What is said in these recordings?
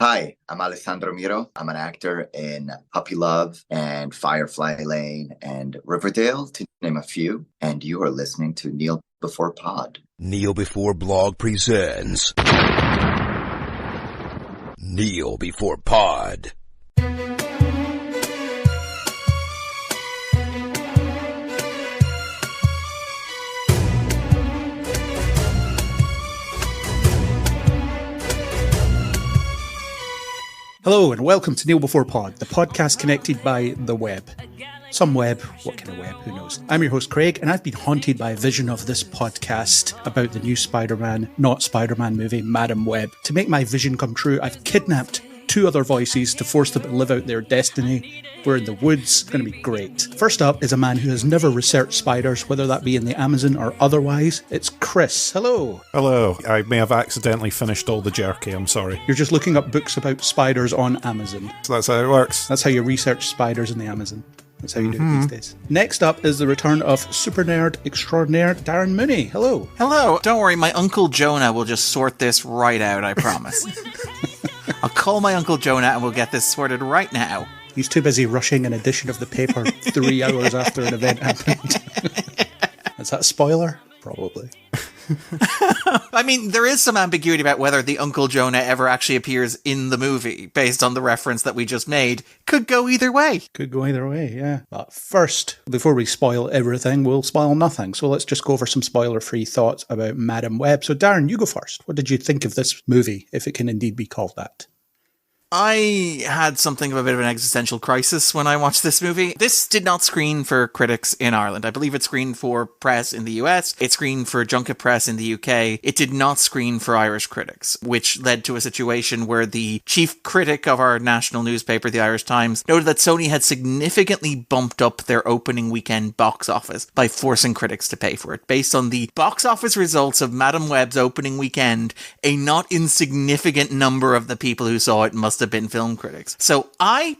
Hi, I'm Alessandro Miro. I'm an actor in Puppy Love and Firefly Lane and Riverdale, to name a few. And you are listening to Kneel Before Pod. Kneel Before Blog presents Kneel Before Pod. Hello and welcome to Kneel Before Pod, the podcast connected by the web. Some web, what kind of web, who knows? I'm your host Craig, and I've been haunted by a vision of this podcast about the new Spider-Man, not Spider-Man movie, Madam Web. To make my vision come true, I've kidnapped two other voices to force them to live out their destiny. We're in the woods, it's going to be great. First up is a man who has never researched spiders, whether that be in the Amazon or otherwise. It's Chris. Hello. Hello. I may have accidentally finished all the jerky, I'm sorry. You're just looking up books about spiders on Amazon. So that's how it works. That's how you research spiders in the Amazon. That's how you do it these days. Next up is the return of super nerd extraordinaire Darren Mooney. Hello. Hello. Don't worry, my Uncle Jonah will just sort this right out, I promise. I'll call my Uncle Jonah and we'll get this sorted right now. He's too busy rushing an edition of the paper 3 hours after an event happened. Is that a spoiler? Probably. I mean, there is some ambiguity about whether the Uncle Jonah ever actually appears in the movie, based on the reference that we just made. Could go either way. Could go either way, yeah. But first, before we spoil everything, we'll spoil nothing. So let's just go over some spoiler-free thoughts about Madam Web. So Darren, you go first. What did you think of this movie, if it can indeed be called that? I had something of a bit of an existential crisis when I watched this movie. This did not screen for critics in Ireland. I believe it screened for press in the US. It screened for junket press in the UK. It did not screen for Irish critics, which led to a situation where the chief critic of our national newspaper, the Irish Times, noted that Sony had significantly bumped up their opening weekend box office by forcing critics to pay for it. Based on the box office results of Madam Web's opening weekend, a not insignificant number of the people who saw it must have been film critics. So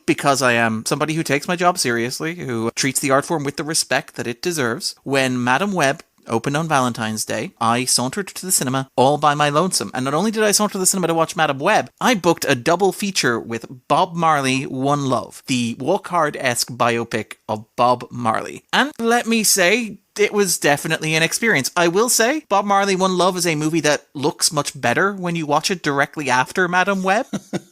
because I am somebody who takes my job seriously, who treats the art form with the respect that it deserves, when Madam Web opened on Valentine's Day, I sauntered to the cinema all by my lonesome. And not only did I saunter to the cinema to watch Madam Web, I booked a double feature with Bob Marley, One Love, the Walk Hard-esque biopic of Bob Marley. And let me say, it was definitely an experience. I will say, Bob Marley, One Love is a movie that looks much better when you watch it directly after Madam Web,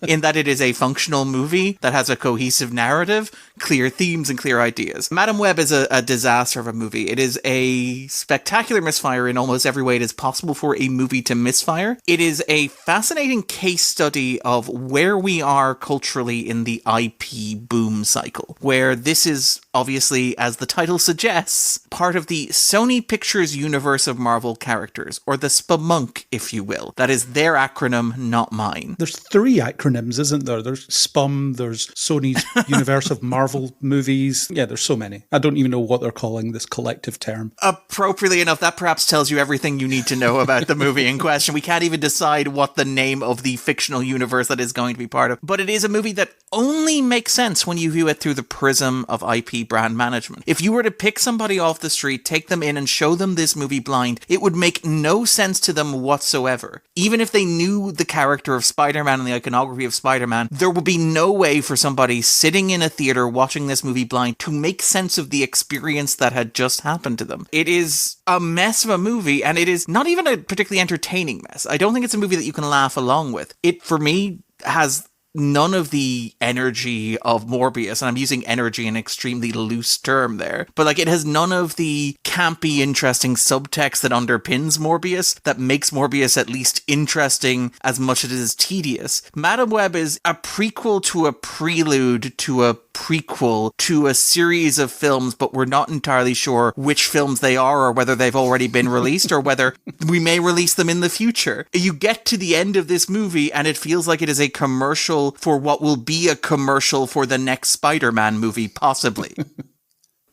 in that it is a functional movie that has a cohesive narrative, clear themes, and clear ideas. Madam Web is a disaster of a movie. It is a spectacular misfire in almost every way it is possible for a movie to misfire. It is a fascinating case study of where we are culturally in the IP boom cycle, where this is obviously, as the title suggests, part of the Sony Pictures universe of Marvel characters, or the SPUMM, if you will. That is their acronym, not mine. There's 3 acronyms, isn't there? There's SPUMM, there's Sony's universe of Marvel movies. Yeah, there's so many. I don't even know what they're calling this collective term. Appropriately enough, that perhaps tells you everything you need to know about the movie in question. We can't even decide what the name of the fictional universe that is going to be part of. But it is a movie that only makes sense when you view it through the prism of IP brand management. If you were to pick somebody off the street, take them in and show them this movie blind, it would make no sense to them whatsoever. Even if they knew the character of Spider-Man and the iconography of Spider-Man, there would be no way for somebody sitting in a theater watching this movie blind to make sense of the experience that had just happened to them. It is a mess of a movie, and it is not even a particularly entertaining mess. I don't think it's a movie that you can laugh along with. It, for me, has none of the energy of Morbius, and I'm using energy in an extremely loose term there, but like it has none of the campy, interesting subtext that underpins Morbius, that makes Morbius at least interesting as much as it is tedious. Madam Web is a prequel to a prelude to a prequel to a series of films, but we're not entirely sure which films they are, or whether they've already been released, or whether we may release them in the future. You get to the end of this movie and it feels like it is a commercial for what will be a commercial for the next Spider-Man movie, possibly.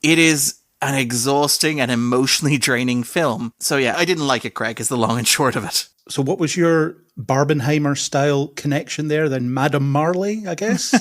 It is an exhausting and emotionally draining film. So yeah, I didn't like it, Craig, is the long and short of it. So what was your Barbenheimer-style connection there then? Madam Marley, I guess?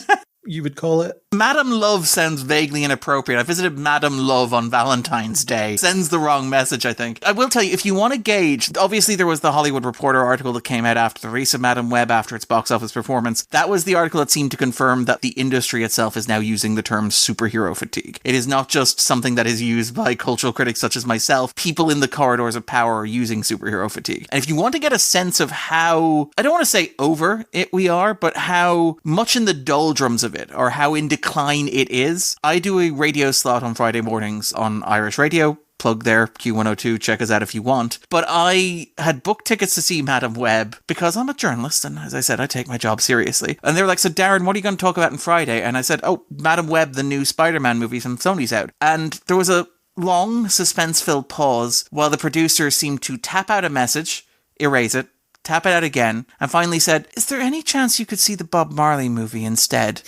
You would call it? Madam Love sounds vaguely inappropriate. I visited Madam Love on Valentine's Day. Sends the wrong message, I think. I will tell you, if you want to gauge, obviously there was the Hollywood Reporter article that came out after the release of Madam Web after its box office performance. That was the article that seemed to confirm that the industry itself is now using the term superhero fatigue. It is not just something that is used by cultural critics such as myself. People in the corridors of power are using superhero fatigue. And if you want to get a sense of how, I don't want to say over it we are, but how much in the doldrums of it, or how in decline it is, I do a radio slot on Friday mornings on Irish Radio. Plug there, Q102, check us out if you want. But I had booked tickets to see Madam Web because I'm a journalist, and as I said, I take my job seriously. And they were like, so Darren, what are you going to talk about on Friday? And I said, oh, Madam Web, the new Spider-Man movie from Sony's out. And there was a long, suspense-filled pause while the producer seemed to tap out a message, erase it, tap it out again, and finally said, is there any chance you could see the Bob Marley movie instead?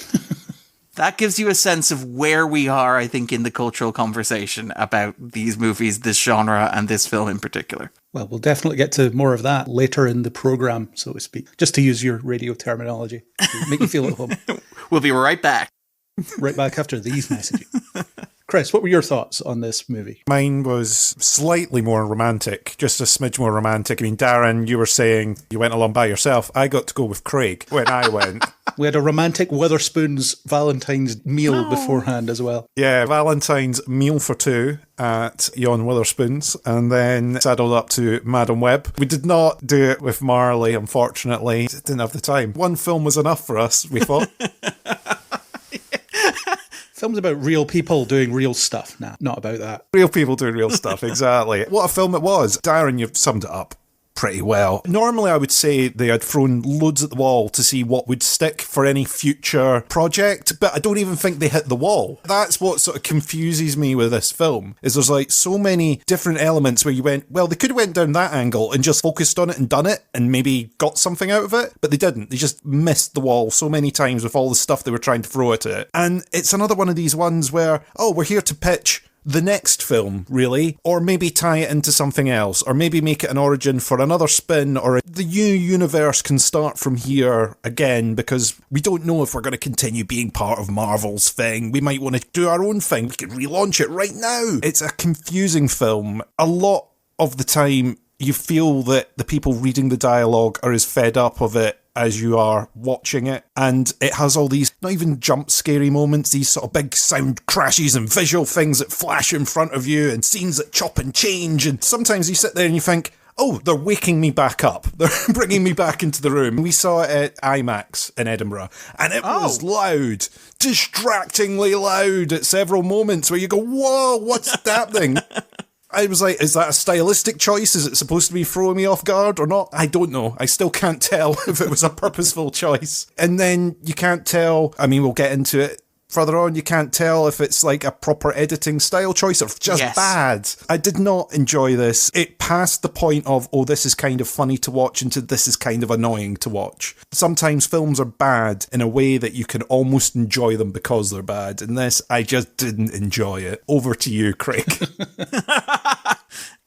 That gives you a sense of where we are, I think, in the cultural conversation about these movies, this genre, and this film in particular. Well, we'll definitely get to more of that later in the programme, so to speak. Just to use your radio terminology. Make you feel at home. We'll be right back. Right back after these messages. Chris, what were your thoughts on this movie? Mine was slightly more romantic, just a smidge more romantic. I mean, Darren, you were saying you went along by yourself. I got to go with Craig when I went. We had a romantic Witherspoon's Valentine's meal beforehand as well. Yeah, Valentine's meal for two at Jon Witherspoon's, and then saddled up to Madam Web. We did not do it with Marley, unfortunately. Didn't have the time. One film was enough for us, we thought. Film's about real people doing real stuff. Nah, not about that. Real people doing real stuff, exactly. What a film it was. Darren, you've summed it up pretty well. Normally I would say they had thrown loads at the wall to see what would stick for any future project, but I don't even think they hit the wall. That's what sort of confuses me with this film, is there's like so many different elements where you went, well, they could have went down that angle and just focused on it and done it and maybe got something out of it, but they didn't. They just missed the wall so many times with all the stuff they were trying to throw at it. And it's another one of these ones where, oh, we're here to pitch the next film, really, or maybe tie it into something else, or maybe make it an origin for another spin, or the new universe can start from here again, because we don't know if we're going to continue being part of Marvel's thing. We might want to do our own thing. We can relaunch it right now. It's a confusing film. A lot of the time, you feel that the people reading the dialogue are as fed up of it as you are watching it, and it has all these not even jump scary moments, these sort of big sound crashes and visual things that flash in front of you and scenes that chop and change, and sometimes you sit there and you think, oh, they're waking me back up. They're bringing me back into the room. We saw it at IMAX in Edinburgh, and it was loud, distractingly loud at several moments where you go, whoa, what's happening? I was like, is that a stylistic choice? Is it supposed to be throwing me off guard or not? I don't know. I still can't tell if it was a purposeful choice. And then you can't tell, I mean, we'll get into it further on, you can't tell if it's like a proper editing style choice or just bad. I did not enjoy this. It passed the point of, oh, this is kind of funny to watch, into this is kind of annoying to watch. Sometimes films are bad in a way that you can almost enjoy them because they're bad. And this, I just didn't enjoy it. Over to you, Craig.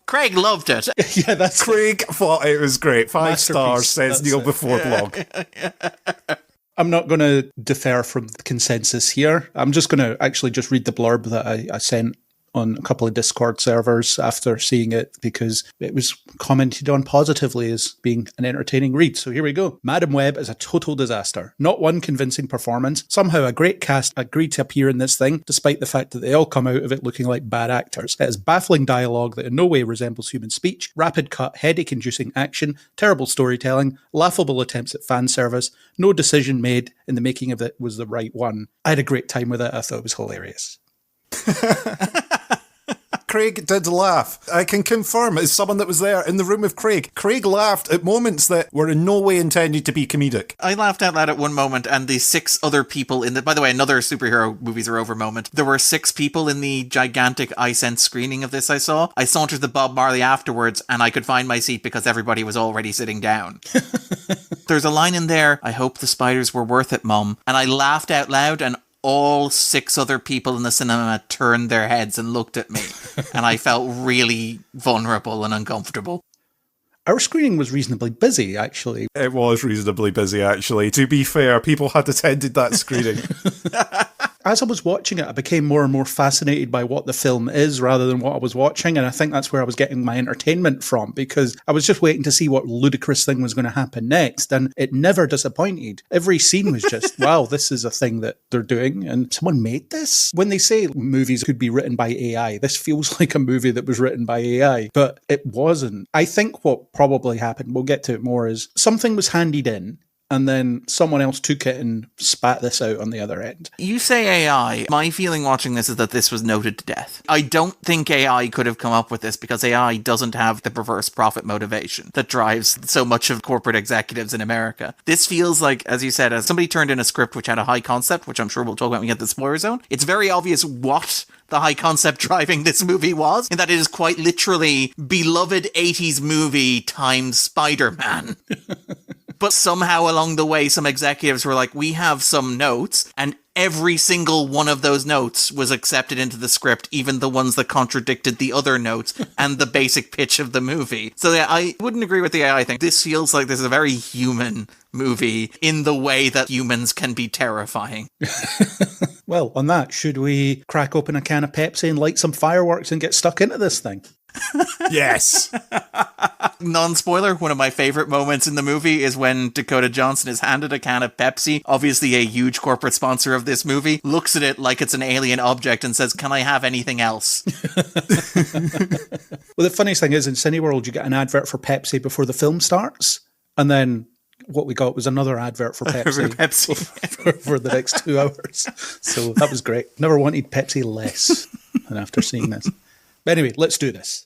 Craig loved it. Yeah, that's Craig thought it was great. 5 stars, says Neil Before Blog. I'm not going to defer from the consensus here. I'm just going to actually just read the blurb that I sent on a couple of Discord servers after seeing it, because it was commented on positively as being an entertaining read. So here we go. Madam Web is a total disaster. Not one convincing performance. Somehow a great cast agreed to appear in this thing, despite the fact that they all come out of it looking like bad actors. It has baffling dialogue that in no way resembles human speech, rapid cut, headache-inducing action, terrible storytelling, laughable attempts at fan service. No decision made in the making of it was the right one. I had a great time with it. I thought it was hilarious. Craig did laugh. I can confirm, as someone that was there in the room with Craig, Craig laughed at moments that were in no way intended to be comedic. I laughed out loud at one moment, and the 6 other people in the... By the way, another superhero movies are over moment. There were 6 people in the gigantic iSense screening of this I saw. I sauntered to Bob Marley afterwards, and I could find my seat because everybody was already sitting down. There's a line in there, I hope the spiders were worth it, Mum. And I laughed out loud, and all 6 other people in the cinema turned their heads and looked at me. And I felt really vulnerable and uncomfortable. Our screening was reasonably busy, actually. It was reasonably busy, actually. To be fair, people had attended that screening. as I was watching it, I became more and more fascinated by what the film is rather than what I was watching. And I think that's where I was getting my entertainment from, because I was just waiting to see what ludicrous thing was going to happen next. And it never disappointed. Every scene was just, wow, this is a thing that they're doing. And someone made this? When they say movies could be written by AI, this feels like a movie that was written by AI, but it wasn't. I think what probably happened, we'll get to it more, is something was handed in, and then someone else took it and spat this out on the other end. You say AI. My feeling watching this is that this was noted to death. I don't think AI could have come up with this because AI doesn't have the perverse profit motivation that drives so much of corporate executives in America. This feels like, as you said, as somebody turned in a script which had a high concept, which I'm sure we'll talk about when we get to the spoiler zone. It's very obvious what the high concept driving this movie was, in that it is quite literally beloved 80s movie times Spider-Man. But somehow along the way, some executives were like, we have some notes, and every single one of those notes was accepted into the script, even the ones that contradicted the other notes and the basic pitch of the movie. So yeah, I wouldn't agree with the AI thing. This feels like this is a very human movie in the way that humans can be terrifying. Well, on that, should we crack open a can of Pepsi and light some fireworks and get stuck into this thing? Yes. Non-spoiler, one of my favorite moments in the movie is when Dakota Johnson is handed a can of Pepsi, obviously a huge corporate sponsor of this movie, looks at it like it's an alien object and says, "Can I have anything else?" Well, the funniest thing is, in Cineworld, you get an advert for Pepsi before the film starts, and then what we got was another advert for Pepsi, for the next 2 hours. So that was great. Never wanted Pepsi less than after seeing this. But anyway, let's do this.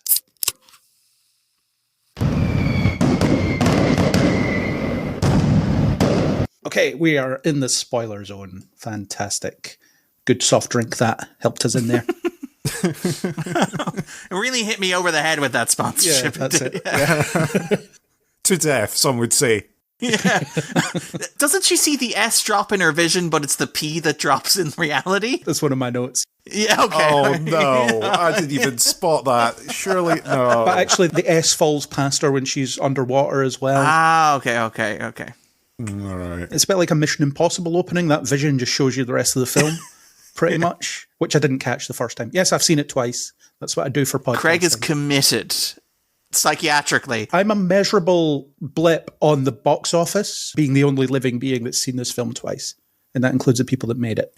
Okay, we are in the spoiler zone. Fantastic. Good soft drink that helped us in there. It really hit me over the head with that sponsorship. Yeah, that's it. Yeah. To death, some would say. Yeah. Doesn't she see the S drop in her vision, but it's the P that drops in reality? That's one of my notes. Yeah, okay. Oh, no. I didn't even spot that. Surely, no. But actually, the S falls past her when she's underwater as well. Ah, okay. All right. It's a bit like a Mission Impossible opening. That vision just shows you the rest of the film, pretty much, which I didn't catch the first time. Yes, I've seen it twice. That's what I do for podcasting. Craig is committed psychiatrically. I'm a measurable blip on the box office, being the only living being that's seen this film twice. And that includes the people that made it.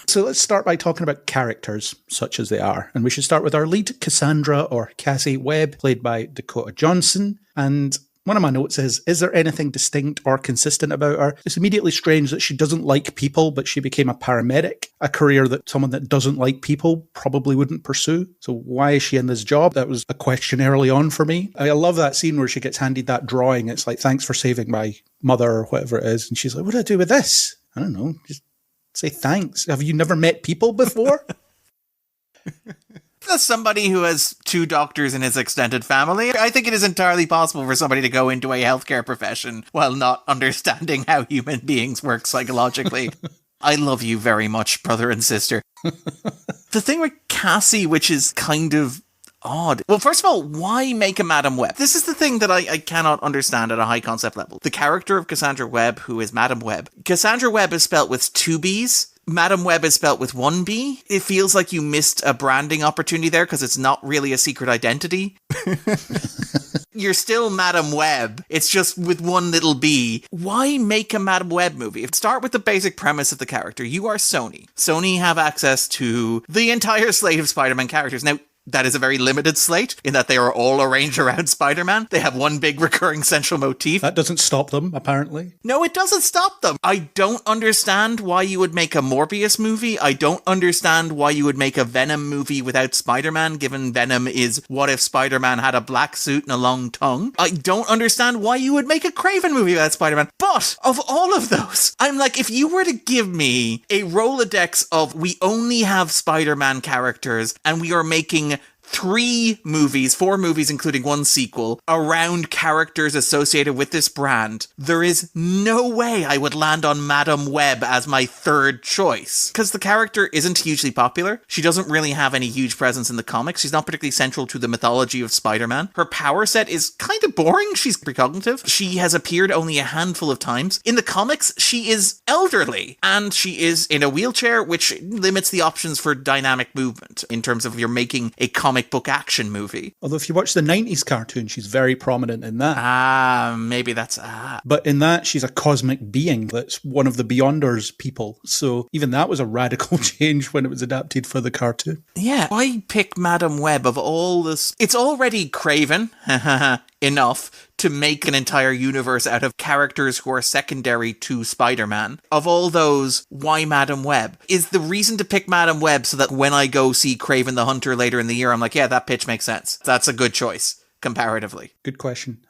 So let's start by talking about characters, such as they are. And we should start with our lead, Cassandra, or Cassie Webb, played by Dakota Johnson. And one of my notes is there anything distinct or consistent about her? It's immediately strange that she doesn't like people, but she became a paramedic, a career that someone that doesn't like people probably wouldn't pursue. So why is she in this job? That was a question early on for me. I love that scene where she gets handed that drawing. It's like, thanks for saving my mother, or whatever it is. And she's like, what do I do with this? I don't know. Just say thanks. Have you never met people before? As somebody who has 2 doctors in his extended family, I think it is entirely possible for somebody to go into a healthcare profession while not understanding how human beings work psychologically. I love you very much, brother and sister. The thing with Cassie, which is kind of odd. Well, first of all, why make a Madam Web? This is the thing that I cannot understand at a high concept level. The character of Cassandra Webb, who is Madam Web. Cassandra Webb is spelt with 2 B's. Madam Web is spelt with 1 B. It feels like you missed a branding opportunity there because it's not really a secret identity. You're still Madam Web. It's just with 1 little B. Why make a Madam Web movie? Start with the basic premise of the character. You are Sony. Sony have access to the entire slate of Spider-Man characters. Now, that is a very limited slate in that they are all arranged around Spider-Man. They have 1 big recurring central motif. That doesn't stop them, apparently. No, it doesn't stop them. I don't understand why you would make a Morbius movie. I don't understand why you would make a Venom movie without Spider-Man, given Venom is what if Spider-Man had a black suit and a long tongue. I don't understand why you would make a Craven movie without Spider-Man. But of all of those, I'm like, if you were to give me a Rolodex of we only have Spider-Man characters and we are making 4 movies, including one sequel, around characters associated with this brand, there is no way I would land on Madam Web as my third choice. Because the character isn't hugely popular. She doesn't really have any huge presence in the comics. She's not particularly central to the mythology of Spider-Man. Her power set is kind of boring. She's precognitive. She has appeared only a handful of times. In the comics, she is elderly, and she is in a wheelchair, which limits the options for dynamic movement in terms of you're making a comic book action movie. Although if you watch the 90s cartoon, she's very prominent in that. Maybe that's... But in that, she's a cosmic being that's one of the Beyonders people. So even that was a radical change when it was adapted for the cartoon. Yeah, why pick Madam Web of all this? It's already craven enough to make an entire universe out of characters who are secondary to Spider-Man. Of all those, why Madam Web? Is the reason to pick Madam Web so that when I go see Kraven the Hunter later in the year, I'm like, yeah, that pitch makes sense. That's a good choice, comparatively. Good question.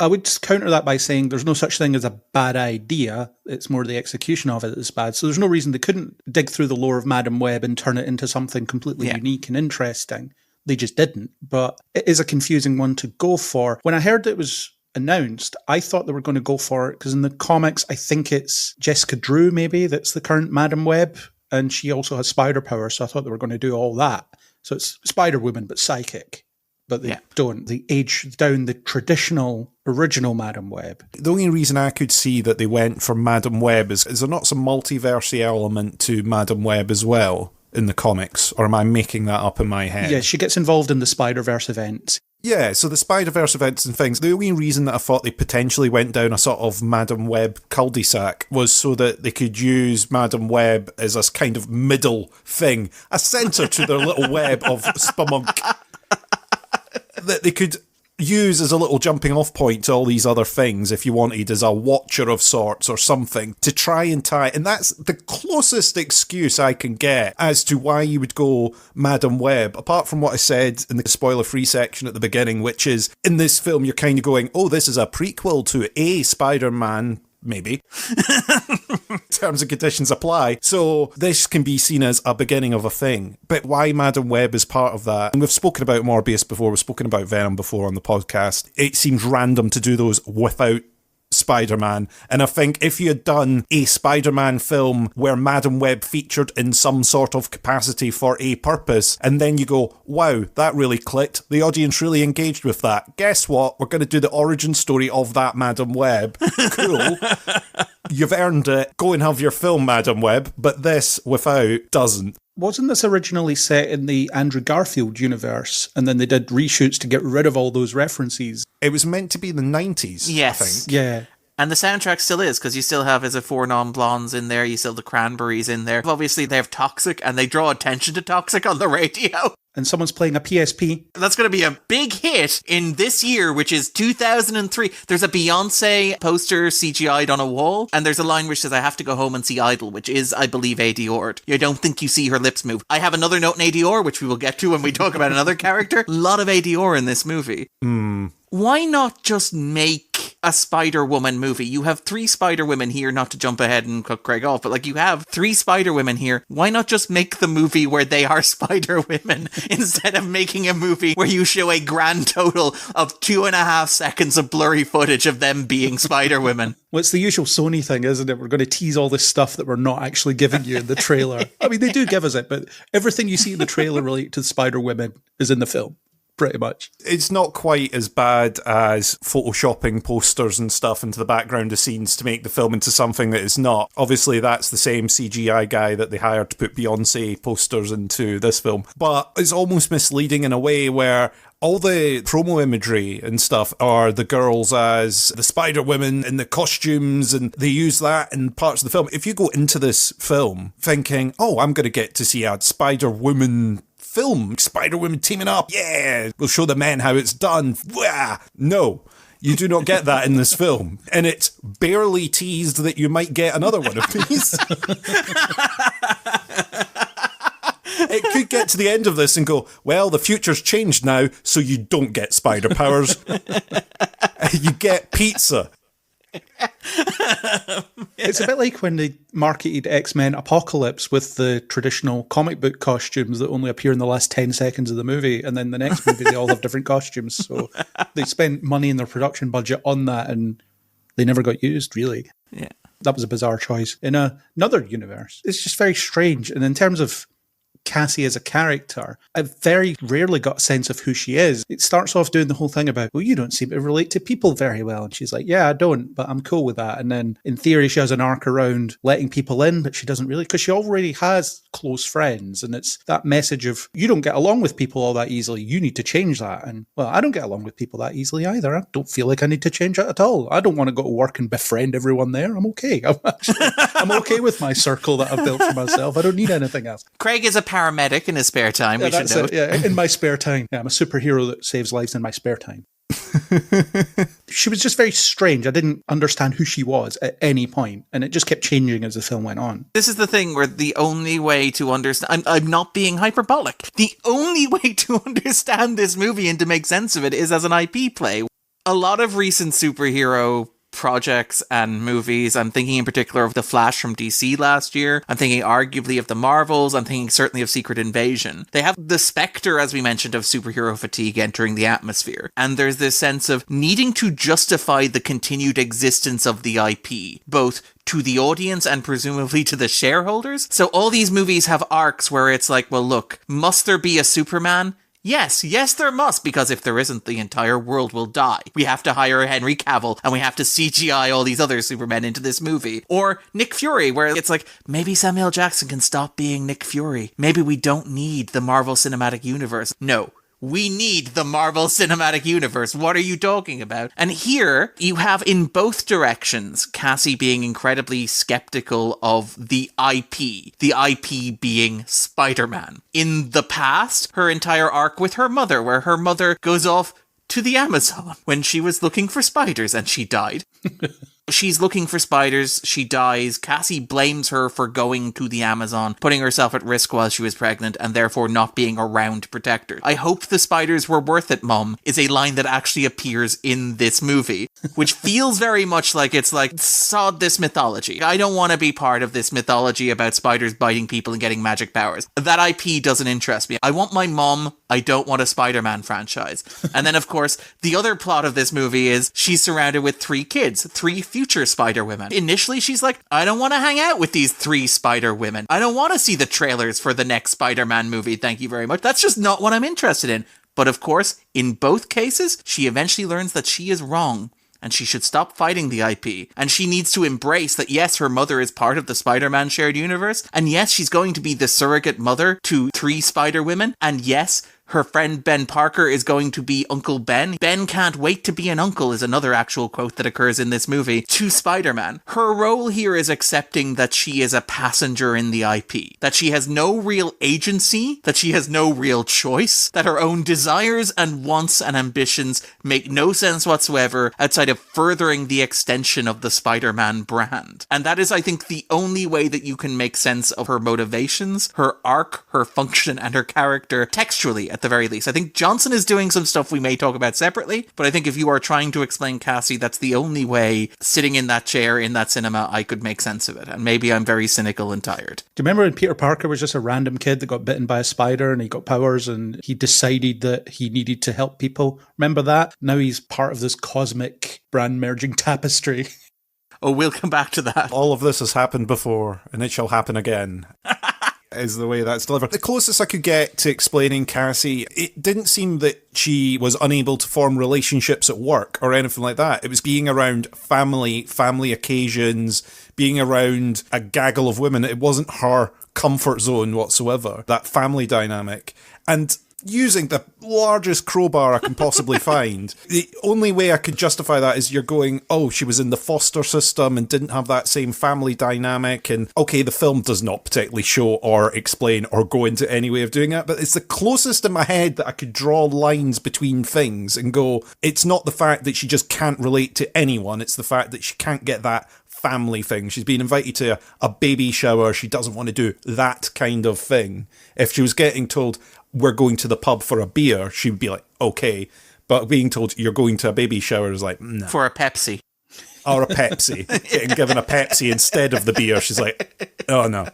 I would just counter that by saying there's no such thing as a bad idea. It's more the execution of it that's bad. So there's no reason they couldn't dig through the lore of Madam Web and turn it into something completely unique and interesting. They just didn't. But it is a confusing one to go for. When I heard it was announced, I thought they were going to go for it because in the comics, I think it's Jessica Drew maybe that's the current Madam Web. And she also has spider power. So I thought they were going to do all that. So it's Spider-Woman, but psychic. But they don't. They age down the traditional, original Madam Web. The only reason I could see that they went for Madam Web is there not some multiverse element to Madam Web as well in the comics? Or am I making that up in my head? Yeah, she gets involved in the Spider-Verse events. Yeah, so the Spider-Verse events and things, the only reason that I thought they potentially went down a sort of Madam Web cul-de-sac was so that they could use Madam Web as a kind of middle thing, a centre to their little web of SPUMM that they could use as a little jumping off point to all these other things if you wanted as a watcher of sorts or something to try and tie. And that's the closest excuse I can get as to why you would go Madam Web, apart from what I said in the spoiler-free section at the beginning, which is in this film you're kind of going, oh, this is a prequel to a Spider-Man, maybe. Terms and conditions apply. So this can be seen as a beginning of a thing. But why Madam Web is part of that? And we've spoken about Morbius before, we've spoken about Venom before on the podcast. It seems random to do those without Spider-Man. And I think if you had done a Spider-Man film where Madam Web featured in some sort of capacity for a purpose, and then you go, wow, that really clicked. The audience really engaged with that. Guess what? We're going to do the origin story of that Madam Web. Cool. You've earned it. Go and have your film, Madam Web. But this, without, doesn't. Wasn't this originally set in the Andrew Garfield universe? And then they did reshoots to get rid of all those references. It was meant to be the 90s, yes. I think. Yeah. And the soundtrack still is, because you still have, as a 4 Non-Blondes in there, you still have the Cranberries in there. Obviously, they have Toxic, and they draw attention to Toxic on the radio. And someone's playing a PSP. That's going to be a big hit in this year, which is 2003. There's a Beyonce poster CGI'd on a wall, and there's a line which says, I have to go home and see Idol, which is, I believe, Dior. I don't think you see her lips move. I have another note in Dior, which we will get to when we talk about another character. A lot of Dior in this movie. Why not just make a Spider-Woman movie? You have 3 Spider-Women here, not to jump ahead and cut Craig off, but like you have 3 Spider-Women here. Why not just make the movie where they are Spider-Women instead of making a movie where you show a grand total of 2.5 seconds of blurry footage of them being Spider-Women? Well, it's the usual Sony thing, isn't it? We're going to tease all this stuff that we're not actually giving you in the trailer. I mean, they do give us it, but everything you see in the trailer related to Spider-Women is in the film. Pretty much. It's not quite as bad as photoshopping posters and stuff into the background of scenes to make the film into something that it's not. Obviously, that's the same CGI guy that they hired to put Beyonce posters into this film. But it's almost misleading in a way where all the promo imagery and stuff are the girls as the Spider-Women in the costumes, and they use that in parts of the film. If you go into this film thinking, oh, I'm going to get to see a Spider-Woman film, Spider-Woman teaming up, yeah, we'll show the men how it's done. Wah! No, you do not get that in this film. And it's barely teased that you might get another one of these. It could get to the end of this and go, well, the future's changed now, so you don't get spider powers. You get pizza. It's a bit like when they marketed X-Men Apocalypse with the traditional comic book costumes that only appear in the last 10 seconds of the movie, and then the next movie they all have different costumes. So they spent money in their production budget on that, and they never got used, really. Yeah. That was a bizarre choice. In another universe, it's just very strange. And in terms of Cassie as a character, I very rarely got a sense of who she is. It starts off doing the whole thing about, well, you don't seem to relate to people very well. And she's like, yeah, I don't, but I'm cool with that. And then in theory, she has an arc around letting people in, but she doesn't really, because she already has close friends. And it's that message of, you don't get along with people all that easily. You need to change that. And well, I don't get along with people that easily either. I don't feel like I need to change it at all. I don't want to go to work and befriend everyone there. I'm okay. I'm okay with my circle that I've built for myself. I don't need anything else. Craig is a paramedic in his spare time, we should note. Yeah, in my spare time. Yeah, I'm a superhero that saves lives in my spare time. She was just very strange. I didn't understand who she was at any point, and it just kept changing as the film went on. This is the thing where the only way to understand... I'm not being hyperbolic. The only way to understand this movie and to make sense of it is as an IP play. A lot of recent superhero projects and movies, I'm thinking in particular of The Flash from DC last year, I'm thinking arguably of the Marvels, I'm thinking certainly of Secret Invasion. They have the specter, as we mentioned, of superhero fatigue entering the atmosphere, and there's this sense of needing to justify the continued existence of the IP, both to the audience and presumably to the shareholders. So all these movies have arcs where it's like, well look, must there be a Superman? Yes, there must, because if there isn't, the entire world will die. We have to hire Henry Cavill, and we have to CGI all these other Supermen into this movie. Or Nick Fury, where it's like, maybe Samuel Jackson can stop being Nick Fury. Maybe we don't need the Marvel Cinematic Universe. No. We need the Marvel Cinematic Universe. What are you talking about? And here, you have in both directions, Cassie being incredibly skeptical of the IP being Spider-Man. In the past, her entire arc with her mother, where her mother goes off to the Amazon when she was looking for spiders and she died. She's looking for spiders, she dies, Cassie blames her for going to the Amazon, putting herself at risk while she was pregnant, and therefore not being around to protect her. I hope the spiders were worth it, Mom, is a line that actually appears in this movie, which feels very much like it's like, sod this mythology. I don't want to be part of this mythology about spiders biting people and getting magic powers. That IP doesn't interest me. I want my mom, I don't want a Spider-Man franchise. And then, of course, the other plot of this movie is she's surrounded with 3 kids, 3 future Spider-Women. Initially, she's like, I don't want to hang out with these 3 Spider-Women. I don't want to see the trailers for the next Spider-Man movie, thank you very much. That's just not what I'm interested in. But of course, in both cases, she eventually learns that she is wrong. And she should stop fighting the IP. And she needs to embrace that, yes, her mother is part of the Spider-Man shared universe. And yes, she's going to be the surrogate mother to 3 Spider-Women. And yes, her friend Ben Parker is going to be Uncle Ben. Ben can't wait to be an uncle is another actual quote that occurs in this movie to Spider-Man. Her role here is accepting that she is a passenger in the IP, that she has no real agency, that she has no real choice, that her own desires and wants and ambitions make no sense whatsoever outside of furthering the extension of the Spider-Man brand. And that is, I think, the only way that you can make sense of her motivations, her arc, her function, and her character textually, at the very least. I think Johnson is doing some stuff we may talk about separately, but I think if you are trying to explain Cassie, that's the only way, sitting in that chair in that cinema, I could make sense of it. And maybe I'm very cynical and tired. Do you remember when Peter Parker was just a random kid that got bitten by a spider and he got powers and he decided that he needed to help people? Remember that? Now he's part of this cosmic brand merging tapestry. Oh, we'll come back to that. All of this has happened before, and it shall happen again. Is the way that's delivered. The closest I could get to explaining Cassie, it didn't seem that she was unable to form relationships at work or anything like that. It was being around family occasions, being around a gaggle of women. It wasn't her comfort zone whatsoever, that family dynamic. And using the largest crowbar I can possibly find, the only way I could justify that is you're going, oh, she was in the foster system and didn't have that same family dynamic. And okay, the film does not particularly show or explain or go into any way of doing that, but it's the closest in my head that I could draw lines between things and go, it's not the fact that she just can't relate to anyone, it's the fact that she can't get that family thing. She's been invited to a baby shower, she doesn't want to do that kind of thing. If she was getting told, we're going to the pub for a beer, she would be like, okay. But being told you're going to a baby shower is like, no. For a Pepsi. Or a Pepsi. Getting given a Pepsi instead of the beer. She's like, oh no.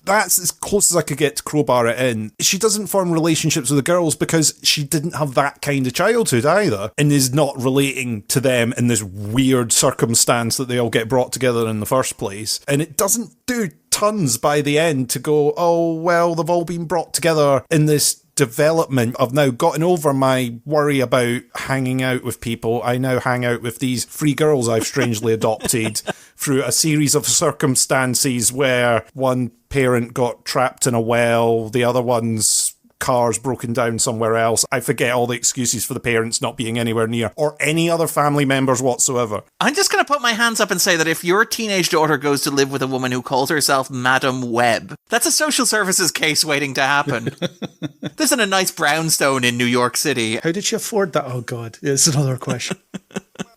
That's as close as I could get to crowbar it in. She doesn't form relationships with the girls because she didn't have that kind of childhood either, and is not relating to them in this weird circumstance that they all get brought together in the first place. And it doesn't do tons by the end to go, oh, well, they've all been brought together in this development. I've now gotten over my worry about hanging out with people. I now hang out with these three girls I've strangely adopted through a series of circumstances where one parent got trapped in a well, the other one's car's broken down somewhere else. I forget all the excuses for the parents not being anywhere near, or any other family members whatsoever. I'm just going to put my hands up and say that if your teenage daughter goes to live with a woman who calls herself Madam Webb, that's a social services case waiting to happen. This isn't a nice brownstone in New York City. How did she afford that? Oh, God. It's another question.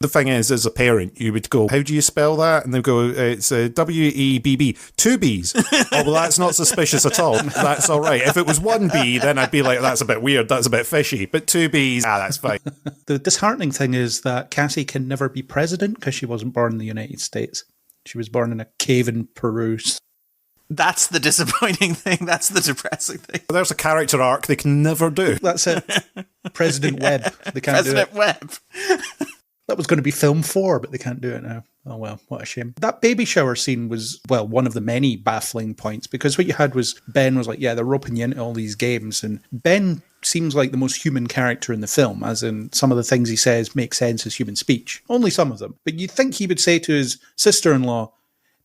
The thing is, as a parent, you would go, how do you spell that? And they'd go, it's W-E-B-B. 2 B's. Oh, well, that's not suspicious at all. That's all right. If it was 1 B, then I'd be like, that's a bit weird. That's a bit fishy. But 2 B's, that's fine. The disheartening thing is that Cassie can never be president because she wasn't born in the United States. She was born in a cave in Peru. That's the disappointing thing. That's the depressing thing. There's a character arc they can never do. That's it. President Webb. They can't President do it. Webb. That was going to be film 4, but they can't do it now. Oh, well, what a shame. That baby shower scene was, well, one of the many baffling points, because what you had was Ben was like, yeah, they're roping you into all these games, and Ben seems like the most human character in the film, as in some of the things he says make sense as human speech. Only some of them. But you'd think he would say to his sister-in-law,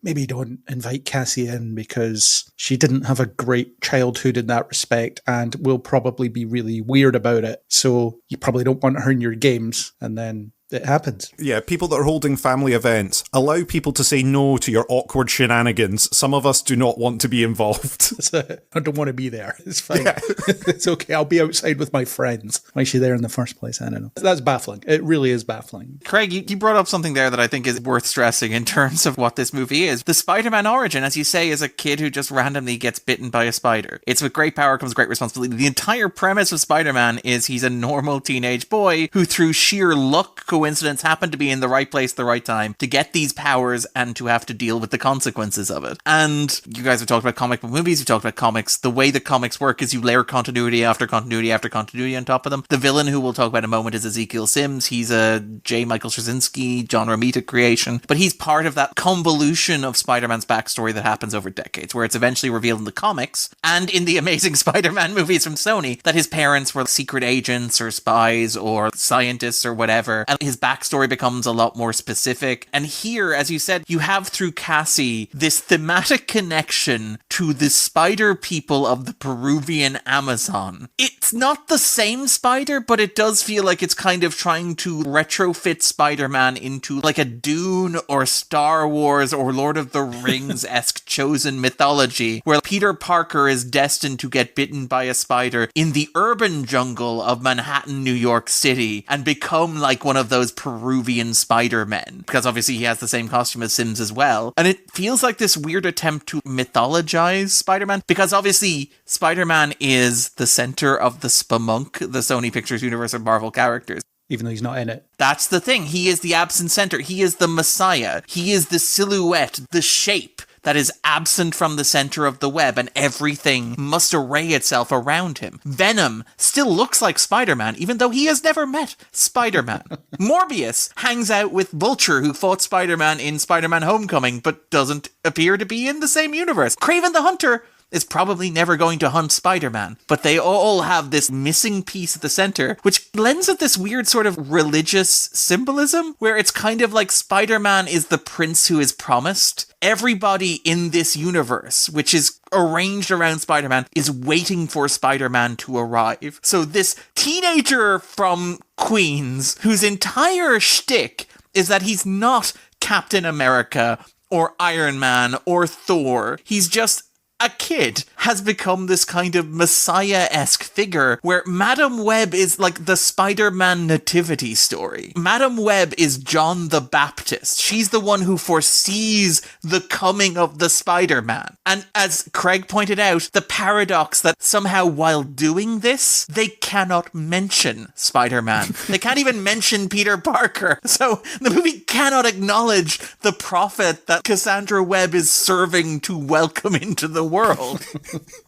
maybe don't invite Cassie in because she didn't have a great childhood in that respect and will probably be really weird about it. So you probably don't want her in your games. And then it happens. Yeah, people that are holding family events, allow people to say no to your awkward shenanigans. Some of us do not want to be involved. I don't want to be there. It's fine. Yeah. It's okay. I'll be outside with my friends. Why is she there in the first place? I don't know. That's baffling. It really is baffling. Craig, you brought up something there that I think is worth stressing in terms of what this movie is. The Spider-Man origin, as you say, is a kid who just randomly gets bitten by a spider. It's with great power comes great responsibility. The entire premise of Spider-Man is he's a normal teenage boy who, through sheer luck, coincidence, happened to be in the right place at the right time to get these powers and to have to deal with the consequences of it. And you guys have talked about comic book movies, you've talked about comics. The way the comics work is you layer continuity after continuity after continuity on top of them. The villain, who we'll talk about in a moment, is Ezekiel Sims. He's a J. Michael Straczynski, John Romita creation, but he's part of that convolution of Spider-Man's backstory that happens over decades, where it's eventually revealed in the comics and in the Amazing Spider-Man movies from Sony that his parents were secret agents or spies or scientists or whatever, and his backstory becomes a lot more specific. And here, as you said, you have through Cassie this thematic connection to the spider people of the Peruvian Amazon. It's not the same spider, but it does feel like it's kind of trying to retrofit Spider-Man into like a Dune or Star Wars or Lord of the Rings-esque chosen mythology, where Peter Parker is destined to get bitten by a spider in the urban jungle of Manhattan, New York City, and become like one of those Peruvian Spider-Men, because obviously he has the same costume as Sims as well. And it feels like this weird attempt to mythologize Spider-Man, because obviously Spider-Man is the center of the SPUMM, the Sony Pictures universe of Marvel characters. Even though he's not in it. That's the thing. He is the absent center. He is the Messiah. He is the silhouette, the shape that is absent from the center of the web, and everything must array itself around him. Venom still looks like Spider-Man, even though he has never met Spider-Man. Morbius hangs out with Vulture, who fought Spider-Man in Spider-Man Homecoming, but doesn't appear to be in the same universe. Kraven the Hunter is probably never going to hunt Spider-Man, but they all have this missing piece at the center, which lends it this weird sort of religious symbolism, where it's kind of like Spider-Man is the prince who is promised. Everybody in this universe, which is arranged around Spider-Man, is waiting for Spider-Man to arrive. So this teenager from Queens, whose entire shtick is that he's not Captain America or Iron Man or Thor, he's just a kid has become this kind of messiah-esque figure where Madam Web is like the Spider-Man nativity story. Madam Web is John the Baptist. She's the one who foresees the coming of the Spider-Man. And as Craig pointed out, the paradox that somehow while doing this, they cannot mention Spider-Man. They can't even mention Peter Parker. So the movie cannot acknowledge the prophet that Cassandra Webb is serving to welcome into the world.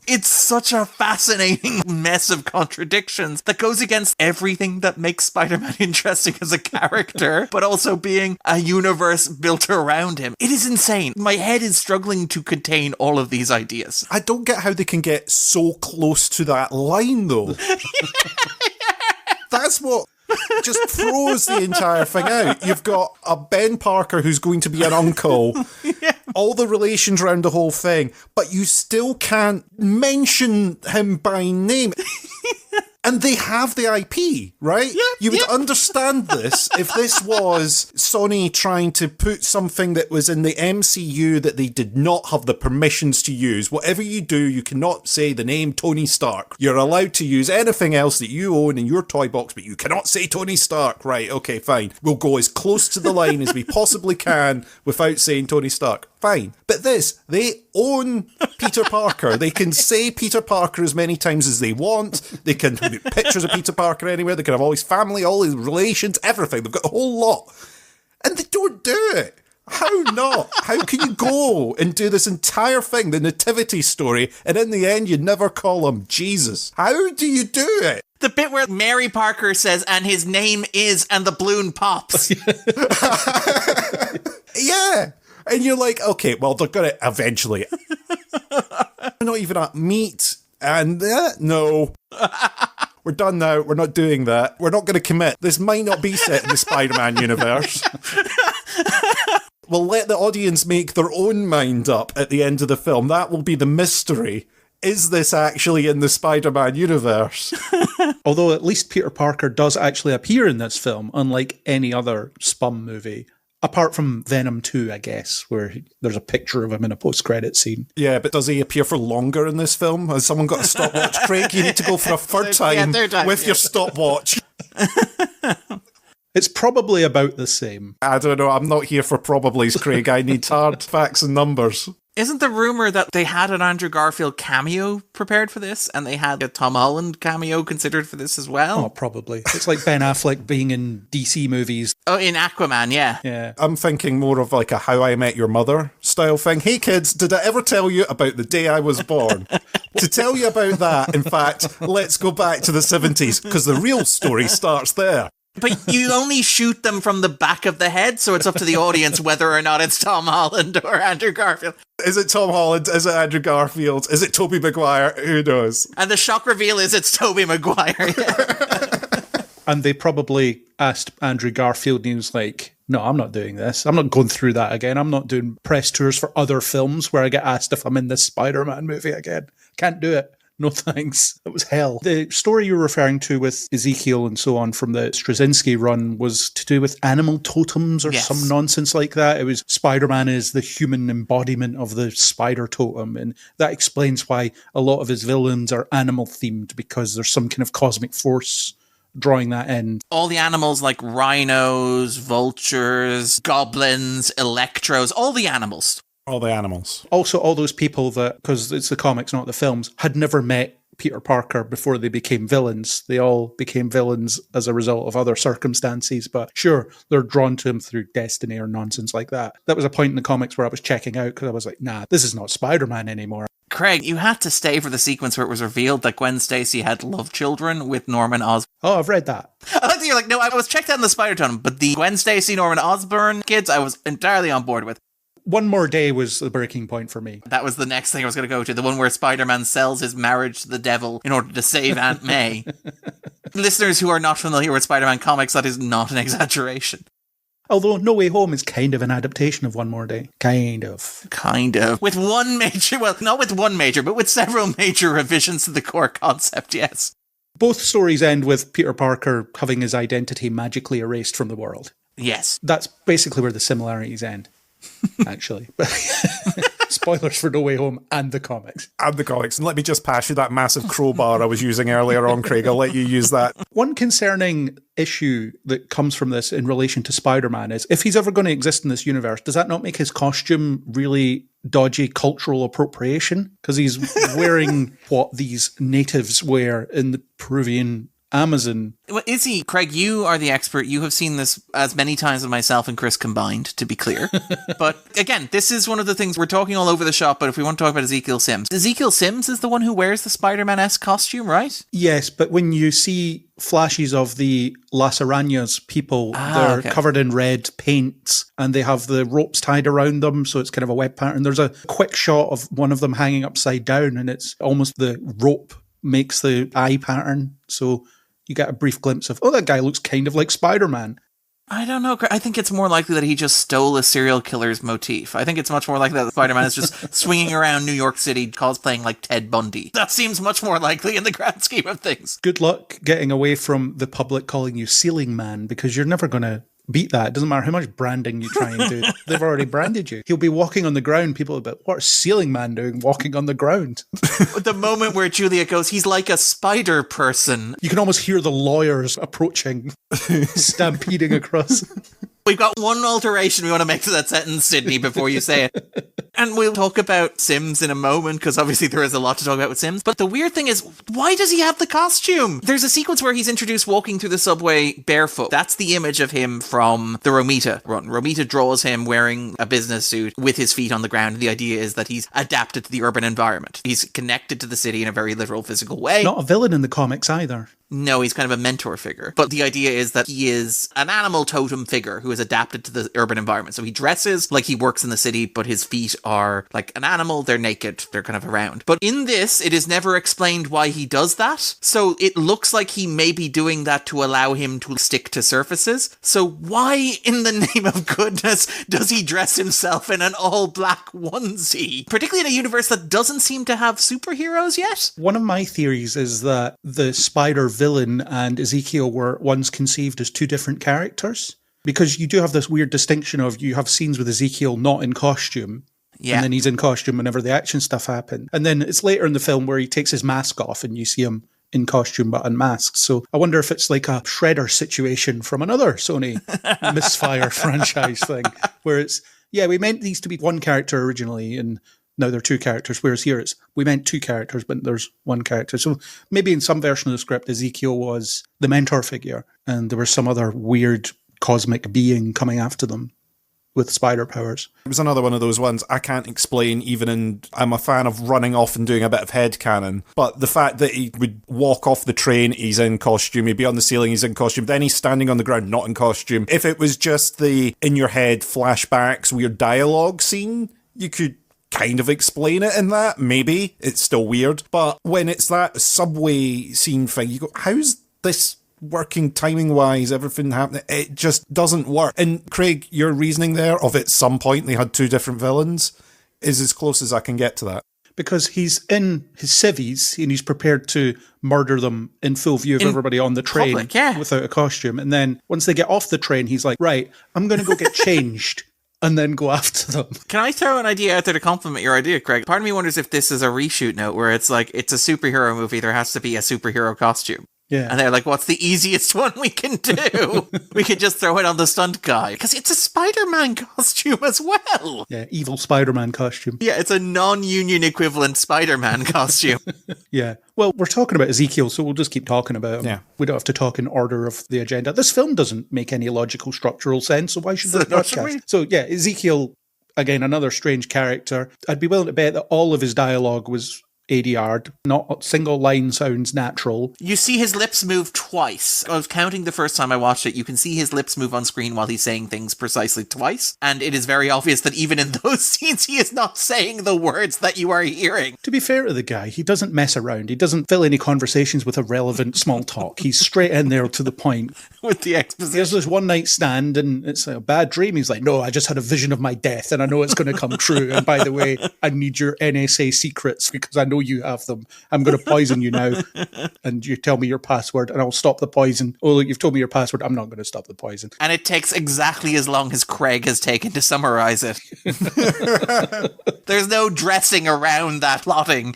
It's such a fascinating mess of contradictions that goes against everything that makes Spider-Man interesting as a character, but also being a universe built around him. It is insane. My head is struggling to contain all of these ideas. I don't get how they can get so close to that line, though. That's what just throws the entire thing out. You've got a Ben Parker who's going to be an uncle, all the relations around the whole thing, but you still can't mention him by name. And they have the IP, right? Yeah, you would understand this if this was Sony trying to put something that was in the MCU that they did not have the permissions to use. Whatever you do, you cannot say the name Tony Stark. You're allowed to use anything else that you own in your toy box, but you cannot say Tony Stark. Right, okay, fine. We'll go as close to the line as we possibly can without saying Tony Stark. Fine. But this, they own Peter Parker. They can say Peter Parker as many times as they want. They can put pictures of Peter Parker anywhere. They can have all his family, all his relations, everything. They've got a whole lot. And they don't do it. How not? How can you go and do this entire thing, the nativity story, and in the end you never call him Jesus? How do you do it? The bit where Mary Parker says, and his name is, and the balloon pops. Yeah. And you're like, okay, well, they're going to eventually. Not even at meet. And no. We're done now. We're not doing that. We're not going to commit. This might not be set in the Spider-Man universe. We'll let the audience make their own mind up at the end of the film. That will be the mystery. Is this actually in the Spider-Man universe? Although at least Peter Parker does actually appear in this film, unlike any other SPUMM movie. Apart from Venom 2, I guess, where there's a picture of him in a post-credit scene. Yeah, but does he appear for longer in this film? Has someone got a stopwatch, Craig? You need to go for a third time with your stopwatch. It's probably about the same. I don't know. I'm not here for probablys, Craig. I need hard facts and numbers. Isn't the rumor that they had an Andrew Garfield cameo prepared for this, and they had a Tom Holland cameo considered for this as well? Oh, probably. It's like Ben Affleck being in DC movies. Oh, in Aquaman, yeah. Yeah. I'm thinking more of like a How I Met Your Mother style thing. Hey kids, did I ever tell you about the day I was born? To tell you about that, in fact, let's go back to the 70s, because the real story starts there. But you only shoot them from the back of the head, so it's up to the audience whether or not it's Tom Holland or Andrew Garfield. Is it Tom Holland? Is it Andrew Garfield? Is it Tobey Maguire? Who knows? And the shock reveal is it's Tobey Maguire. And they probably asked Andrew Garfield, and he was like, no, I'm not doing this. I'm not going through that again. I'm not doing press tours for other films where I get asked if I'm in this Spider-Man movie again. Can't do it. No thanks. It was hell. The story you're referring to with Ezekiel and so on from the Straczynski run was to do with animal totems or some nonsense like that. It was Spider-Man is the human embodiment of the spider totem, and that explains why a lot of his villains are animal themed, because there's some kind of cosmic force drawing that in. All the animals like rhinos, vultures, goblins, electros, all the animals. All the animals. Also, all those people that, because it's the comics, not the films, had never met Peter Parker before they became villains. They all became villains as a result of other circumstances, but sure, they're drawn to him through destiny or nonsense like that. That was a point in the comics where I was checking out because I was like, nah, this is not Spider-Man anymore. Craig, you had to stay for the sequence where it was revealed that Gwen Stacy had love children with Norman Osborn. Oh, I've read that. I like that you're like, no, I was checked out in the Spider Totem, but the Gwen Stacy, Norman Osborn kids, I was entirely on board with. One More Day was the breaking point for me. That was the next thing I was going to go to. The one where Spider-Man sells his marriage to the devil in order to save Aunt May. Listeners who are not familiar with Spider-Man comics, that is not an exaggeration. Although No Way Home is kind of an adaptation of One More Day. Kind of. Kind of. With one major, well, not with one major, but with several major revisions to the core concept, yes. Both stories end with Peter Parker having his identity magically erased from the world. Yes. That's basically where the similarities end. Actually. Spoilers for No Way Home and the comics. And the comics. And let me just pass you that massive crowbar I was using earlier on, Craig. I'll let you use that. One concerning issue that comes from this in relation to Spider-Man is, if he's ever going to exist in this universe, does that not make his costume really dodgy cultural appropriation? Because he's wearing what these natives wear in the Peruvian Amazon. Well, is he? Craig, you are the expert. You have seen this as many times as myself and Chris combined, to be clear. But again, this is one of the things, we're talking all over the shop, but if we want to talk about Ezekiel Sims is the one who wears the Spider-Man-esque costume, right? Yes, but when you see flashes of the Las Arañas people, they're covered in red paints and they have the ropes tied around them, so it's kind of a web pattern. There's a quick shot of one of them hanging upside down and it's almost the rope makes the eye pattern, so you get a brief glimpse of, oh, that guy looks kind of like Spider-Man. I don't know. I think it's more likely that he just stole a serial killer's motif. I think it's much more likely that Spider-Man is just swinging around New York City cosplaying like Ted Bundy. That seems much more likely in the grand scheme of things. Good luck getting away from the public calling you Ceiling Man, because you're never going to beat that. It doesn't matter how much branding you try and do. They've already branded you. He'll be walking on the ground. People will be like, what's Ceiling Man doing walking on the ground? The moment where Juliet goes, he's like a spider person. You can almost hear the lawyers approaching, stampeding across. We've got one alteration we want to make to that sentence, Sydney, before you say it. And we'll talk about Sims in a moment, because obviously there is a lot to talk about with Sims. But the weird thing is, why does he have the costume? There's a sequence where he's introduced walking through the subway barefoot. That's the image of him from the Romita run. Romita draws him wearing a business suit with his feet on the ground. The idea is that he's adapted to the urban environment. He's connected to the city in a very literal, physical way. Not a villain in the comics either. No, he's kind of a mentor figure. But the idea is that he is an animal totem figure who has adapted to the urban environment. So he dresses like he works in the city, but his feet are like an animal. They're naked. They're kind of around. But in this, it is never explained why he does that. So it looks like he may be doing that to allow him to stick to surfaces. So why in the name of goodness does he dress himself in an all-black onesie? Particularly in a universe that doesn't seem to have superheroes yet? One of my theories is that the spider villain and Ezekiel were once conceived as two different characters, because you do have this weird distinction of, you have scenes with Ezekiel not in costume, and then he's in costume whenever the action stuff happens, and then it's later in the film where he takes his mask off and you see him in costume but unmasked. So I wonder if it's like a Shredder situation from another Sony Misfire franchise thing, where it's, yeah, we meant these to be one character originally and now they're two characters, whereas here it's, we meant two characters, but there's one character. So maybe in some version of the script, Ezekiel was the mentor figure, and there was some other weird cosmic being coming after them with spider powers. It was another one of those ones I can't explain, even in, I'm a fan of running off and doing a bit of headcanon, but the fact that he would walk off the train, he's in costume, he'd be on the ceiling, he's in costume, then he's standing on the ground, not in costume. If it was just the in your head flashbacks, weird dialogue scene, you could kind of explain it in that, maybe. It's still weird. But when it's that subway scene thing, you go, how's this working timing-wise, everything happening? It just doesn't work. And Craig, your reasoning there of at some point they had two different villains is as close as I can get to that. Because he's in his civvies and he's prepared to murder them in full view of everybody on the train without a costume. And then once they get off the train, he's like, right, I'm going to go get changed. And then go after them. Can I throw an idea out there to compliment your idea, Craig? Part of me wonders if this is a reshoot note where it's like, it's a superhero movie, there has to be a superhero costume. Yeah. And they're like, what's the easiest one we can do? We could just throw it on the stunt guy. Because it's a Spider-Man costume as well. Yeah, evil Spider-Man costume. Yeah, it's a non-union equivalent Spider-Man costume. Yeah. Well, we're talking about Ezekiel, so we'll just keep talking about him. Yeah. We don't have to talk in order of the agenda. This film doesn't make any logical structural sense, so why should this podcast? So yeah, Ezekiel, again, another strange character. I'd be willing to bet that all of his dialogue was ADR'd. Not a single line sounds natural. You see his lips move twice. I was counting the first time I watched it. You can see his lips move on screen while he's saying things precisely twice. And it is very obvious that even in those scenes, he is not saying the words that you are hearing. To be fair to the guy, he doesn't mess around. He doesn't fill any conversations with irrelevant small talk. He's straight in there to the point. With the exposition. He has this one night stand and it's a bad dream. He's like, no, I just had a vision of my death and I know it's going to come true. And by the way, I need your NSA secrets because I know you have them. I'm going to poison you now. And you tell me your password and I'll stop the poison. Oh, look, you've told me your password. I'm not going to stop the poison. And it takes exactly as long as Craig has taken to summarize it. There's no dressing around that plotting.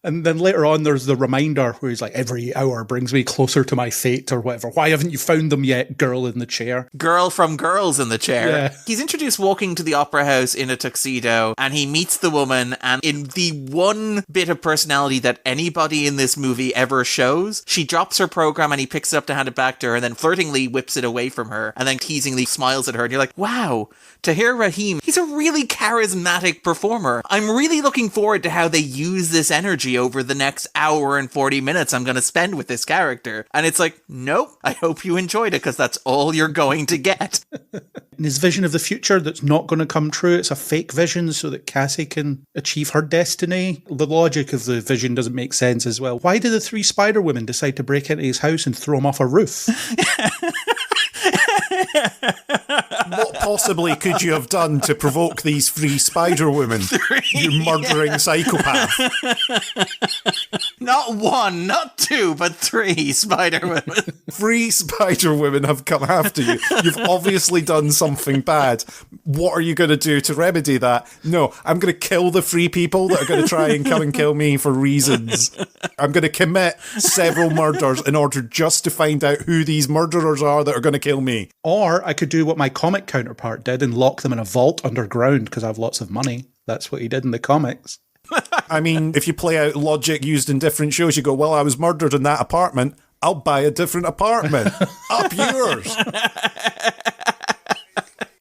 And then later on, there's the reminder where he's like, every hour brings me closer to my fate or whatever. Why haven't you found them yet, girl in the chair? Girl from Girls in the Chair. Yeah. He's introduced walking to the opera house in a tuxedo, and he meets the woman, and in the one bit of personality that anybody in this movie ever shows, she drops her program and he picks it up to hand it back to her, and then flirtingly whips it away from her, and then teasingly smiles at her, and you're like, wow, Tahir Rahim, he's a really charismatic performer. I'm really looking forward to how they use this energy over the next hour and 40 minutes I'm going to spend with this character. And it's like, nope, I hope you enjoyed it because that's all you're going to get. In his vision of the future that's not going to come true, it's a fake vision so that Cassie can achieve her destiny. The logic of the vision doesn't make sense as well. Why did the 3 Spider Women decide to break into his house and throw him off a roof? What possibly could you have done to provoke these 3 Spider Women? You murdering psychopath. Not 1, not 2, but 3 Spider Women. 3 Spider Women have come after you. You've obviously done something bad. What are you going to do to remedy that? No, I'm going to kill the 3 people that are going to try and come and kill me for reasons. I'm going to commit several murders in order just to find out who these murderers are that are going to kill me. Or I could do what my comic counterpart did and lock them in a vault underground because I have lots of money. That's what he did in the comics. I mean, if you play out logic used in different shows, you go, well, I was murdered in that apartment. I'll buy a different apartment. Up yours.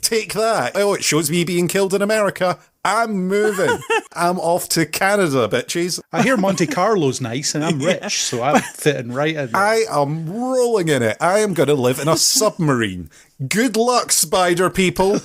Take that. Oh, it shows me being killed in America. I'm moving. I'm off to Canada, bitches. I hear Monte Carlo's nice and I'm rich, so I'm fitting right in. I am rolling in it. I am going to live in a submarine. Good luck, spider people.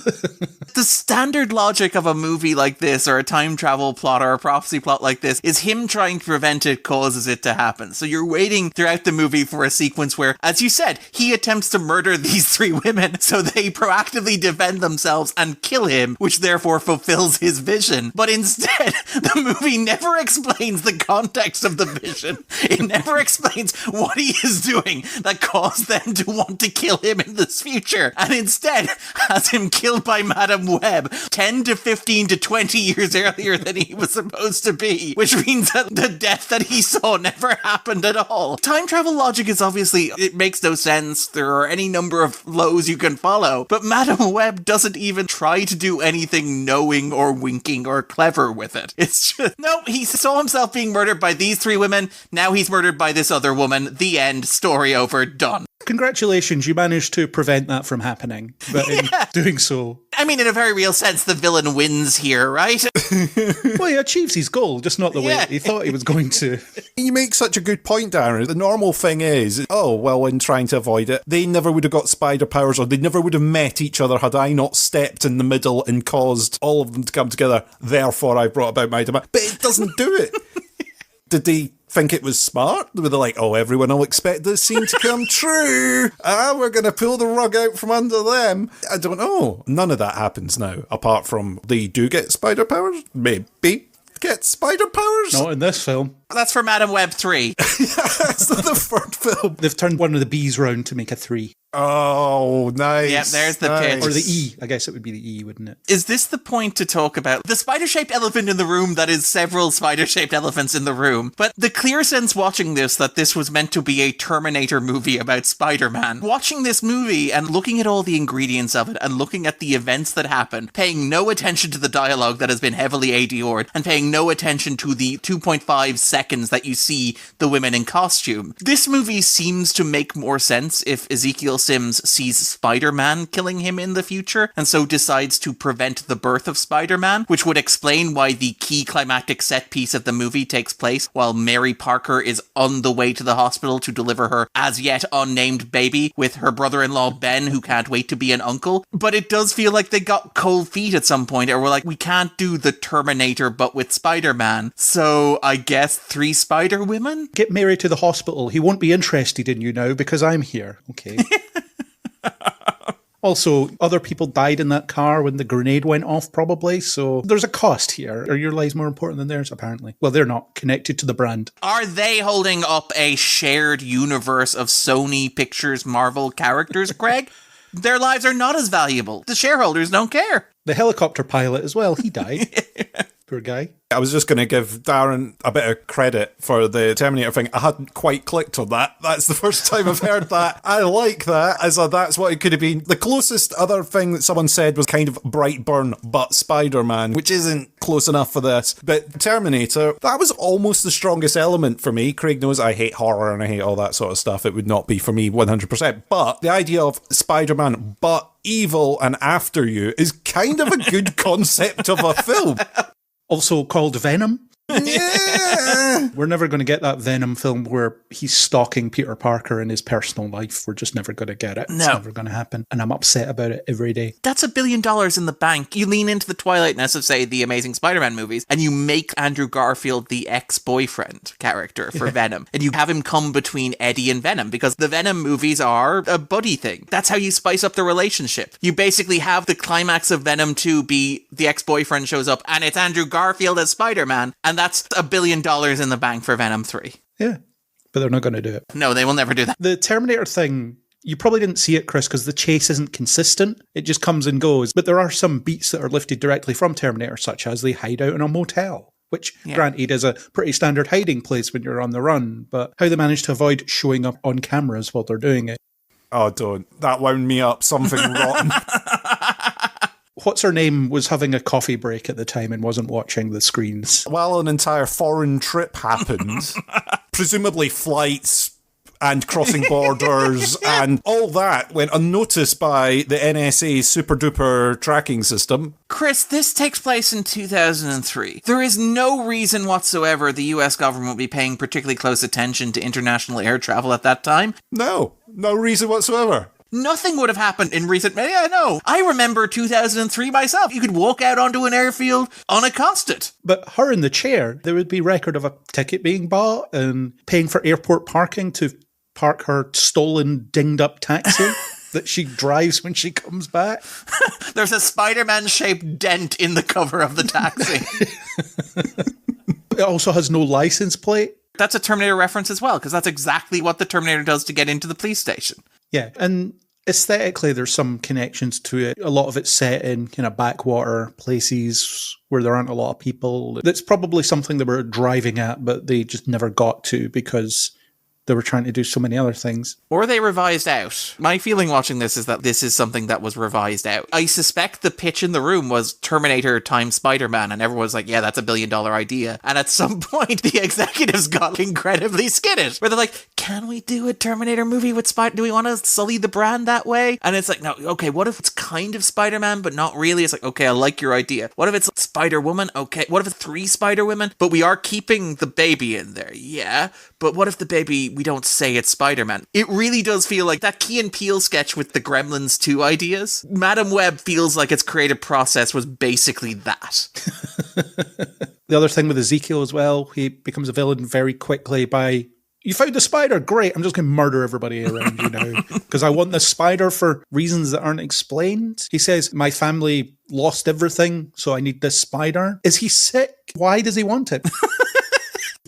The standard logic of a movie like this, or a time travel plot, or a prophecy plot like this, is him trying to prevent it causes it to happen. So you're waiting throughout the movie for a sequence where, as you said, he attempts to murder these 3 women, so they proactively defend themselves and kill him, which therefore fulfills his vision. But instead, the movie never explains the context of the vision. It never explains what he is doing that caused them to want to kill him in this future. And instead has him killed by Madam Web 10 to 15 to 20 years earlier than he was supposed to be, which means that the death that he saw never happened at all. Time travel logic is obviously, it makes no sense. There are any number of lows you can follow, but Madam Web doesn't even try to do anything knowing or winking or clever with it. It's just, no, he saw himself being murdered by these 3 women, now he's murdered by this other woman, the end, story over, done. Congratulations, you managed to prevent that from happening. But in doing so... I mean, in a very real sense, the villain wins here, right? Well, he achieves his goal, just not the way he thought he was going to. You make such a good point, Darren. The normal thing is, oh, well, in trying to avoid it, they never would have got spider powers, or they never would have met each other had I not stepped in the middle and caused all of them to come together. Therefore, I brought about my demand. But it doesn't do it. Did they think it was smart? Were they like, oh, everyone will expect this scene to come true. We're going to pull the rug out from under them. I don't know. None of that happens now, apart from they do get spider powers. Maybe get spider powers. Not in this film. That's for Madam Web 3. That's the 3rd film. They've turned one of the B's round to make a 3. Oh, nice. Yeah, there's the pitch. Or the E. I guess it would be the E, wouldn't it? Is this the point to talk about the spider-shaped elephant in the room that is several spider-shaped elephants in the room? But the clear sense watching this that this was meant to be a Terminator movie about Spider-Man. Watching this movie and looking at all the ingredients of it and looking at the events that happen, paying no attention to the dialogue that has been heavily ADR'd and paying no attention to the 2.5 seconds that you see the women in costume. This movie seems to make more sense if Ezekiel Sims sees Spider-Man killing him in the future, and so decides to prevent the birth of Spider-Man, which would explain why the key climactic set piece of the movie takes place while Mary Parker is on the way to the hospital to deliver her as yet unnamed baby with her brother-in-law Ben, who can't wait to be an uncle. But it does feel like they got cold feet at some point, or were like, we can't do the Terminator but with Spider-Man, so I guess 3 Spider-Women? Get Mary to the hospital. He won't be interested in you now because I'm here. Okay. Also, other people died in that car when the grenade went off, probably. So there's a cost here. Are your lives more important than theirs, apparently? Well, they're not connected to the brand. Are they holding up a shared universe of Sony Pictures Marvel characters, Craig? Their lives are not as valuable. The shareholders don't care. The helicopter pilot as well, he died. Poor guy. I was just going to give Darren a bit of credit for the Terminator thing. I hadn't quite clicked on that. That's the first time I've heard that. I like that, as that's what it could have been. The closest other thing that someone said was kind of Brightburn, but Spider-Man, which isn't close enough for this. But Terminator, that was almost the strongest element for me. Craig knows I hate horror and I hate all that sort of stuff. It would not be for me 100%. But the idea of Spider-Man, but evil and after you, is kind of a good concept of a film. Also called Venom. Yeah. We're never going to get that Venom film where he's stalking Peter Parker in his personal life. We're just never going to get it. No. It's never going to happen. And I'm upset about it every day. That's $1 billion in the bank. You lean into the Twilight-ness of, say, the Amazing Spider-Man movies, and you make Andrew Garfield the ex-boyfriend character for Venom. And you have him come between Eddie and Venom, because the Venom movies are a buddy thing. That's how you spice up the relationship. You basically have the climax of Venom 2 be the ex-boyfriend shows up, and it's Andrew Garfield as Spider-Man, and that's $1 billion in the bank for Venom 3. Yeah, but they're not going to do it. No, they will never do that. The Terminator thing, you probably didn't see it, Chris, because the chase isn't consistent. It just comes and goes. But there are some beats that are lifted directly from Terminator, such as they hide out in a motel, which, granted, is a pretty standard hiding place when you're on the run. But how they manage to avoid showing up on cameras while they're doing it. Oh, don't. That wound me up. Something rotten. What's her name was having a coffee break at the time and wasn't watching the screens. While an entire foreign trip happened, presumably flights and crossing borders and all that went unnoticed by the NSA's super duper tracking system. Chris, this takes place in 2003. There is no reason whatsoever the US government would be paying particularly close attention to international air travel at that time. No reason whatsoever. Nothing would have happened in recent... Yeah, no. I remember 2003 myself. You could walk out onto an airfield unaccosted. But her in the chair, there would be record of a ticket being bought and paying for airport parking to park her stolen, dinged-up taxi that she drives when she comes back. There's a Spider-Man-shaped dent in the cover of the taxi. It also has no license plate. That's a Terminator reference as well, because that's exactly what the Terminator does to get into the police station. Yeah, and aesthetically, there's some connections to it. A lot of it's set in kind of backwater places where there aren't a lot of people. That's probably something they were driving at, but they just never got to because they were trying to do so many other things. Or they revised out. My feeling watching this is that this is something that was revised out. I suspect the pitch in the room was Terminator times Spider-Man, and everyone's like, yeah, that's $1 billion idea. And at some point, the executives got incredibly skittish, where they're like, can we do a Terminator movie with Spider? Do we want to sully the brand that way? And it's like, no, okay, what if it's kind of Spider-Man, but not really? It's like, okay, I like your idea. What if it's Spider-Woman? Okay, what if it's 3 Spider-Women? But we are keeping the baby in there, yeah. But what if the baby, we don't say it's Spider-Man? It really does feel like that Key and Peele sketch with the Gremlins 2 ideas. Madam Web feels like its creative process was basically that. The other thing with Ezekiel as well, he becomes a villain very quickly by, you found the spider, great, I'm just going to murder everybody around you now. Because I want the spider for reasons that aren't explained. He says, my family lost everything, so I need this spider. Is he sick? Why does he want it?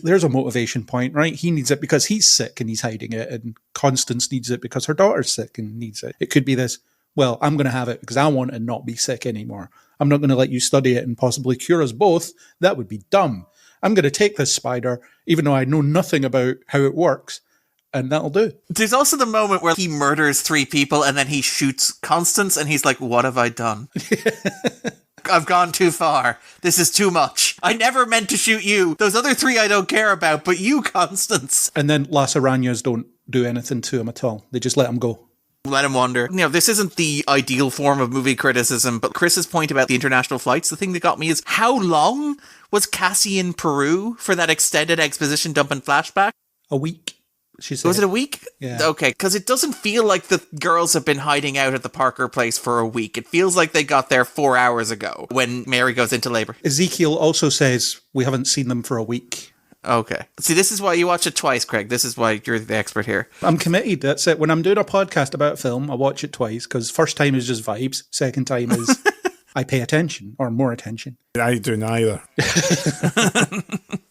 There's a motivation point, right? He needs it because he's sick and he's hiding it, and Constance needs it because her daughter's sick and needs it. It could be this, well, I'm going to have it because I want to not be sick anymore. I'm not going to let you study it and possibly cure us both. That would be dumb. I'm going to take this spider, even though I know nothing about how it works, and that'll do. There's also the moment where he murders 3 people and then he shoots Constance and he's like, what have I done? I've gone too far. This is too much. I never meant to shoot you. Those other 3 I don't care about, but you, Constance. And then Las Arañas don't do anything to him at all. They just let him go. Let him wander. You know, this isn't the ideal form of movie criticism, but Chris's point about the international flights, the thing that got me is, how long was Cassie in Peru for that extended exposition dump and flashback? A week. She said. Was it a week? Yeah. Okay, because it doesn't feel like the girls have been hiding out at the Parker place for a week. It feels like they got there 4 hours ago when Mary goes into labor. Ezekiel also says, we haven't seen them for a week. Okay. See, this is why you watch it twice, Craig. This is why you're the expert here. I'm committed. That's it. When I'm doing a podcast about a film, I watch it twice because first time is just vibes. Second time is I pay attention or more attention. I do neither.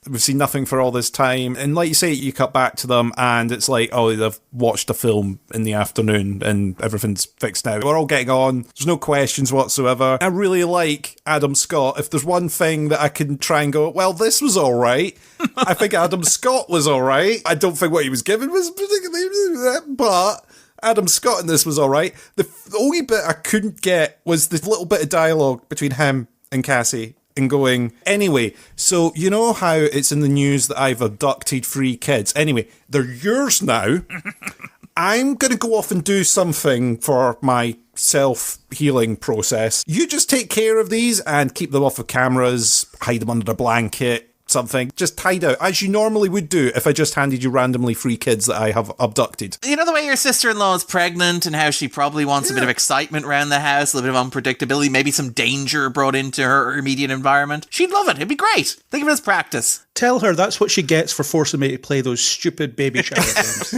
We've seen nothing for all this time. And like you say, you cut back to them and it's like, oh, they've watched a film in the afternoon and everything's fixed now. We're all getting on. There's no questions whatsoever. I really like Adam Scott. If there's one thing that I can try and go, well, this was all right. I think Adam Scott was all right. I don't think what he was given was particularly, but Adam Scott in this was all right. The only bit I couldn't get was the little bit of dialogue between him and Cassie and going, anyway, so you know how it's in the news that I've abducted 3 kids? Anyway, they're yours now. I'm going to go off and do something for my self-healing process. You just take care of these and keep them off of cameras, hide them under a blanket, something. Just hide out, as you normally would do if I just handed you randomly 3 kids that I have abducted. You know the way your sister-in-law is pregnant and how she probably wants a bit of excitement around the house, a little bit of unpredictability, maybe some danger brought into her immediate environment? She'd love it. It'd be great. Think of it as practice. Tell her that's what she gets for forcing me to play those stupid baby shower games.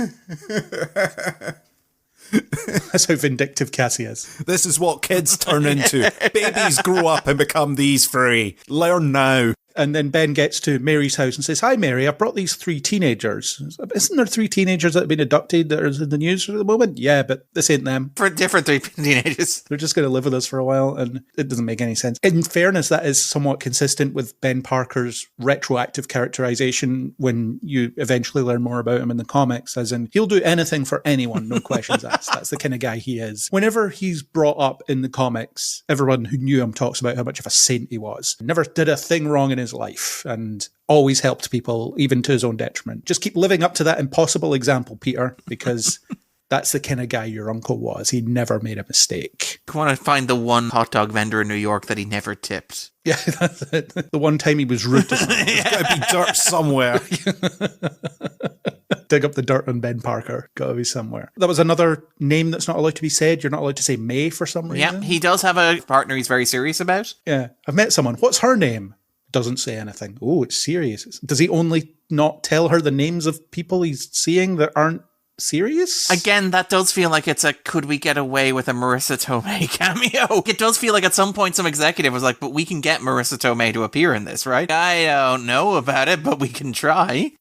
That's how vindictive Cassie is. This is what kids turn into. Babies grow up and become these 3. Learn now. And then Ben gets to Mary's house and says, hi, Mary, I brought these 3 teenagers. Isn't there 3 teenagers that have been abducted that are in the news at the moment? Yeah, but this ain't them. For different 3 teenagers. They're just going to live with us for a while, and it doesn't make any sense. In fairness, that is somewhat consistent with Ben Parker's retroactive characterization when you eventually learn more about him in the comics, as in, he'll do anything for anyone, no questions asked. That's the kind of guy he is. Whenever he's brought up in the comics, everyone who knew him talks about how much of a saint he was. Never did a thing wrong in his life and always helped people, even to his own detriment. Just keep living up to that impossible example, Peter, because that's the kind of guy your uncle was. He never made a mistake. I want to find the one hot dog vendor in New York that he never tipped. Yeah, that's it. The one time he was rude to someone. There's got to be dirt somewhere. Dig up the dirt on Ben Parker. Got to be somewhere. That was another name that's not allowed to be said. You're not allowed to say May for some reason. Yeah, he does have a partner he's very serious about. Yeah, I've met someone. What's her name? Doesn't say anything. Oh, it's serious. Does he only not tell her the names of people he's seeing that aren't serious? Again, that does feel like it's a could we get away with a Marissa Tomei cameo? It does feel like at some point some executive was like, but we can get Marissa Tomei to appear in this, right? I don't know about it, but we can try.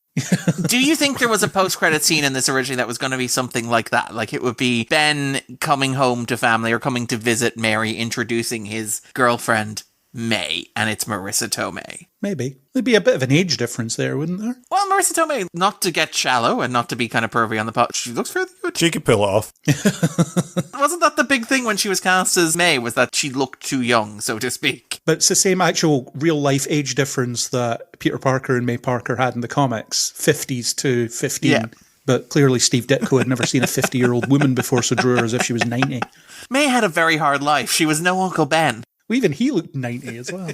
Do you think there was a post-credit scene in this originally that was going to be something like that? Like it would be Ben coming home to family or coming to visit Mary, introducing his girlfriend, May, and it's Marissa Tomei. Maybe. There'd be a bit of an age difference there, wouldn't there? Well, Marissa Tomei, not to get shallow and not to be kind of pervy on the pot, she looks fairly good. She could pull it off. Wasn't that the big thing when she was cast as May, was that she looked too young, so to speak? But it's the same actual real-life age difference that Peter Parker and May Parker had in the comics, 50s to 15. Yeah. But clearly Steve Ditko had never seen a 50-year-old woman before, so drew her as if she was 90. May had a very hard life. She was no Uncle Ben. Well, even he looked 90 as well.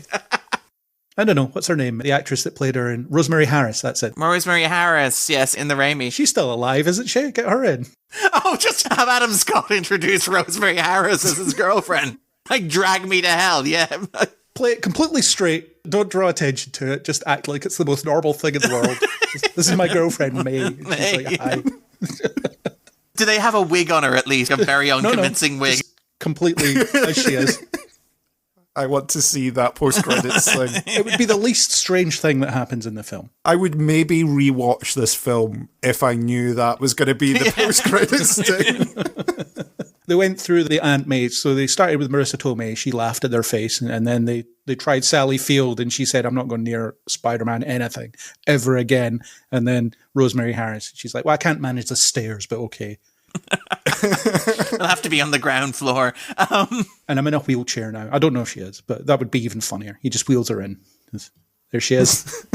I don't know. What's her name? The actress that played her in Rosemary Harris, that's it. Rosemary Harris, yes, in the Raimi. She's still alive, isn't she? Get her in. Oh, just have Adam Scott introduce Rosemary Harris as his girlfriend. Like, drag me to hell, yeah. Play it completely straight. Don't draw attention to it. Just act like it's the most normal thing in the world. This is my girlfriend, May. She's like, hi. Do they have a wig on her at least? A very unconvincing wig. Completely as she is. I want to see that post-credits thing. It would be the least strange thing that happens in the film. I would maybe rewatch this film if I knew that was going to be the post-credits thing. They went through the Aunt May, so they started with Marissa Tomei. She laughed at their face, and then they tried Sally Field, and she said, I'm not going near Spider-Man anything ever again. And then Rosemary Harris, she's like, well, I can't manage the stairs, but okay. I'll have to be on the ground floor. And I'm in a wheelchair now. I don't know if she is, but that would be even funnier. He just wheels her in. There she is.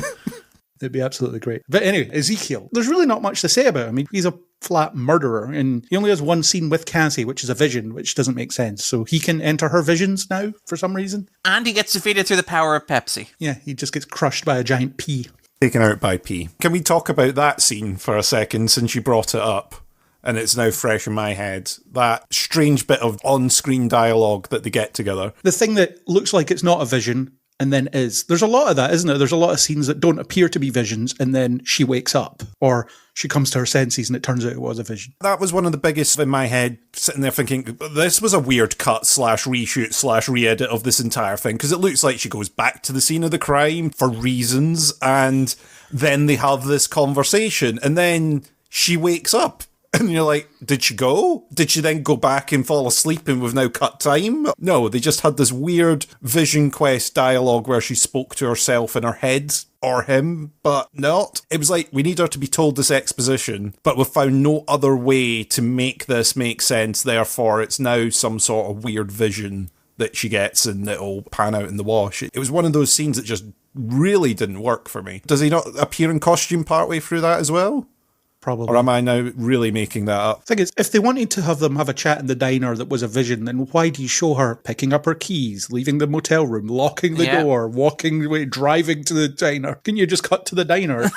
It'd be absolutely great. But anyway, Ezekiel. There's really not much to say about him. He's a flat murderer, and he only has one scene with Cassie, which is a vision, which doesn't make sense. So he can enter her visions now, for some reason. And he gets defeated through the power of Pepsi. Yeah, he just gets crushed by a giant pea. Taken out by pea. Can we talk about that scene for a second, since you brought it up? And it's now fresh in my head. That strange bit of on-screen dialogue that they get together. The thing that looks like it's not a vision and then is. There's a lot of that, isn't there? There's a lot of scenes that don't appear to be visions, and then she wakes up, or she comes to her senses and it turns out it was a vision. That was one of the biggest in my head, sitting there thinking, this was a weird cut / reshoot / re-edit of this entire thing, because it looks like she goes back to the scene of the crime for reasons, and then they have this conversation, and then she wakes up. And you're like, did she go? Did she then go back and fall asleep and we've now cut time? No, they just had this weird Vision Quest dialogue where she spoke to herself in her head, or him, but not. It was like, we need her to be told this exposition, but we've found no other way to make this make sense, therefore it's now some sort of weird vision that she gets and it'll pan out in the wash. It was one of those scenes that just really didn't work for me. Does he not appear in costume partway through that as well? Probably. Or am I now really making that up? Thing is, if they wanted to have them have a chat in the diner that was a vision, then why do you show her picking up her keys, leaving the motel room, locking the door, walking away, driving to the diner? Can you just cut to the diner?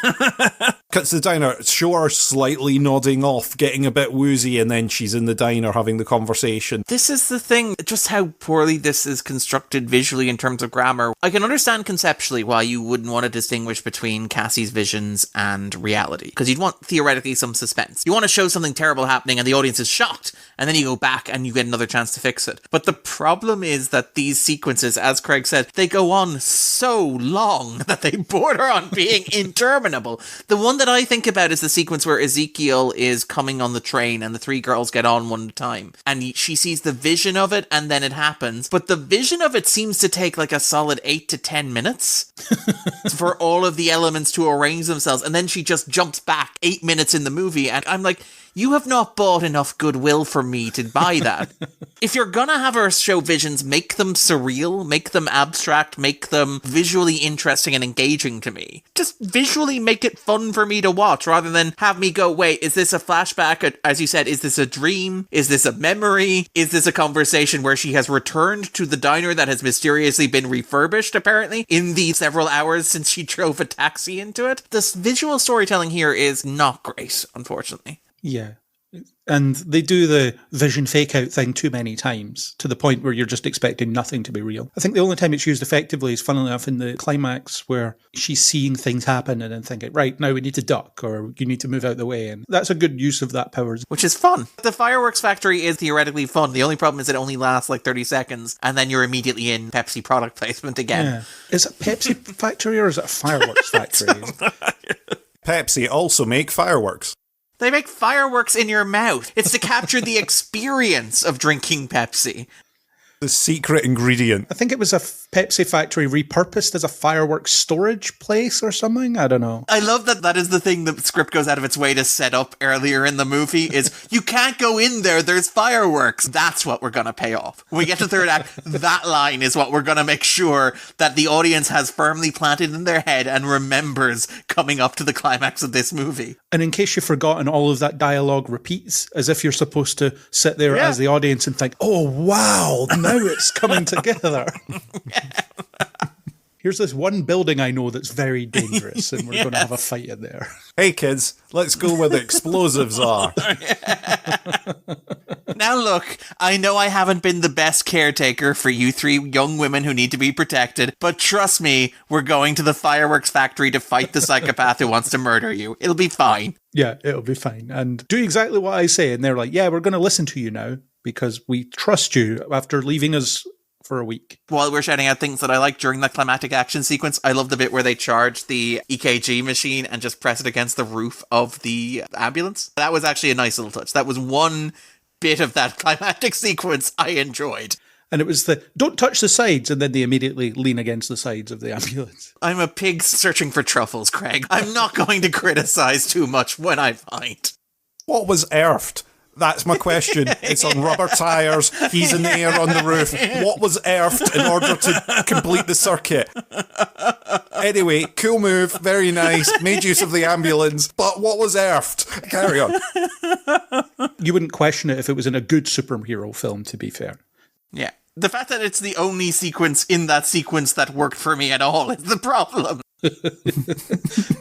Cut to the diner, show her slightly nodding off, getting a bit woozy, and then she's in the diner having the conversation. This is the thing, just how poorly this is constructed visually in terms of grammar. I can understand conceptually why you wouldn't want to distinguish between Cassie's visions and reality, because you'd want theoretically some suspense. You want to show something terrible happening and the audience is shocked, and then you go back and you get another chance to fix it. But the problem is that these sequences, as Craig said, they go on so long that they border on being interminable. The one that I think about is the sequence where Ezekiel is coming on the train and the three girls get on one at a time, and she sees the vision of it and then it happens, but the vision of it seems to take like a solid 8 to 10 minutes for all of the elements to arrange themselves, and then she just jumps back 8 minutes in the movie, and I'm like, you have not bought enough goodwill for me to buy that. If you're gonna have her show visions, make them surreal, make them abstract, make them visually interesting and engaging to me. Just visually make it fun for me to watch, rather than have me go, wait, is this a flashback? As you said, is this a dream? Is this a memory? Is this a conversation where she has returned to the diner that has mysteriously been refurbished, apparently, in the several hours since she drove a taxi into it? This visual storytelling here is not great, unfortunately. Yeah. And they do the vision fake out thing too many times, to the point where you're just expecting nothing to be real. I think the only time it's used effectively is, funnily enough, in the climax where she's seeing things happen and then thinking, right, now we need to duck, or you need to move out the way. And that's a good use of that power. Which is fun. The fireworks factory is theoretically fun. The only problem is it only lasts like 30 seconds, and then you're immediately in Pepsi product placement again. Yeah. Is it a Pepsi factory or is it a fireworks factory? Pepsi also make fireworks. They make fireworks in your mouth. It's to capture the experience of drinking Pepsi. The secret ingredient. I think it was a Pepsi factory repurposed as a fireworks storage place or something. I don't know. I love that that is the thing the script goes out of its way to set up earlier in the movie is you can't go in there, there's fireworks. That's what we're going to pay off. When we get to third act, that line is what we're going to make sure that the audience has firmly planted in their head and remembers coming up to the climax of this movie. And in case you've forgotten, all of that dialogue repeats as if you're supposed to sit there as the audience and think, oh, wow, now it's coming together. Here's this one building I know that's very dangerous, and we're going to have a fight in there. Hey, kids, let's go where the explosives are. Now look, I know I haven't been the best caretaker for you three young women who need to be protected, but trust me, we're going to the fireworks factory to fight the psychopath who wants to murder you. It'll be fine. Yeah, it'll be fine. And do exactly what I say. And they're like, yeah, we're going to listen to you now because we trust you after leaving us for a week. While we're shouting out things that I like during that climactic action sequence, I love the bit where they charge the EKG machine and just press it against the roof of the ambulance. That was actually a nice little touch. That was one bit of that climactic sequence I enjoyed. And it was the, don't touch the sides, and then they immediately lean against the sides of the ambulance. I'm a pig searching for truffles, Craig. I'm not going to criticize too much when I find. What was earthed? That's my question. It's on rubber tires. He's in the air on the roof. What was earthed in order to complete the circuit? Anyway, cool move. Very nice. Made use of the ambulance. But what was earthed? Carry on. You wouldn't question it if it was in a good superhero film, to be fair. Yeah. The fact that it's the only sequence in that sequence that worked for me at all is the problem.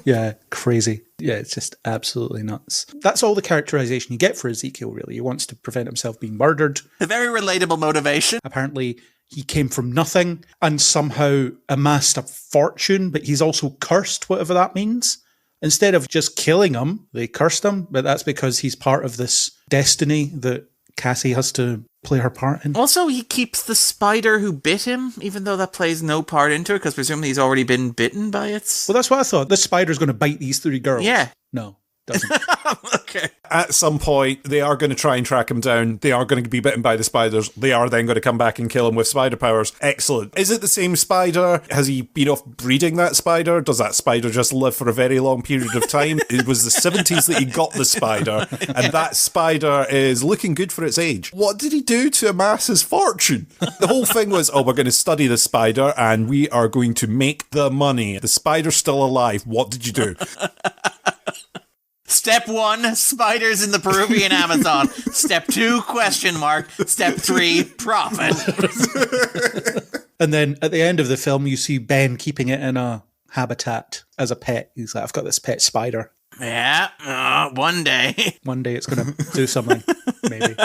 Yeah, crazy. Yeah, it's just absolutely nuts. That's all the characterization you get for Ezekiel, really. He wants to prevent himself being murdered. A very relatable motivation. Apparently, he came from nothing and somehow amassed a fortune, but he's also cursed, whatever that means. Instead of just killing him, they cursed him, but that's because he's part of this destiny that Cassie has to play her part in. Also, he keeps the spider who bit him, even though that plays no part into it, because presumably he's already been bitten by it. Well, that's what I thought. This spider's going to bite these 3 girls. Yeah. No, doesn't. Okay. At some point, they are going to try and track him down. They are going to be bitten by the spiders. They are then going to come back and kill him with spider powers. Excellent. Is it the same spider? Has he been off breeding that spider? Does that spider just live for a very long period of time? It was the 70s that he got the spider, and that spider is looking good for its age. What did he do to amass his fortune? The whole thing was, we're going to study the spider, and we are going to make the money. The spider's still alive. What did you do? Step 1, spiders in the Peruvian Amazon. Step 2, question mark. Step 3, profit. And then at the end of the film, you see Ben keeping it in a habitat as a pet. He's like, I've got this pet spider. Yeah, one day. One day it's going to do something, maybe.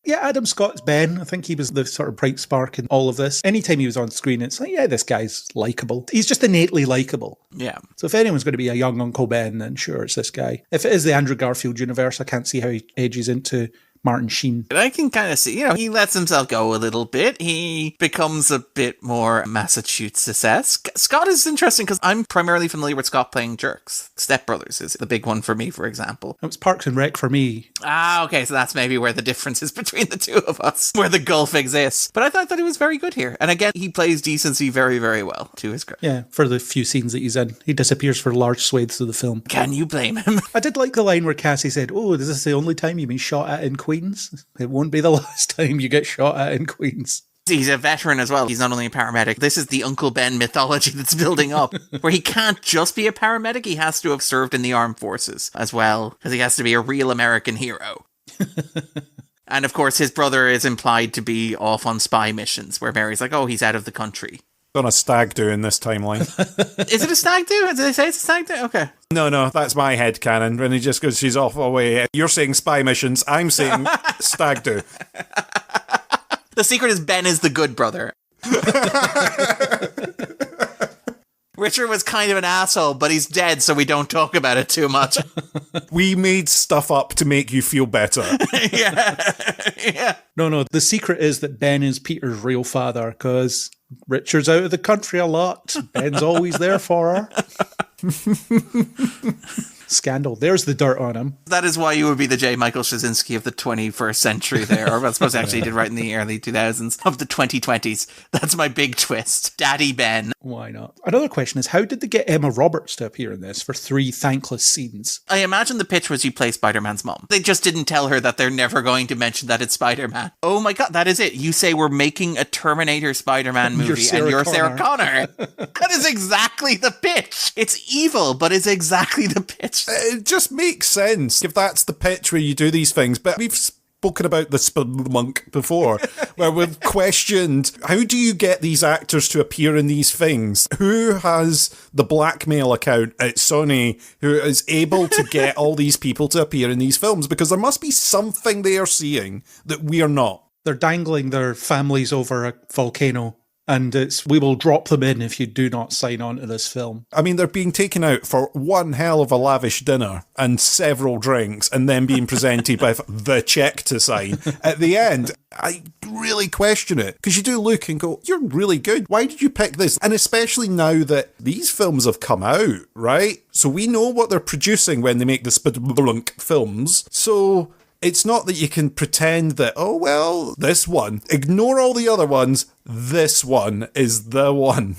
Yeah, Adam Scott's Ben. I think he was the sort of bright spark in all of this. Anytime he was on screen, it's like, yeah, this guy's likable. He's just innately likable. Yeah. So if anyone's going to be a young Uncle Ben, then sure, it's this guy. If it is the Andrew Garfield universe, I can't see how he ages into Martin Sheen. But I can kind of see, he lets himself go a little bit. He becomes a bit more Massachusetts-esque. Scott is interesting because I'm primarily familiar with Scott playing Jerks. Step Brothers is the big one for me, for example. It was Parks and Rec for me. Ah, okay, so that's maybe where the difference is between the two of us, where the gulf exists. But I thought that he was very good here. And again, he plays decency very, very well, to his credit. Yeah, for the few scenes that he's in. He disappears for large swathes of the film. Can you blame him? I did like the line where Cassie said, is this the only time you've been shot at in Queens? It won't be the last time you get shot at in Queens. He's a veteran as well. He's not only a paramedic. This is the Uncle Ben mythology that's building up, where he can't just be a paramedic. He has to have served in the armed forces as well, because he has to be a real American hero. And of course, his brother is implied to be off on spy missions, where Mary's like, he's out of the country. On a stag do in this timeline. Is it a stag do? Did they say it's a stag do? Okay. No, that's my headcanon. When he just goes, she's off away. You're saying spy missions. I'm saying stag do. The secret is Ben is the good brother. Richard was kind of an asshole, but he's dead, so we don't talk about it too much. We made stuff up to make you feel better. Yeah. No, the secret is that Ben is Peter's real father, because Richard's out of the country a lot. Ben's always there for her. Scandal. There's the dirt on him. That is why you would be the J. Michael Straczynski of the 21st century there, or I suppose actually he did right in the early 2000s, of the 2020s. That's my big twist. Daddy Ben. Why not? Another question is, how did they get Emma Roberts to appear in this for 3 thankless scenes? I imagine the pitch was you play Spider-Man's mom. They just didn't tell her that they're never going to mention that it's Spider-Man. Oh my god, that is it. You say we're making a Terminator Spider-Man movie and you're Sarah Connor. That is exactly the pitch. It's evil, but it's exactly the pitch. It just makes sense if that's the pitch where you do these things. But we've spoken about the SPUMM before, where we've questioned, how do you get these actors to appear in these things? Who has the blackmail account at Sony who is able to get all these people to appear in these films? Because there must be something they are seeing that we are not. They're dangling their families over a volcano. And we will drop them in if you do not sign on to this film. I mean, they're being taken out for one hell of a lavish dinner and several drinks and then being presented with the check to sign. At the end, I really question it. Because you do look and go, you're really good. Why did you pick this? And especially now that these films have come out, right? So we know what they're producing when they make the SPUMM films. So it's not that you can pretend that, this one, ignore all the other ones, this one is the one.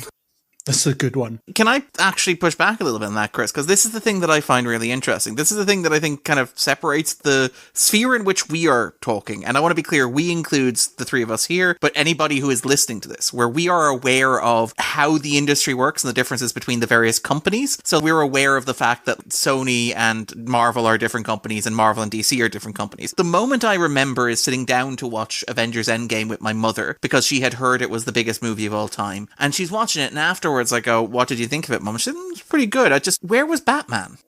This is a good one. Can I actually push back a little bit on that, Chris? Because this is the thing that I find really interesting. This is the thing that I think kind of separates the sphere in which we are talking. And I want to be clear, we includes the three of us here, but anybody who is listening to this, where we are aware of how the industry works and the differences between the various companies. So we're aware of the fact that Sony and Marvel are different companies and Marvel and DC are different companies. The moment I remember is sitting down to watch Avengers Endgame with my mother because she had heard it was the biggest movie of all time. And she's watching it, and afterwards I go, what did you think of it, Mum? She said, it's pretty good. Where was Batman?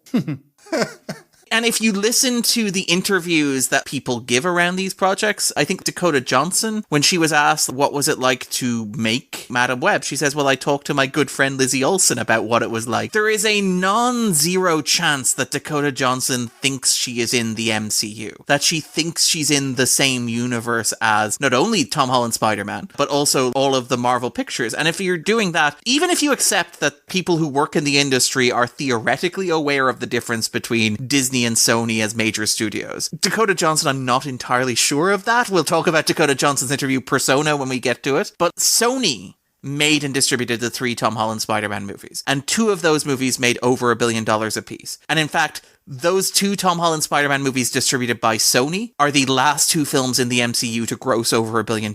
And if you listen to the interviews that people give around these projects, I think Dakota Johnson, when she was asked what was it like to make Madam Web, she says, well, I talked to my good friend Lizzie Olsen about what it was like. There is a non-zero chance that Dakota Johnson thinks she is in the MCU, that she thinks she's in the same universe as not only Tom Holland's Spider-Man, but also all of the Marvel pictures. And if you're doing that, even if you accept that people who work in the industry are theoretically aware of the difference between Disney and Sony as major studios, Dakota Johnson, I'm not entirely sure of that. We'll talk about Dakota Johnson's interview Persona when we get to it. But Sony made and distributed the 3 Tom Holland Spider-Man movies. And 2 of those movies made over $1 billion apiece. And in fact, those 2 Tom Holland Spider-Man movies distributed by Sony are the last 2 films in the MCU to gross over $1 billion.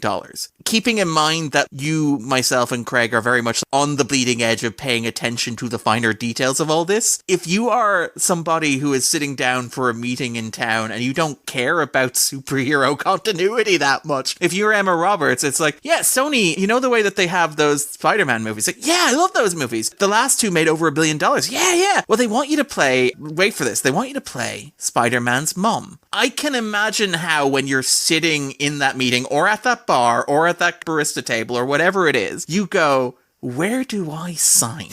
Keeping in mind that you, myself, and Craig are very much on the bleeding edge of paying attention to the finer details of all this, if you are somebody who is sitting down for a meeting in town and you don't care about superhero continuity that much, if you're Emma Roberts, it's like, yeah, Sony, you know the way that they have those Spider-Man movies? Like, yeah, I love those movies. The last 2 made over $1 billion. Yeah. Well, they want you to play, wait for this, they want you to play Spider-Man's mom. I can imagine how when you're sitting in that meeting or at that bar or at that barista table or whatever it is, you go, where do I sign?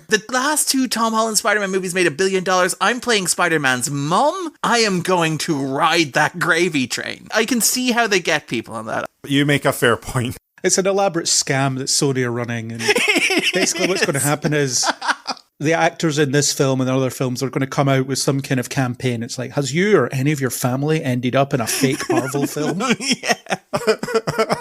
The last 2 Tom Holland Spider-Man movies made $1 billion. I'm playing Spider-Man's mom. I am going to ride that gravy train. I can see how they get people on that. You make a fair point. It's an elaborate scam that Sony are running. And basically what's going to happen is the actors in this film and other films are going to come out with some kind of campaign. It's like, has you or any of your family ended up in a fake Marvel film?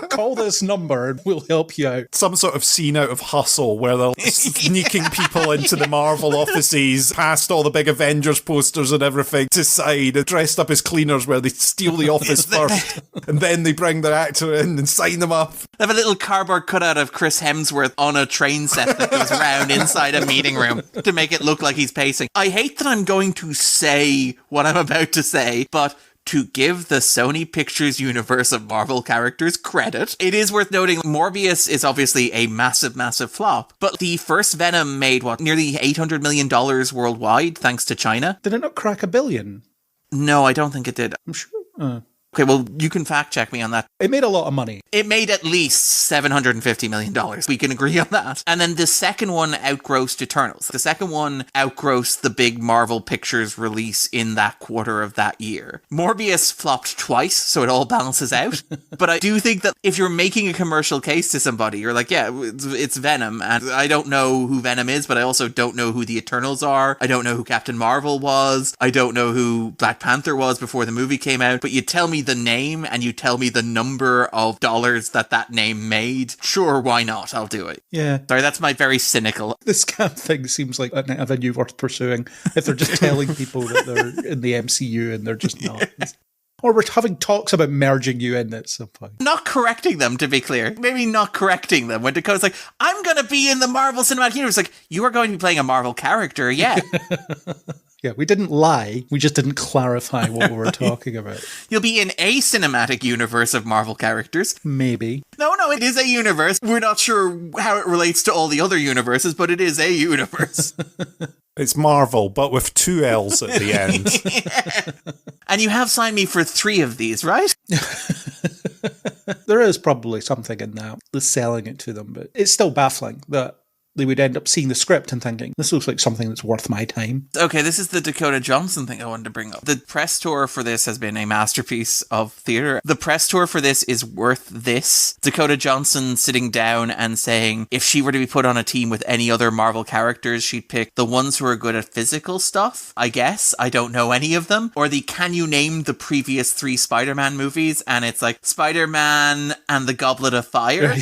Call this number and we'll help you out. Some sort of scene out of Hustle where they're sneaking people into the Marvel offices past all the big Avengers posters and everything to side, dressed up as cleaners where they steal the office first and then they bring their actor in and sign them up. They have a little cardboard cutout of Chris Hemsworth on a train set that goes around inside a meeting room to make it look like he's pacing. I hate that I'm going to say what I'm about to say, but to give the Sony Pictures universe of Marvel characters credit, it is worth noting Morbius is obviously a massive, massive flop, but the first Venom made, nearly $800 million worldwide, thanks to China? Did it not crack $1 billion? No, I don't think it did. I'm sure. Okay, well, you can fact check me on that. It made a lot of money. It made at least $750 million. We can agree on that. And then the second one outgrossed Eternals. The second one outgrossed the big Marvel Pictures release in that quarter of that year. Morbius flopped twice, so it all balances out. But I do think that if you're making a commercial case to somebody, you're like, yeah, it's Venom. And I don't know who Venom is, but I also don't know who the Eternals are. I don't know who Captain Marvel was. I don't know who Black Panther was before the movie came out. But you tell me the name and you tell me the number of dollars that name made, sure, why not? I'll do it. Yeah. Sorry, that's my very cynical. The scam thing seems like an avenue worth pursuing if they're just telling people that they're in the MCU and they're just not. Or we're having talks about merging you in at some point. Not correcting them, to be clear. Maybe not correcting them. When Dakota's like, I'm going to be in the Marvel Cinematic Universe. Like, you are going to be playing a Marvel character, yeah. Yeah, we didn't lie. We just didn't clarify what we were talking about. You'll be in a cinematic universe of Marvel characters. Maybe. No, it is a universe. We're not sure how it relates to all the other universes, but it is a universe. It's Marvel, but with 2 L's at the end. Yeah. And you have signed me for 3 of these, right? There is probably something in that, the selling it to them, but it's still baffling that they would end up seeing the script and thinking, this looks like something that's worth my time. Okay, this is the Dakota Johnson thing I wanted to bring up. The press tour for this has been a masterpiece of theater. The press tour for this is worth this. Dakota Johnson sitting down and saying if she were to be put on a team with any other Marvel characters, she'd pick the ones who are good at physical stuff, I guess. I don't know any of them. Or the can you name the previous 3 Spider-Man movies? And it's like Spider-Man and the Goblet of Fire.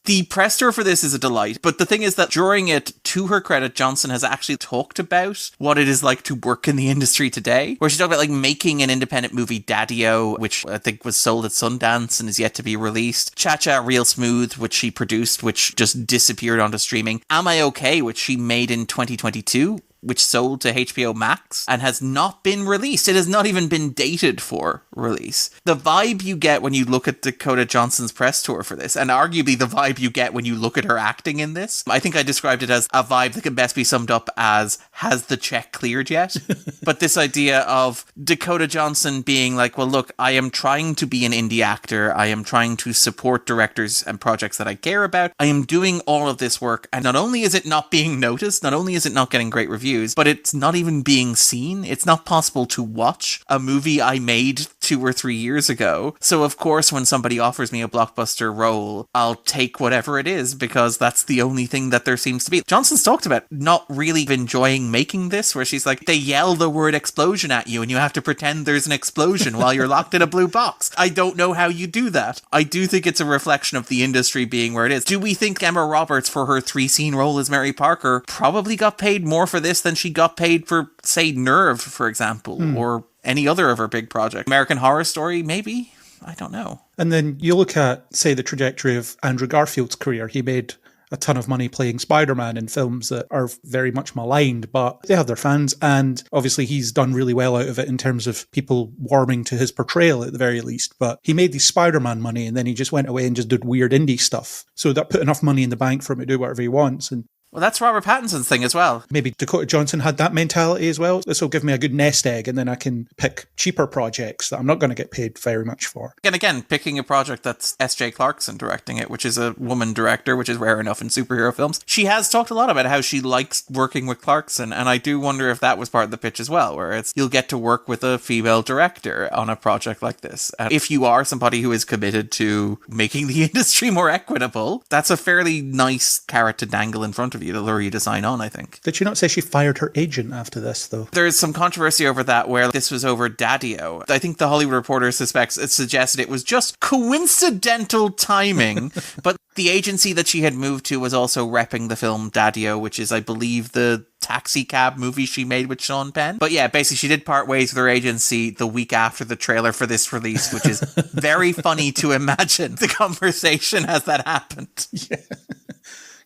The press tour for this is a delight, but the thing is that during it, to her credit, Johnson has actually talked about what it is like to work in the industry today, where she talked about like making an independent movie, Daddy-O, which I think was sold at Sundance and is yet to be released. Cha-Cha Real Smooth, which she produced, which just disappeared onto streaming. Am I Okay, which she made in 2022. Which sold to HBO Max and has not been released. It has not even been dated for release. The vibe you get when you look at Dakota Johnson's press tour for this, and arguably the vibe you get when you look at her acting in this, I think I described it as a vibe that can best be summed up as has the check cleared yet. But this idea of Dakota Johnson being like, well, look, I am trying to be an indie actor. I am trying to support directors and projects that I care about. I am doing all of this work. And not only is it not being noticed, not only is it not getting great reviews, but it's not even being seen. It's not possible to watch a movie I made 2 or 3 years ago. So of course, when somebody offers me a blockbuster role, I'll take whatever it is because that's the only thing that there seems to be. Johnson's talked about not really enjoying making this, where she's like, they yell the word explosion at you and you have to pretend there's an explosion while you're locked in a blue box. I don't know how you do that. I do think it's a reflection of the industry being where it is. Do we think Emma Roberts, for her 3-scene role as Mary Parker, probably got paid more for this than she got paid for, say, Nerve, for example, or any other of her big projects? American Horror Story, maybe? I don't know. And then you look at, say, the trajectory of Andrew Garfield's career. He made a ton of money playing Spider-Man in films that are very much maligned, but they have their fans, and obviously he's done really well out of it in terms of people warming to his portrayal at the very least. But he made these Spider-Man money and then he just went away and just did weird indie stuff. So that put enough money in the bank for him to do whatever he wants. And well, that's Robert Pattinson's thing as well. maybe Dakota Johnson had that mentality as well. This will give me a good nest egg and then I can pick cheaper projects that I'm not going to get paid very much for. And again, picking a project that's S.J. Clarkson directing it, which is a woman director, which is rare enough in superhero films. She has talked a lot about how she likes working with Clarkson, and I do wonder if that was part of the pitch as well, where it's you'll get to work with a female director on a project like this. And if you are somebody who is committed to making the industry more equitable, that's a fairly nice carrot to dangle in front of you to lure you to sign on, I think. Did she not say she fired her agent after this, though? There's some controversy over that, where this was over Daddy-O. I think the Hollywood Reporter suggested it was just coincidental timing, but the agency that she had moved to was also repping the film Daddy-O, which is, I believe, the taxi cab movie she made with Sean Penn. But yeah, basically she did part ways with her agency the week after the trailer for this release, which is very funny to imagine the conversation as that happened.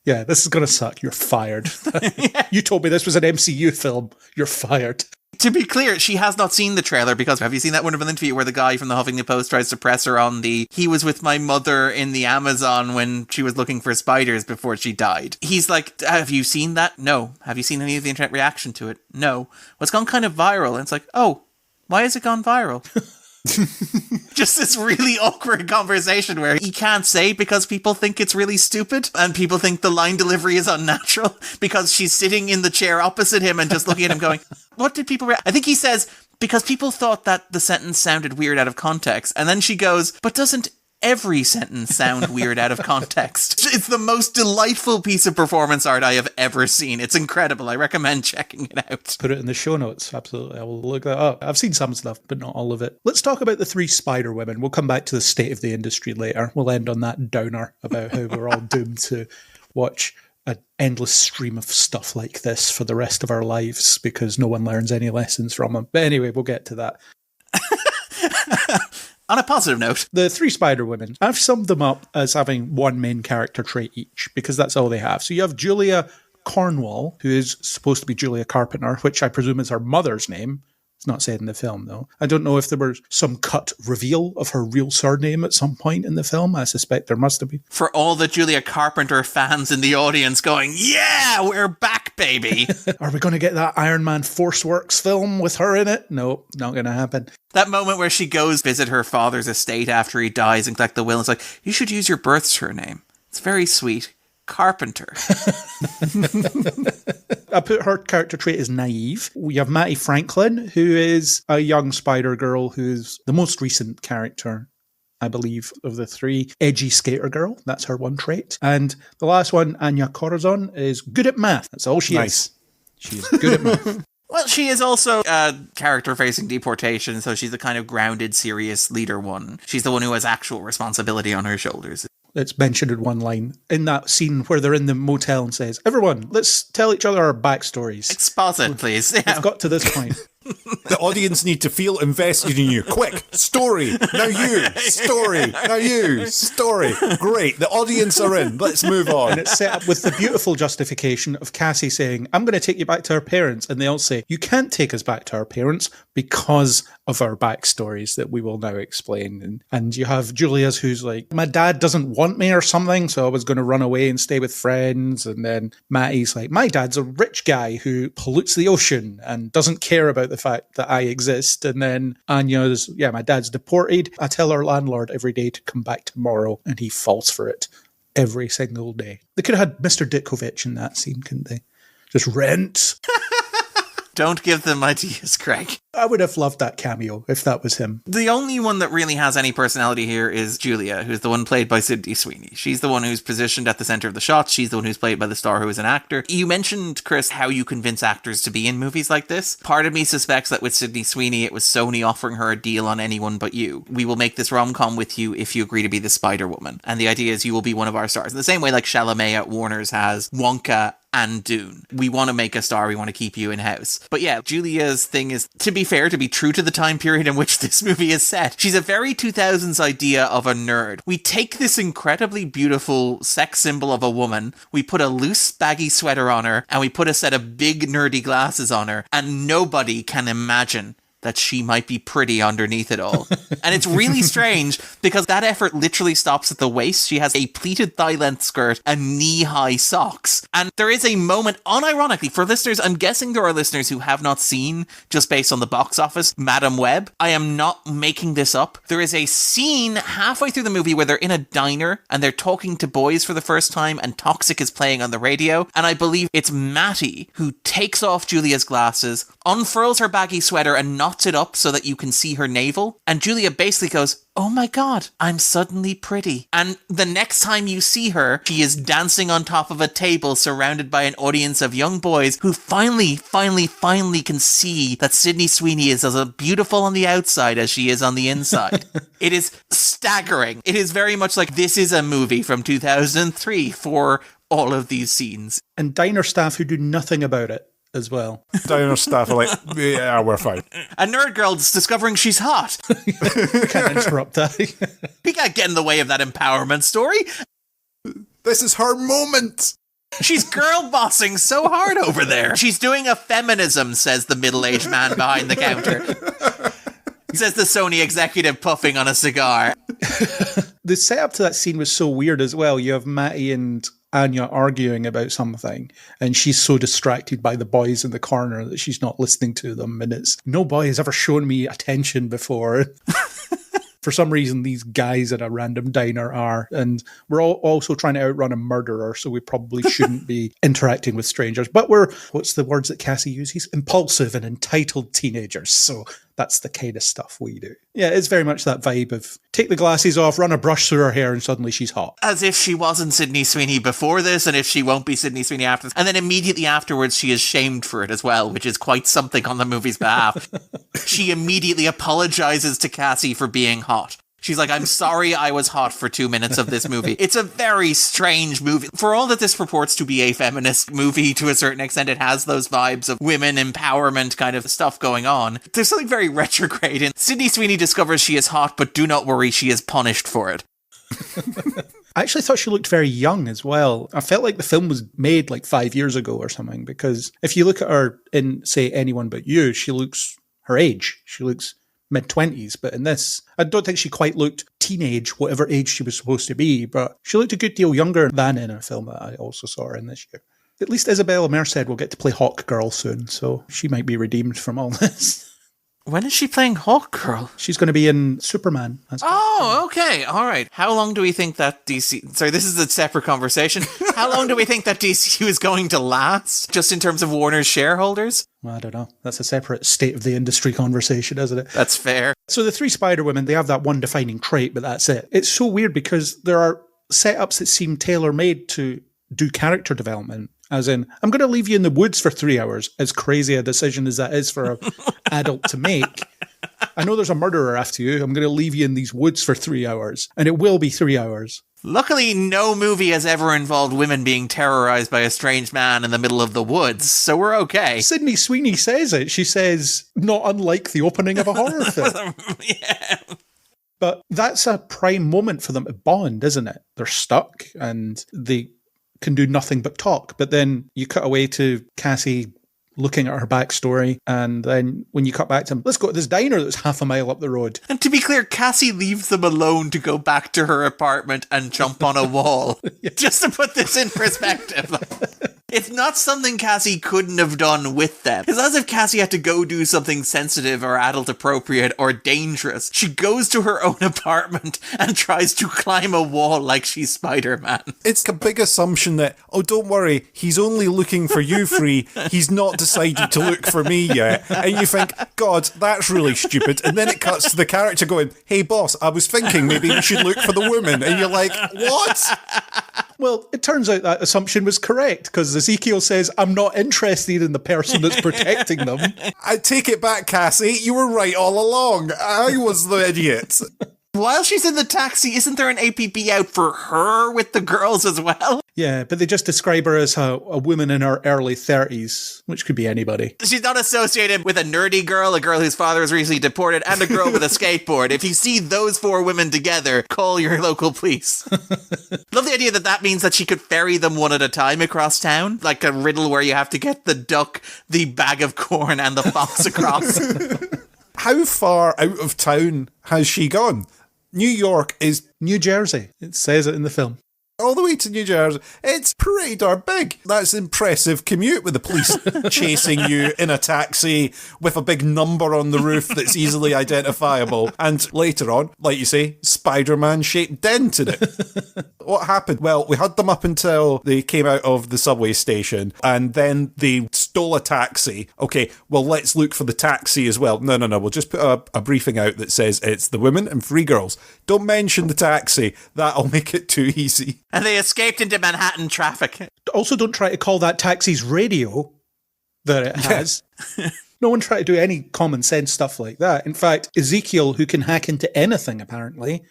Yeah, this is going to suck. You're fired. You told me this was an MCU film. You're fired. To be clear, she has not seen the trailer because have you seen that wonderful interview where the guy from the Huffington Post tries to press her on he was with my mother in the Amazon when she was looking for spiders before she died. He's like, have you seen that? No. Have you seen any of the internet reaction to it? No. Well, it's gone kind of viral. And it's like, oh, why has it gone viral? Just this really awkward conversation where he can't say because people think it's really stupid and people think the line delivery is unnatural because she's sitting in the chair opposite him and just looking at him going, what did people I think he says, because people thought that the sentence sounded weird out of context. And then she goes, but doesn't every sentence sound weird out of context? It's the most delightful piece of performance art I have ever seen. It's incredible. I recommend checking it out. Put it in the show notes. Absolutely. I will look that up. I've seen some stuff, but not all of it. Let's talk about the 3 Spider Women. We'll come back to the state of the industry later. We'll end on that downer about how we're all doomed to watch an endless stream of stuff like this for the rest of our lives because no one learns any lessons from them. But anyway, we'll get to that. On a positive note, the 3 Spider Women, I've summed them up as having one main character trait each because that's all they have. So you have Julia Cornwall, who is supposed to be Julia Carpenter, which I presume is her mother's name. It's not said in the film, though. I don't know if there was some cut reveal of her real surname at some point in the film. I suspect there must have been. For all the Julia Carpenter fans in the audience going, yeah, we're back, baby. Are we going to get that Iron Man Force Works film with her in it? No, not going to happen. That moment where she goes visit her father's estate after he dies and collect the will. It's like, you should use your birth surname. It's very sweet. Carpenter. I put her character trait as naive. We have Mattie Franklin, who is a young Spider Girl who's the most recent character, I believe, of the 3. Edgy skater girl. That's her one trait. And the last one, Anya Corazon, is good at math. That's all she is. She is good at math. Well, she is also a character facing deportation, so she's the kind of grounded, serious leader one. She's the one who has actual responsibility on her shoulders. It's mentioned in one line in that scene where they're in the motel and says, everyone, let's tell each other our backstories. Exposit, please. Yeah. We've got to this point. The audience need to feel invested in you. Quick, story, now you, story, now you, story. Great, the audience are in. Let's move on. And it's set up with the beautiful justification of Cassie saying, I'm going to take you back to our parents. And they all say, you can't take us back to our parents because of our backstories that we will now explain. And you have Julia's who's like, my dad doesn't want me or something, so I was going to run away and stay with friends. And then Mattie's like, my dad's a rich guy who pollutes the ocean and doesn't care about the fact that I exist. And then Anya's, my dad's deported. I tell our landlord every day to come back tomorrow, and he falls for it every single day. They could have had Mr. Ditkovich in that scene, couldn't they? Just rent. Don't give them ideas, Craig. I would have loved that cameo if that was him. The only one that really has any personality here is Julia, who's the one played by Sydney Sweeney. She's the one who's positioned at the center of the shot. She's the one who's played by the star who is an actor. You mentioned, Chris, how you convince actors to be in movies like this. Part of me suspects that with Sydney Sweeney, it was Sony offering her a deal on Anyone But You. We will make this rom-com with you if you agree to be the Spider-Woman. And the idea is you will be one of our stars. In the same way like Chalamet at Warner's has Wonka and Dune. We want to make a star. We want to keep you in-house. But yeah, Julia's thing is, to be fair, to be true to the time period in which this movie is set, she's a very 2000s idea of a nerd. We take this incredibly beautiful sex symbol of a woman, we put a loose baggy sweater on her, and we put a set of big nerdy glasses on her, and nobody can imagine that she might be pretty underneath it all. And it's really strange because that effort literally stops at the waist. She has a pleated thigh-length skirt and knee-high socks. And there is a moment, unironically, for listeners, I'm guessing there are listeners who have not seen, just based on the box office, Madam Web. I am not making this up. There is a scene halfway through the movie where they're in a diner and they're talking to boys for the first time and Toxic is playing on the radio. And I believe it's Matty who takes off Julia's glasses, unfurls her baggy sweater and knots it up so that you can see her navel. And Julia basically goes, oh my God, I'm suddenly pretty. And the next time you see her, she is dancing on top of a table surrounded by an audience of young boys who finally can see that Sydney Sweeney is as beautiful on the outside as she is on the inside. It is staggering. It is very much like this is a movie from 2003 for all of these scenes. And diner staff who do nothing about it as well. Diner staff are like, yeah, we're fine. A nerd girl's discovering she's hot. Can't interrupt that. We can't get in the way of that empowerment story. This is her moment. She's girl bossing so hard over there. She's doing a feminism, says the middle-aged man behind the counter. Says the Sony executive puffing on a cigar. The setup to that scene was so weird as well. You have Matty and Anya arguing about something, and she's so distracted by the boys in the corner that she's not listening to them, and it's, no boy has ever shown me attention before. For some reason, these guys at a random diner are, and we're all also trying to outrun a murderer, so we probably shouldn't be interacting with strangers. But we're, what's the words that Cassie uses? Impulsive and entitled teenagers, so that's the kind of stuff we do. Yeah, it's very much that vibe of take the glasses off, run a brush through her hair, and suddenly she's hot. As if she wasn't Sydney Sweeney before this, and if she won't be Sydney Sweeney after this. And then immediately afterwards, she is shamed for it as well, which is quite something on the movie's behalf. She immediately apologizes to Cassie for being hot. She's like, I'm sorry I was hot for 2 minutes of this movie. It's a very strange movie. For all that this purports to be a feminist movie to a certain extent, it has those vibes of women empowerment kind of stuff going on. There's something very retrograde in Sydney Sweeney discovers she is hot, but do not worry, she is punished for it. I actually thought she looked very young as well. I felt like the film was made like 5 years ago or something, because if you look at her in, say, Anyone But You, she looks her age. She looks mid-20s, but in this, I don't think she quite looked teenage, whatever age she was supposed to be, but she looked a good deal younger than in a film that I also saw her in this year. At least Isabella Merced will get to play Hawk Girl soon, so she might be redeemed from all this. When is she playing Hawk Girl? She's going to be in Superman. Oh, okay. All right. How long do we think that DC... Sorry, this is a separate conversation. How long do we think that DCU is going to last, just in terms of Warner's shareholders? Well, I don't know. That's a separate state of the industry conversation, isn't it? That's fair. So the three Spider-Women, they have that one defining trait, but that's it. It's so weird because there are setups that seem tailor-made to do character development. As in, I'm going to leave you in the woods for 3 hours, as crazy a decision as that is for an adult to make. I know there's a murderer after you. I'm going to leave you in these woods for 3 hours. And it will be 3 hours. Luckily, no movie has ever involved women being terrorized by a strange man in the middle of the woods, so we're okay. Sydney Sweeney says it. She says, not unlike the opening of a horror film. Yeah. But that's a prime moment for them to bond, isn't it? They're stuck and they can do nothing but talk. But then you cut away to Cassie looking at her backstory, and then when you cut back to him, let's go to this diner that's half a mile up the road. And to be clear, Cassie leaves them alone to go back to her apartment and jump on a wall. Just to put this in perspective. It's not something Cassie couldn't have done with them. It's as if Cassie had to go do something sensitive or adult appropriate or dangerous. She goes to her own apartment and tries to climb a wall like she's Spider-Man. It's a big assumption that, oh, don't worry, he's only looking for you, Free. He's not decided to look for me yet. And you think, God, that's really stupid. And then it cuts to the character going, hey, boss, I was thinking maybe we should look for the woman. And you're like, what? Well, it turns out that assumption was correct, because Ezekiel says, I'm not interested in the person that's protecting them. I take it back, Cassie. You were right all along. I was the idiot. While she's in the taxi, isn't there an APB out for her with the girls as well? Yeah, but they just describe her as a woman in her early 30s, which could be anybody. She's not associated with a nerdy girl, a girl whose father was recently deported, and a girl with a skateboard. If you see those four women together, call your local police. Love the idea that that means that she could ferry them one at a time across town, like a riddle where you have to get the duck, the bag of corn, and the fox across. How far out of town has she gone? New York is New Jersey. It says it in the film. all the way to New Jersey. It's pretty darn big. That's an impressive commute with the police chasing you in a taxi with a big number on the roof that's easily identifiable. And later on, like you say, Spider-Man shaped dent in it. What happened? Well, we had them up until they came out of the subway station and then they stole a taxi. Okay, well, let's look for the taxi as well. No. We'll just put a briefing out that says it's the women and 3 girls. Don't mention the taxi. That'll make it too easy. And they escaped into Manhattan traffic. Also, don't try to call that taxi's radio that it has. No one tried to do any common sense stuff like that. In fact, Ezekiel, who can hack into anything apparently,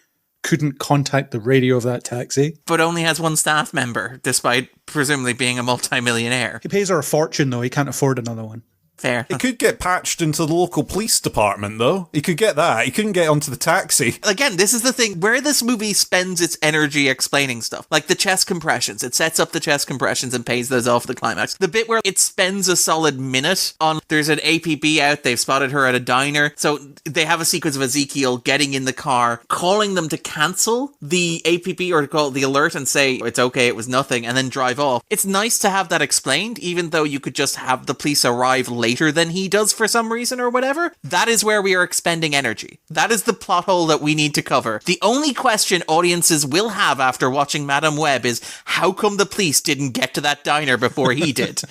couldn't contact the radio of that taxi. But only has 1 staff member, despite presumably being a multimillionaire. He pays her a fortune, though. He can't afford another one. Fair. He could get patched into the local police department, though. He could get that. He couldn't get onto the taxi. Again, this is the thing where this movie spends its energy explaining stuff. Like the chest compressions. It sets up the chest compressions and pays those off at the climax. The bit where it spends a solid minute on, there's an APB out, they've spotted her at a diner. So they have a sequence of Ezekiel getting in the car, calling them to cancel the APB or to call the alert and say, it's okay, it was nothing, and then drive off. It's nice to have that explained, even though you could just have the police arrive later than he does for some reason or whatever. That is where we are expending energy. That is the plot hole that we need to cover. The only question audiences will have after watching Madame Web is, how come the police didn't get to that diner before he did?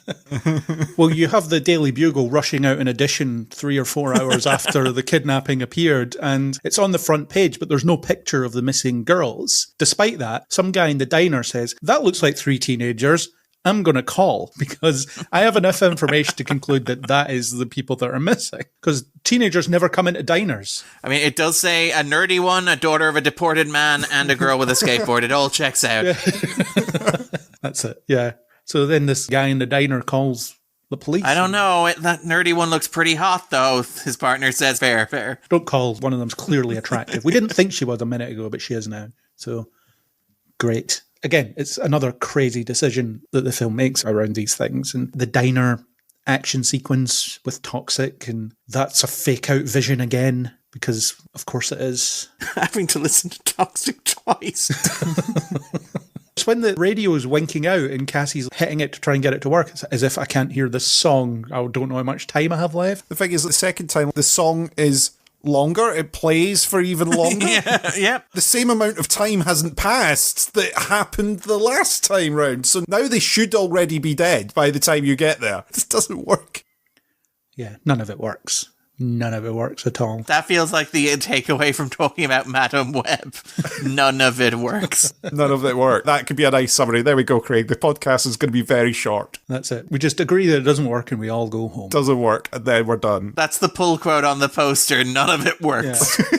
Well, you have the Daily Bugle rushing out an edition 3 or 4 hours after the kidnapping appeared, and it's on the front page, but there's no picture of the missing girls. Despite that, some guy in the diner says, that looks like 3 teenagers. I'm going to call because I have enough information to conclude that that is the people that are missing. Because teenagers never come into diners. I mean, it does say a nerdy one, a daughter of a deported man, and a girl with a skateboard. It all checks out. Yeah. That's it. Yeah. So then this guy in the diner calls the police. I don't know. That nerdy one looks pretty hot, though. His partner says, fair. Don't call. One of them's clearly attractive. We didn't think she was a minute ago, but she is now. So great. Again, it's another crazy decision that the film makes around these things. And the diner action sequence with Toxic, and that's a fake-out Vision again, because of course it is. Having to listen to Toxic twice. It's when the radio is winking out and Cassie's hitting it to try and get it to work. It's as if I can't hear this song. I don't know how much time I have left. The thing is, the second time, the song is longer. It plays for even longer. Yeah. The same amount of time hasn't passed that happened the last time round. So now they should already be dead by the time you get there. This doesn't work. Yeah, none of it works. None of it works at all. That feels like the takeaway from talking about Madam Web. None of it works. None of it works. That could be a nice summary. There we go, Craig. The podcast is going to be very short. That's it. We just agree that it doesn't work and we all go home. Doesn't work, and then we're done. That's the pull quote on the poster. None of it works. Yeah.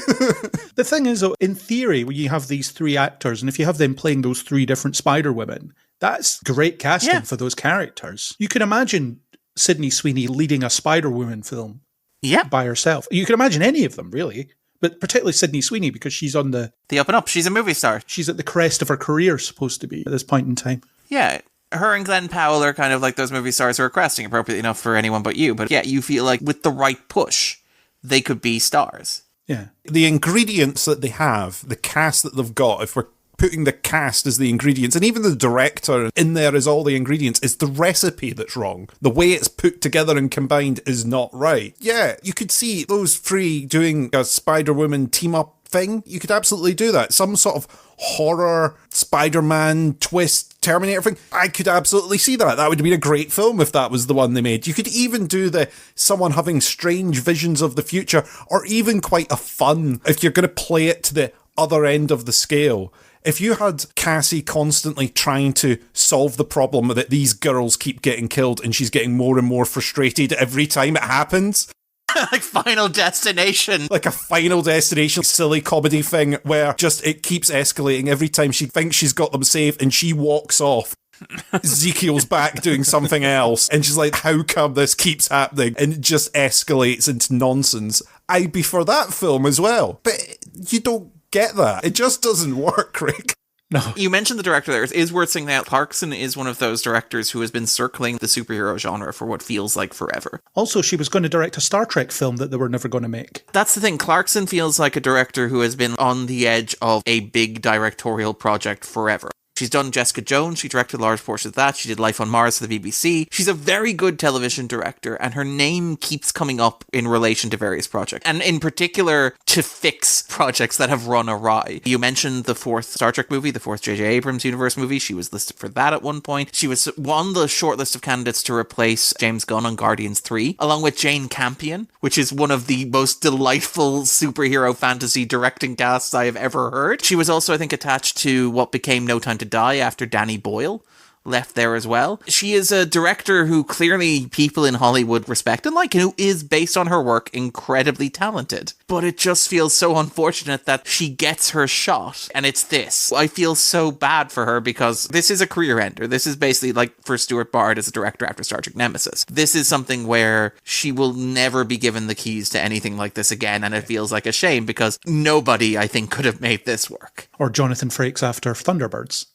The thing is, though, in theory, when you have these three actors, and if you have them playing those three different Spider-Women, that's great casting for those characters. You can imagine Sydney Sweeney leading a Spider-Woman film. Yeah. By herself. You can imagine any of them, really. But particularly Sydney Sweeney, because she's on the up and up. She's a movie star. She's at the crest of her career, supposed to be, at this point in time. Yeah. Her and Glenn Powell are kind of like those movie stars who are cresting, appropriately enough for anyone but you. But yeah, you feel like with the right push, they could be stars. Yeah. The ingredients that they have, the cast that they've got, if we're putting the cast as the ingredients, and even the director in there as all the ingredients, is the recipe that's wrong. The way it's put together and combined is not right. Yeah, you could see those three doing a Spider-Woman team-up thing. You could absolutely do that. Some sort of horror, Spider-Man twist, Terminator thing. I could absolutely see that. That would be a great film if that was the one they made. You could even do someone having strange visions of the future, or even quite a fun, if you're going to play it to the other end of the scale. If you had Cassie constantly trying to solve the problem that these girls keep getting killed and she's getting more and more frustrated every time it happens. Like Final Destination. Like a Final Destination silly comedy thing where just it keeps escalating every time she thinks she's got them saved and she walks off. Ezekiel's back doing something else and she's like, how come this keeps happening? And it just escalates into nonsense. I'd be for that film as well. But you don't get that. It just doesn't work, Craig. No. You mentioned the director there. It is worth saying that Clarkson is one of those directors who has been circling the superhero genre for what feels like forever. Also, she was going to direct a Star Trek film that they were never going to make. That's the thing. Clarkson feels like a director who has been on the edge of a big directorial project forever. She's done Jessica Jones. She directed large portions of that. She did Life on Mars for the BBC. She's a very good television director, and her name keeps coming up in relation to various projects, and in particular to fix projects that have run awry. You mentioned the fourth Star Trek movie, the fourth J.J. Abrams universe movie. She was listed for that at one point. She was on the short list of candidates to replace James Gunn on Guardians 3, along with Jane Campion, which is one of the most delightful superhero fantasy directing casts I have ever heard. She was also, I think, attached to what became No Time to Die after Danny Boyle left there as well. She is a director who clearly people in Hollywood respect and like, and who is, based on her work, incredibly talented. But it just feels so unfortunate that she gets her shot, and it's this. I feel so bad for her because this is a career ender. This is basically like for Stuart Bard as a director after Star Trek Nemesis. This is something where she will never be given the keys to anything like this again, and it feels like a shame because nobody, I think, could have made this work. Or Jonathan Frakes after Thunderbirds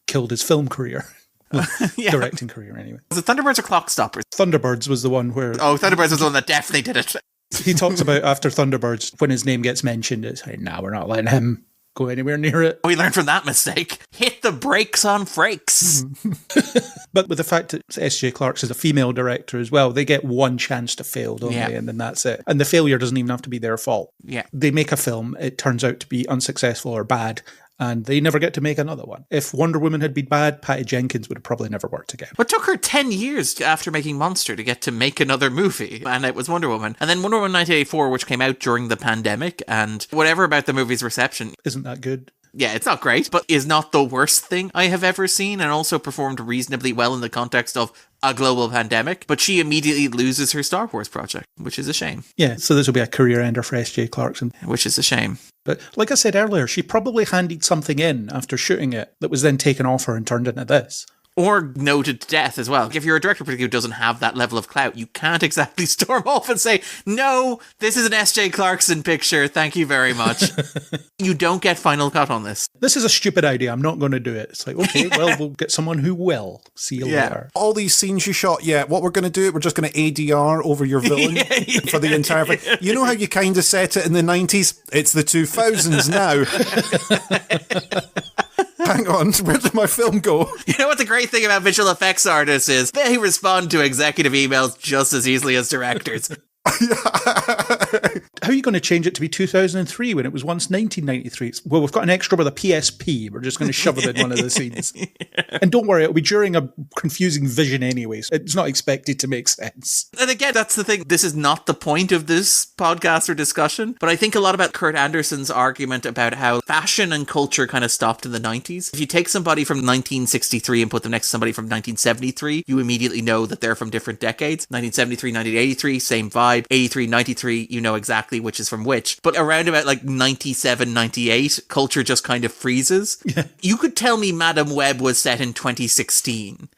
killed his film career. Yeah. Directing career, anyway. Was it Thunderbirds or Clockstoppers? Thunderbirds was the one where... Oh, Thunderbirds was the one that definitely did it. He talks about after Thunderbirds, when his name gets mentioned, it's like, nah, we're not letting him go anywhere near it. We learned from that mistake. Hit the brakes on Frakes. But with the fact that S.J. Clark's is a female director as well, they get one chance to fail, don't they? And then that's it. And the failure doesn't even have to be their fault. Yeah. They make a film, it turns out to be unsuccessful or bad, and they never get to make another one. If Wonder Woman had been bad, Patty Jenkins would have probably never worked again. But it took her 10 years after making Monster to get to make another movie, and it was Wonder Woman. And then Wonder Woman 1984, which came out during the pandemic, and whatever about the movie's reception... Isn't that good? Yeah, it's not great, but is not the worst thing I have ever seen, and also performed reasonably well in the context of a global pandemic. But she immediately loses her Star Wars project, which is a shame. Yeah, so this will be a career ender for S.J. Clarkson. Which is a shame. But like I said earlier, she probably handed something in after shooting it that was then taken off her and turned into this. Or noted to death as well. If you're a director particularly who doesn't have that level of clout, you can't exactly storm off and say, no, this is an S.J. Clarkson picture, thank you very much. You don't get final cut on this. This is a stupid idea, I'm not going to do it. It's like, okay, well, we'll get someone who will. See you later. All these scenes you shot, what we're going to do, we're just going to ADR over your villain for the entire thing. You know how you kind of set it in the 90s? It's the 2000s now. Hang on, where did my film go? You know what the great thing about visual effects artists is? They respond to executive emails just as easily as directors. How are you going to change it to be 2003 when it was once 1993? Well, we've got an extra with a PSP. We're just going to shove it in one of the scenes. And don't worry, it'll be during a confusing vision anyway. So it's not expected to make sense. And again, that's the thing. This is not the point of this podcast or discussion, but I think a lot about Kurt Anderson's argument about how fashion and culture kind of stopped in the 90s. If you take somebody from 1963 and put them next to somebody from 1973, you immediately know that they're from different decades. 1973, 1983, same vibe. 83, 93, you know exactly which is from which. But around about like 97, 98, culture just kind of freezes. Yeah. You could tell me Madam Web was set in 2016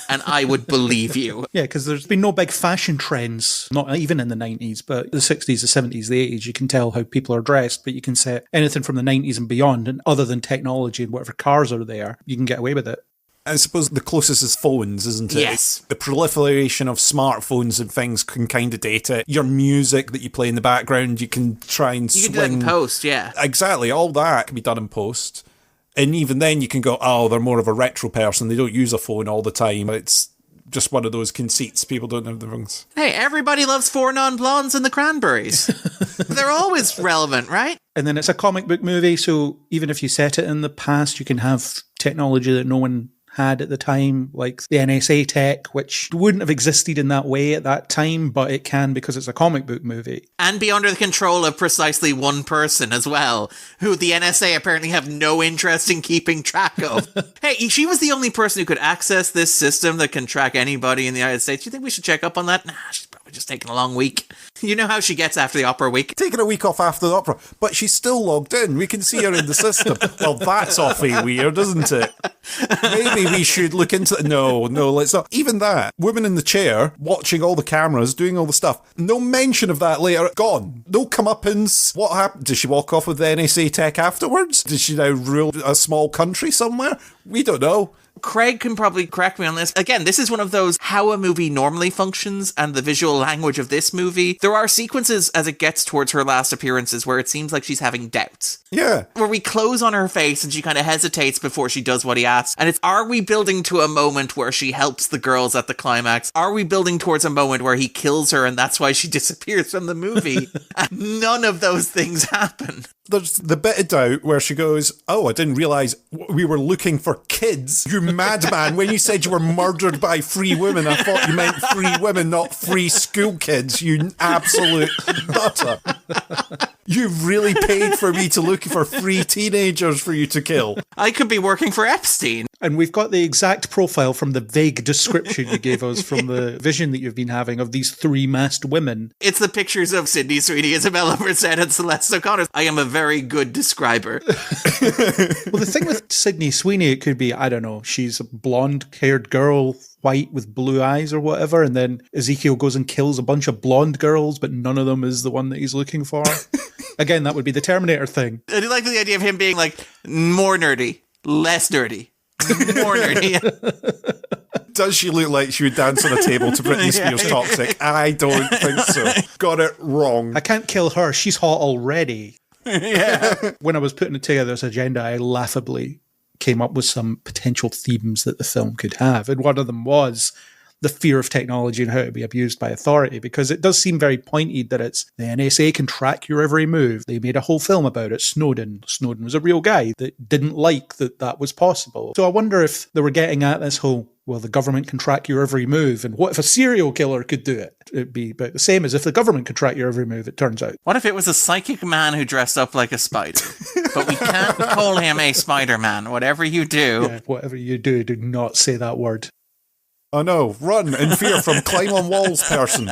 and I would believe you. Yeah, because there's been no big fashion trends, not even in the 90s, but the 60s, the 70s, the 80s, you can tell how people are dressed, but you can set anything from the 90s and beyond, and other than technology and whatever cars are there, you can get away with it. I suppose the closest is phones, isn't it? Yes. The proliferation of smartphones and things can kind of date it. Your music that you play in the background, you can try and swing. You can do it in post, yeah. Exactly. All that can be done in post. And even then you can go, oh, they're more of a retro person. They don't use a phone all the time. It's just one of those conceits. People don't have the things. Hey, everybody loves Four Non-Blondes and the Cranberries. They're always relevant, right? And then it's a comic book movie, so even if you set it in the past, you can have technology that no one had at the time, like the NSA tech, which wouldn't have existed in that way at that time, but it can because it's a comic book movie. And be under the control of precisely one person as well, who the NSA apparently have no interest in keeping track of. Hey, she was the only person who could access this system that can track anybody in the United States. Do you think we should check up on that? Nah, she's probably just taking a long week. You know how she gets after the opera week. Taking a week off after the opera, but she's still logged in. We can see her in the system. Well, that's awfully weird, isn't it? Maybe we should look into it. No, let's not. Even that. Woman in the chair, watching all the cameras, doing all the stuff. No mention of that later. Gone. No comeuppance. What happened? Did she walk off with the NSA tech afterwards? Did she now rule a small country somewhere? We don't know. Craig can probably correct me on this. Again, this is one of those how a movie normally functions and the visual language of this movie. There are sequences as it gets towards her last appearances where it seems like she's having doubts. Yeah. Where we close on her face and she kind of hesitates before she does what he asks. And it's, are we building to a moment where she helps the girls at the climax? Are we building towards a moment where he kills her and that's why she disappears from the movie? And none of those things happen. There's the bit of doubt where she goes, oh, I didn't realise we were looking for kids. You madman. When you said you were murdered by 3 women, I thought you meant 3 women, not 3 school kids. You absolute nutter. You've really paid for me to look for 3 teenagers for you to kill. I could be working for Epstein. And we've got the exact profile from the vague description you gave us from the vision that you've been having of these 3 masked women. It's the pictures of Sydney Sweeney, Isabella Merced, and Celeste O'Connor. I am a very good describer. Well, the thing with Sydney Sweeney, it could be, I don't know, she's a blonde-haired girl, white with blue eyes or whatever, and then Ezekiel goes and kills a bunch of blonde girls, but none of them is the one that he's looking for. Again, that would be the Terminator thing. I do like the idea of him being like, more nerdy, less nerdy. More nerdy. Does she look like she would dance on a table to Britney Spears' Toxic? I don't think so. Got it wrong. I can't kill her. She's hot already. Yeah. When I was putting together this agenda, I laughably came up with some potential themes that the film could have. And one of them was the fear of technology and how it would be abused by authority, because it does seem very pointed that it's the NSA can track your every move. They made a whole film about it. Snowden was a real guy that didn't like that was possible. So I wonder if they were getting at this whole, well, the government can track your every move, and what if a serial killer could do it? It'd be about the same as if the government could track your every move, it turns out. What if it was a psychic man who dressed up like a spider? But we can't call him a Spider-Man. Whatever you do. Yeah, whatever you do not say that word. Oh no, run in fear from climb on walls person.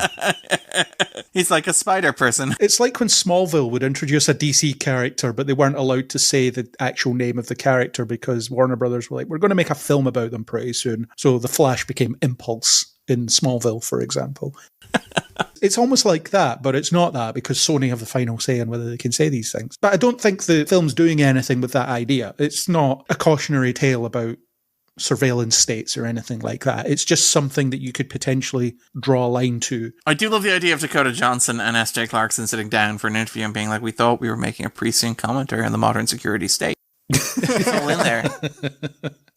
He's like a spider person. It's like when Smallville would introduce a DC character, but they weren't allowed to say the actual name of the character because Warner Brothers were like, we're going to make a film about them pretty soon. So the Flash became Impulse in Smallville, for example. It's almost like that, but it's not that because Sony have the final say on whether they can say these things. But I don't think the film's doing anything with that idea. It's not a cautionary tale about surveillance states or anything like that. It's just something that you could potentially draw a line to. I do love the idea of Dakota Johnson and S.J. Clarkson sitting down for an interview and being like, we thought we were making a prescient commentary on the modern security state. It's all in there.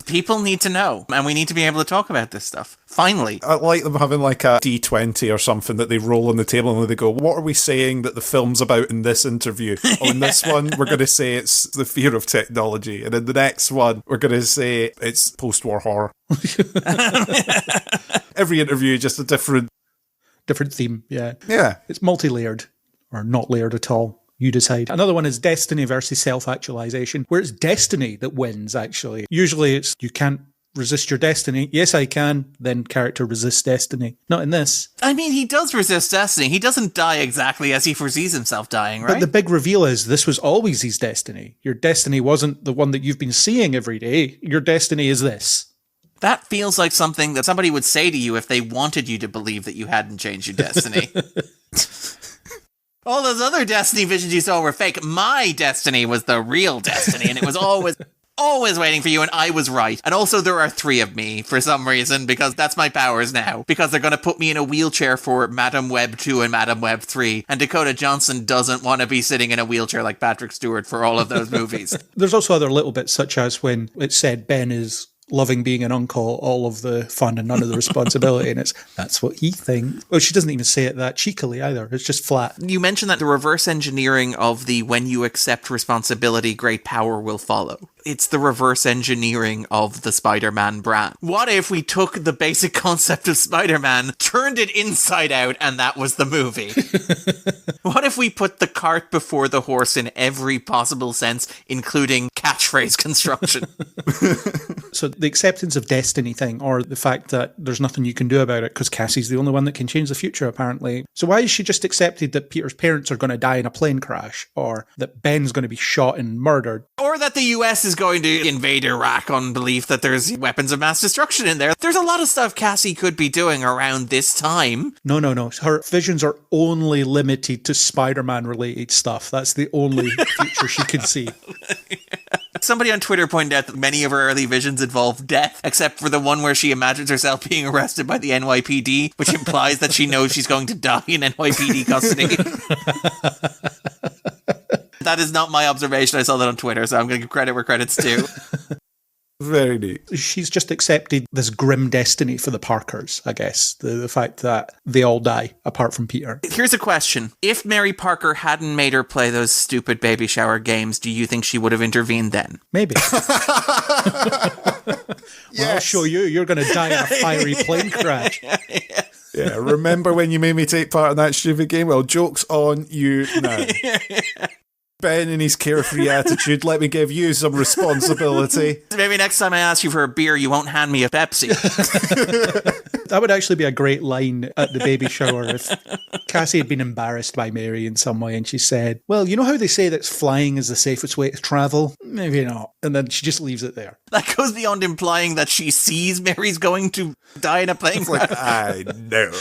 People need to know, and we need to be able to talk about this stuff. Finally. I like them having like a D20 or something that they roll on the table and they go, what are we saying that the film's about in this interview? Oh, in this one, we're going to say it's the fear of technology. And in the next one, we're going to say it's post-war horror. Every interview, just a different theme, yeah. Yeah. It's multi-layered, or not layered at all. You decide. Another one is destiny versus self-actualization, where it's destiny that wins, actually. Usually it's you can't resist your destiny. Yes, I can. Then character resists destiny. Not in this. I mean, he does resist destiny. He doesn't die exactly as he foresees himself dying, right? But the big reveal is this was always his destiny. Your destiny wasn't the one that you've been seeing every day. Your destiny is this. That feels like something that somebody would say to you if they wanted you to believe that you hadn't changed your destiny. All those other Destiny visions you saw were fake. My destiny was the real destiny, and it was always waiting for you, and I was right. And also there are 3 of me, for some reason, because that's my powers now. Because they're going to put me in a wheelchair for Madam Web 2 and Madam Web 3, and Dakota Johnson doesn't want to be sitting in a wheelchair like Patrick Stewart for all of those movies. There's also other little bits, such as when it said Ben is loving being an uncle, all of the fun and none of the responsibility, and that's what he thinks. Well, she doesn't even say it that cheekily either. It's just flat. You mentioned that the reverse engineering of the when you accept responsibility, great power will follow. It's the reverse engineering of the Spider-Man brand. What if we took the basic concept of Spider-Man, turned it inside out, and that was the movie? What if we put the cart before the horse in every possible sense, including catchphrase construction? So the acceptance of destiny thing, or the fact that there's nothing you can do about it because Cassie's the only one that can change the future, apparently. So why has she just accepted that Peter's parents are going to die in a plane crash, or that Ben's going to be shot and murdered? Or that the US is going to invade Iraq on belief that there's weapons of mass destruction in there. There's a lot of stuff Cassie could be doing around this time. No. Her visions are only limited to Spider-Man related stuff. That's the only future she can see. Somebody on Twitter pointed out that many of her early visions involve death, except for the one where she imagines herself being arrested by the NYPD, which implies that she knows she's going to die in NYPD custody. That is not my observation. I saw that on Twitter, so I'm going to give credit where credit's due. Very neat. She's just accepted this grim destiny for the Parkers, I guess. The fact that they all die, apart from Peter. Here's a question. If Mary Parker hadn't made her play those stupid baby shower games, do you think she would have intervened then? Maybe. Well, I'll show you. You're going to die in a fiery plane crash. Yeah, remember when you made me take part in that stupid game? Well, joke's on you now. Ben and his carefree attitude, let me give you some responsibility. Maybe next time I ask you for a beer, you won't hand me a Pepsi. That would actually be a great line at the baby shower if Cassie had been embarrassed by Mary in some way and she said, well, you know how they say that flying is the safest way to travel? Maybe not. And then she just leaves it there. That goes beyond implying that she sees Mary's going to die in a plane crash. I know.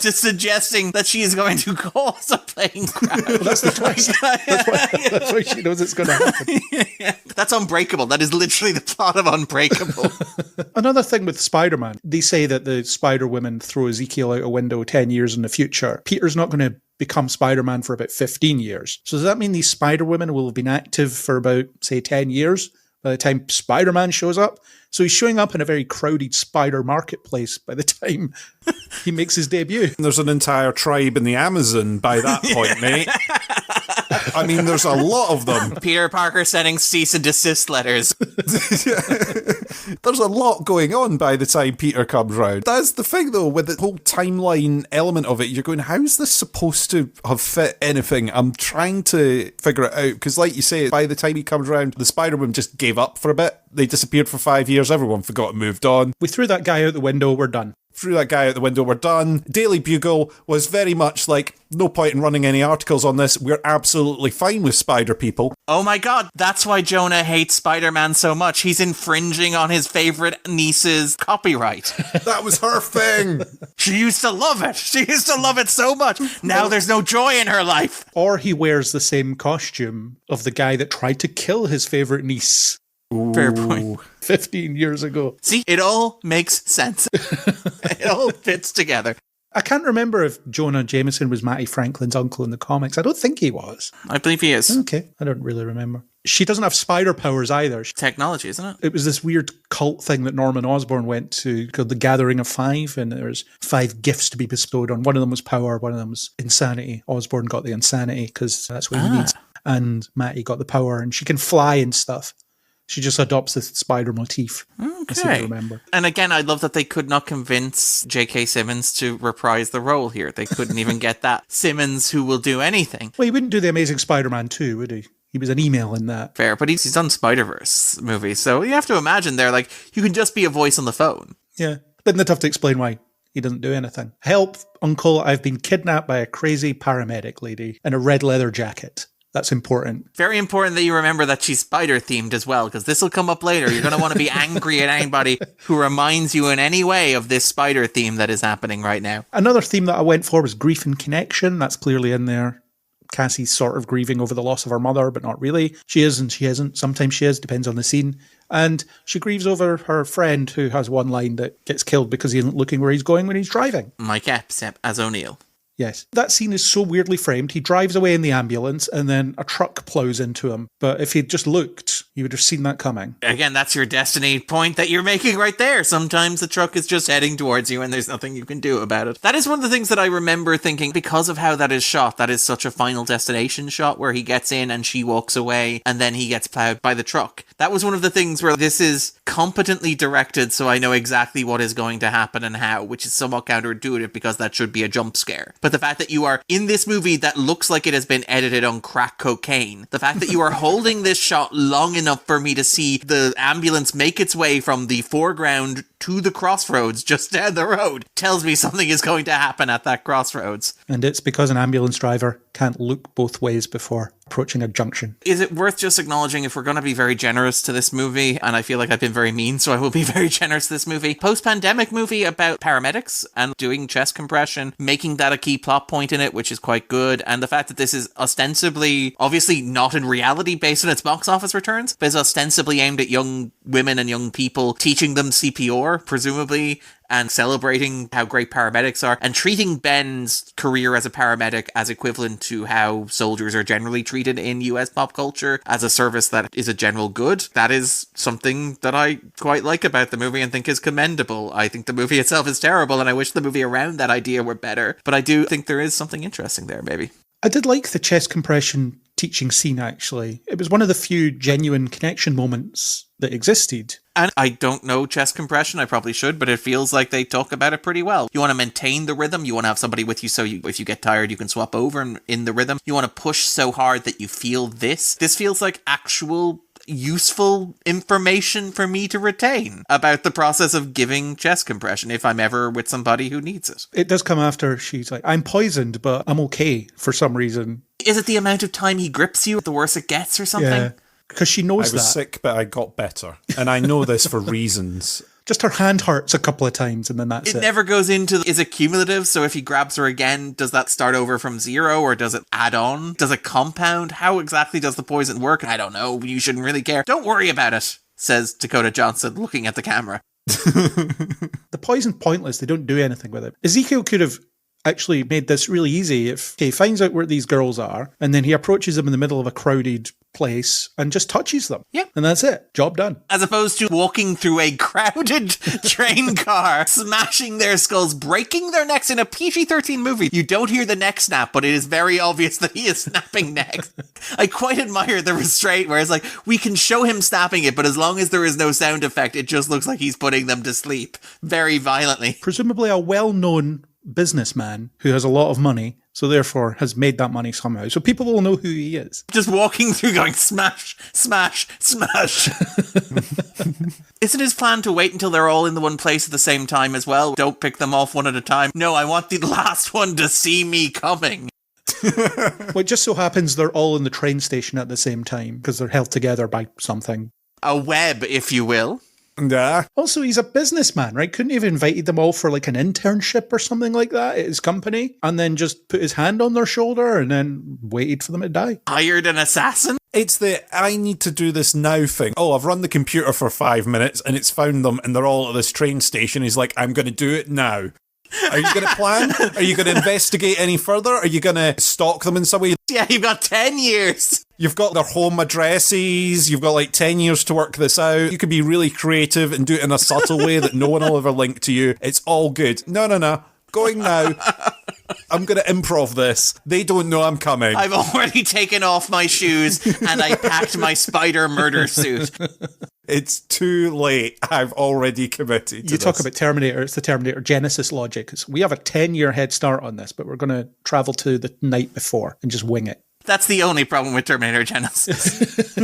Just suggesting that she is going to cause a plane crash. Well, that's the twist. That's why she knows it's going to happen. Yeah. That's Unbreakable. That is literally the plot of Unbreakable. Another thing with Spider-Man, they say that the Spider-Woman throw Ezekiel out a window 10 years in the future. Peter's not going to become Spider-Man for about 15 years. So does that mean these Spider-Women will have been active for about, say, 10 years by the time Spider-Man shows up? So he's showing up in a very crowded spider marketplace by the time he makes his debut. There's an entire tribe in the Amazon by that point, mate. I mean, there's a lot of them. Peter Parker sending cease and desist letters. There's a lot going on by the time Peter comes round. That's the thing, though, with the whole timeline element of it. You're going, how's this supposed to have fit anything? I'm trying to figure it out. Because like you say, by the time he comes round, the Spider-Woman just gave up for a bit. They disappeared for 5 years. Everyone forgot and moved on. We threw that guy out the window. We're done. Threw that guy out the window, we're done. Daily Bugle was very much like, no point in running any articles on this. We're absolutely fine with spider people. Oh my god, that's why Jonah hates Spider-Man so much. He's infringing on his favourite niece's copyright. That was her thing. She used to love it. She used to love it so much. Now there's no joy in her life. Or he wears the same costume of the guy that tried to kill his favourite niece. Fair point. 15 years ago. See, it all makes sense. It all fits together. I can't remember if Jonah Jameson was Matty Franklin's uncle in the comics. I don't think he was. I believe he is. Okay, I don't really remember. She doesn't have spider powers either. Technology, isn't it? It was this weird cult thing that Norman Osborn went to called the Gathering of Five, and there's 5 gifts to be bestowed on. One of them was power, one of them was insanity. Osborn got the insanity because that's what he needs. And Matty got the power, and she can fly and stuff. She just adopts the spider motif. I seem to remember. And again, I love that they could not convince J.K. Simmons to reprise the role here. They couldn't even get that Simmons who will do anything. Well, he wouldn't do The Amazing Spider-Man 2, would he? He was an email in that. Fair, but he's done Spider-Verse movies, so you have to imagine they're like, you can just be a voice on the phone. Yeah. Then they'd have to explain why he doesn't do anything. Help, Uncle, I've been kidnapped by a crazy paramedic lady in a red leather jacket. That's important. Very important that you remember that she's spider-themed as well, because this will come up later. You're going to want to be angry at anybody who reminds you in any way of this spider theme that is happening right now. Another theme that I went for was grief and connection. That's clearly in there. Cassie's sort of grieving over the loss of her mother, but not really. She is and she isn't. Sometimes she is, depends on the scene. And she grieves over her friend who has one line that gets killed because he isn't looking where he's going when he's driving. Mike Epps as O'Neill. Yes. That scene is so weirdly framed. He drives away in the ambulance and then a truck plows into him. But if he'd just looked, you would have seen that coming. Again, that's your destiny point that you're making right there. Sometimes the truck is just heading towards you and there's nothing you can do about it. That is one of the things that I remember thinking, because of how that is shot, that is such a Final Destination shot where he gets in and she walks away and then he gets plowed by the truck. That was one of the things where this is competently directed so I know exactly what is going to happen and how, which is somewhat counterintuitive because that should be a jump scare. But the fact that you are in this movie that looks like it has been edited on crack cocaine, the fact that you are holding this shot long enough for me to see the ambulance make its way from the foreground to the crossroads just down the road tells me something is going to happen at that crossroads. And it's because an ambulance driver can't look both ways before approaching a junction. Is it worth just acknowledging, if we're going to be very generous to this movie, and I feel like I've been very mean, so I will be very generous to this movie, post-pandemic movie about paramedics and doing chest compression, making that a key plot point in it, which is quite good, and the fact that this is ostensibly, obviously not in reality based on its box office returns, but is ostensibly aimed at young women and young people, teaching them CPR, presumably, and celebrating how great paramedics are, and treating Ben's career as a paramedic as equivalent to how soldiers are generally treated in US pop culture, as a service that is a general good. That is something that I quite like about the movie and think is commendable. I think the movie itself is terrible, and I wish the movie around that idea were better, but I do think there is something interesting there, maybe. I did like the chest compression teaching scene, actually. It was one of the few genuine connection moments that existed. And I don't know chest compression, I probably should, but it feels like they talk about it pretty well. You want to maintain the rhythm, you want to have somebody with you so if you get tired, you can swap over in the rhythm. You want to push so hard that you feel this. This feels like actual useful information for me to retain about the process of giving chest compression if I'm ever with somebody who needs it. It does come after she's like, I'm poisoned, but I'm okay for some reason. Is it the amount of time he grips you, the worse it gets or something? Yeah, because she knows that. I was sick, but I got better. And I know this for reasons. Just her hand hurts a couple of times and then that's it. It never goes into, is it cumulative? So if he grabs her again, does that start over from 0 or does it add on? Does it compound? How exactly does the poison work? I don't know. You shouldn't really care. Don't worry about it, says Dakota Johnson looking at the camera. The poison's pointless. They don't do anything with it. Ezekiel could have actually made this really easy if he finds out where these girls are and then he approaches them in the middle of a crowded place and just touches them. Yeah. And that's it. Job done. As opposed to walking through a crowded train car, smashing their skulls, breaking their necks in a PG-13 movie. You don't hear the neck snap, but it is very obvious that he is snapping necks. I quite admire the restraint where it's like, we can show him snapping it, but as long as there is no sound effect, it just looks like he's putting them to sleep very violently. Presumably a well-known businessman who has a lot of money, so therefore has made that money somehow. So people will know who he is. Just walking through going smash, smash, smash. Isn't his plan to wait until they're all in the one place at the same time as well? Don't pick them off one at a time. No, I want the last one to see me coming. Well, it just so happens they're all in the train station at the same time because they're held together by something. A web, if you will. Yeah. Also, he's a businessman, right? Couldn't he have invited them all for like an internship or something like that at his company and then just put his hand on their shoulder and then waited for them to die? Hired an assassin? It's the I need to do this now thing. Oh, I've run the computer for 5 minutes and it's found them and they're all at this train station. He's like, I'm going to do it now. Are you going to plan? Are you going to investigate any further? Are you going to stalk them in some way? Yeah, you've got 10 years. You've got their home addresses. You've got like 10 years to work this out. You could be really creative and do it in a subtle way that no one will ever link to you. It's all good. No. Going now. I'm going to improv this. They don't know I'm coming. I've already taken off my shoes and I packed my spider murder suit. It's too late. I've already committed to You talk about Terminator. It's the Terminator Genesis logic. We have a 10-year head start on this, but we're going to travel to the night before and just wing it. That's the only problem with Terminator Genesis.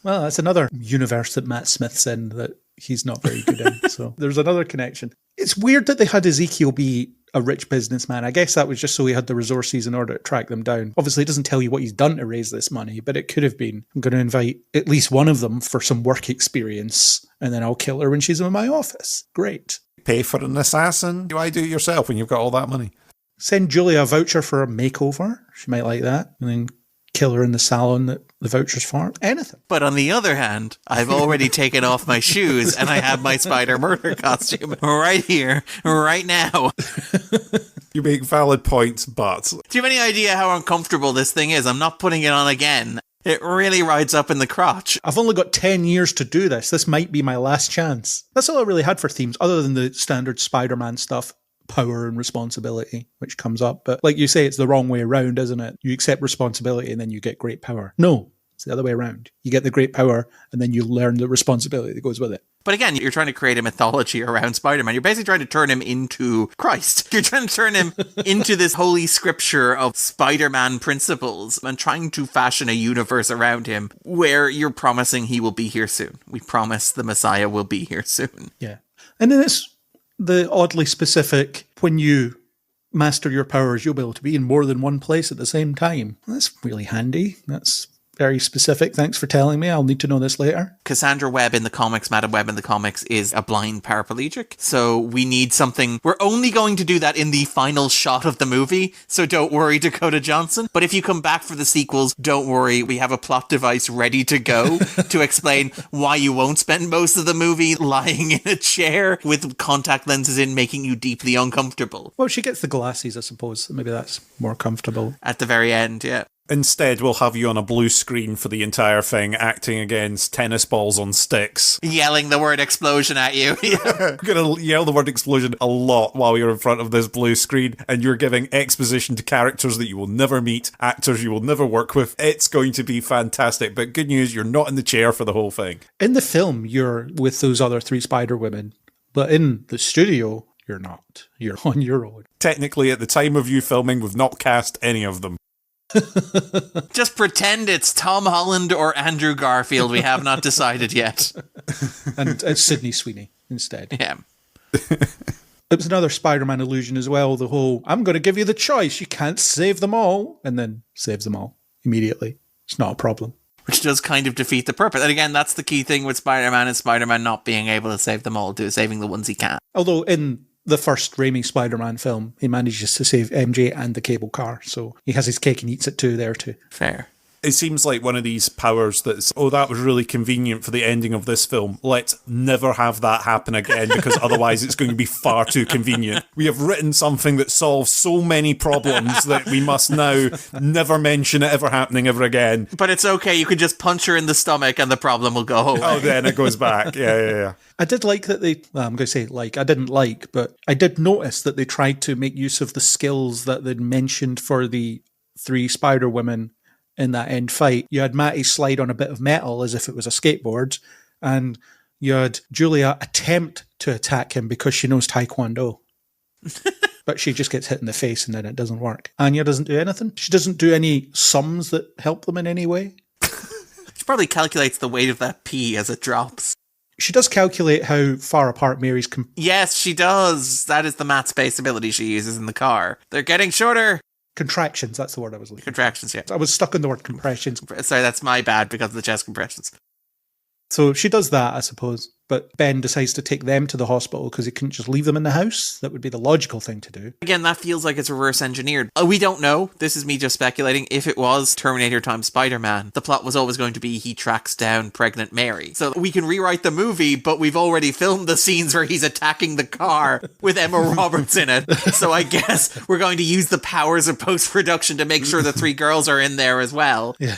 Well, that's another universe that Matt Smith's in that he's not very good in. So there's another connection. It's weird that they had Ezekiel be a rich businessman. I guess that was just so he had the resources in order to track them down. Obviously, it doesn't tell you what he's done to raise this money, but it could have been, I'm going to invite at least one of them for some work experience, and then I'll kill her when she's in my office. Great. Pay for an assassin. Why do it yourself when you've got all that money? Send Julia a voucher for a makeover. She might like that. And then kill her in the salon that the voucher's for. Anything. But on the other hand, I've already taken off my shoes and I have my spider murder costume right here, right now. You make valid points, but... Do you have any idea how uncomfortable this thing is? I'm not putting it on again. It really rides up in the crotch. I've only got 10 years to do this. This might be my last chance. That's all I really had for themes, other than the standard Spider-Man stuff. Power and responsibility, which comes up. But like you say, it's the wrong way around, isn't it? You accept responsibility and then you get great power. No, it's the other way around. You get the great power and then you learn the responsibility that goes with it. But again, you're trying to create a mythology around Spider-Man. You're basically trying to turn him into Christ. You're trying to turn him into this holy scripture of Spider-Man principles and trying to fashion a universe around him where you're promising he will be here soon. We promise the Messiah will be here soon. Yeah. And then it's the oddly specific, when you master your powers, you'll be able to be in more than one place at the same time. That's really handy. That's very specific. Thanks for telling me. I'll need to know this later. Cassandra Webb in the comics, Madam Webb in the comics, is a blind paraplegic. So we need something. We're only going to do that in the final shot of the movie. So don't worry, Dakota Johnson. But if you come back for the sequels, don't worry. We have a plot device ready to go to explain why you won't spend most of the movie lying in a chair with contact lenses in, making you deeply uncomfortable. Well, she gets the glasses, I suppose. Maybe that's more comfortable. At the very end, yeah. Instead, we'll have you on a blue screen for the entire thing, acting against tennis balls on sticks. Yelling the word explosion at you. I'm going to yell the word explosion a lot while you're in front of this blue screen, and you're giving exposition to characters that you will never meet, actors you will never work with. It's going to be fantastic, but good news, you're not in the chair for the whole thing. In the film, you're with those other three Spider-Women, but in the studio, you're not. You're on your own. Technically, at the time of you filming, we've not cast any of them. Just pretend it's Tom Holland or Andrew Garfield. We have not decided yet. And it's Sydney Sweeney instead. Yeah. It was another Spider-Man illusion as well. The whole, I'm going to give you the choice. You can't save them all. And then saves them all immediately. It's not a problem. Which does kind of defeat the purpose. And again, that's the key thing with Spider-Man, is Spider-Man not being able to save them all, saving the ones he can. Although in the first Raimi Spider-Man film, he manages to save MJ and the cable car. So he has his cake and eats it too there too. Fair. It seems like one of these powers that's, that was really convenient for the ending of this film. Let's never have that happen again, because otherwise it's going to be far too convenient. We have written something that solves so many problems that we must now never mention it ever happening ever again. But it's okay, you can just punch her in the stomach and the problem will go away. Oh, then it goes back. Yeah. I did like that I'm going to say I didn't like, but I did notice that they tried to make use of the skills that they'd mentioned for the three Spider-Women in that end fight. You had Matty slide on a bit of metal as if it was a skateboard, and you had Julia attempt to attack him because she knows Taekwondo. But she just gets hit in the face and then it doesn't work. Anya doesn't do anything. She doesn't do any sums that help them in any way. She probably calculates the weight of that pea as it drops. She does calculate how far apart Mary's... Yes, she does. That is the math space ability she uses in the car. They're getting shorter. Contractions, that's the word I was looking for. Contractions, yeah. I was stuck on the word compressions. Sorry, that's my bad because of the chest compressions. So she does that, I suppose. but Ben decides to take them to the hospital because he couldn't just leave them in the house. That would be the logical thing to do. Again, that feels like it's reverse engineered. We don't know. This is me just speculating. If it was Terminator times Spider-Man, the plot was always going to be he tracks down pregnant Mary. So we can rewrite the movie, but we've already filmed the scenes where he's attacking the car with Emma Roberts in it. So I guess we're going to use the powers of post-production to make sure the 3 girls are in there as well. Yeah.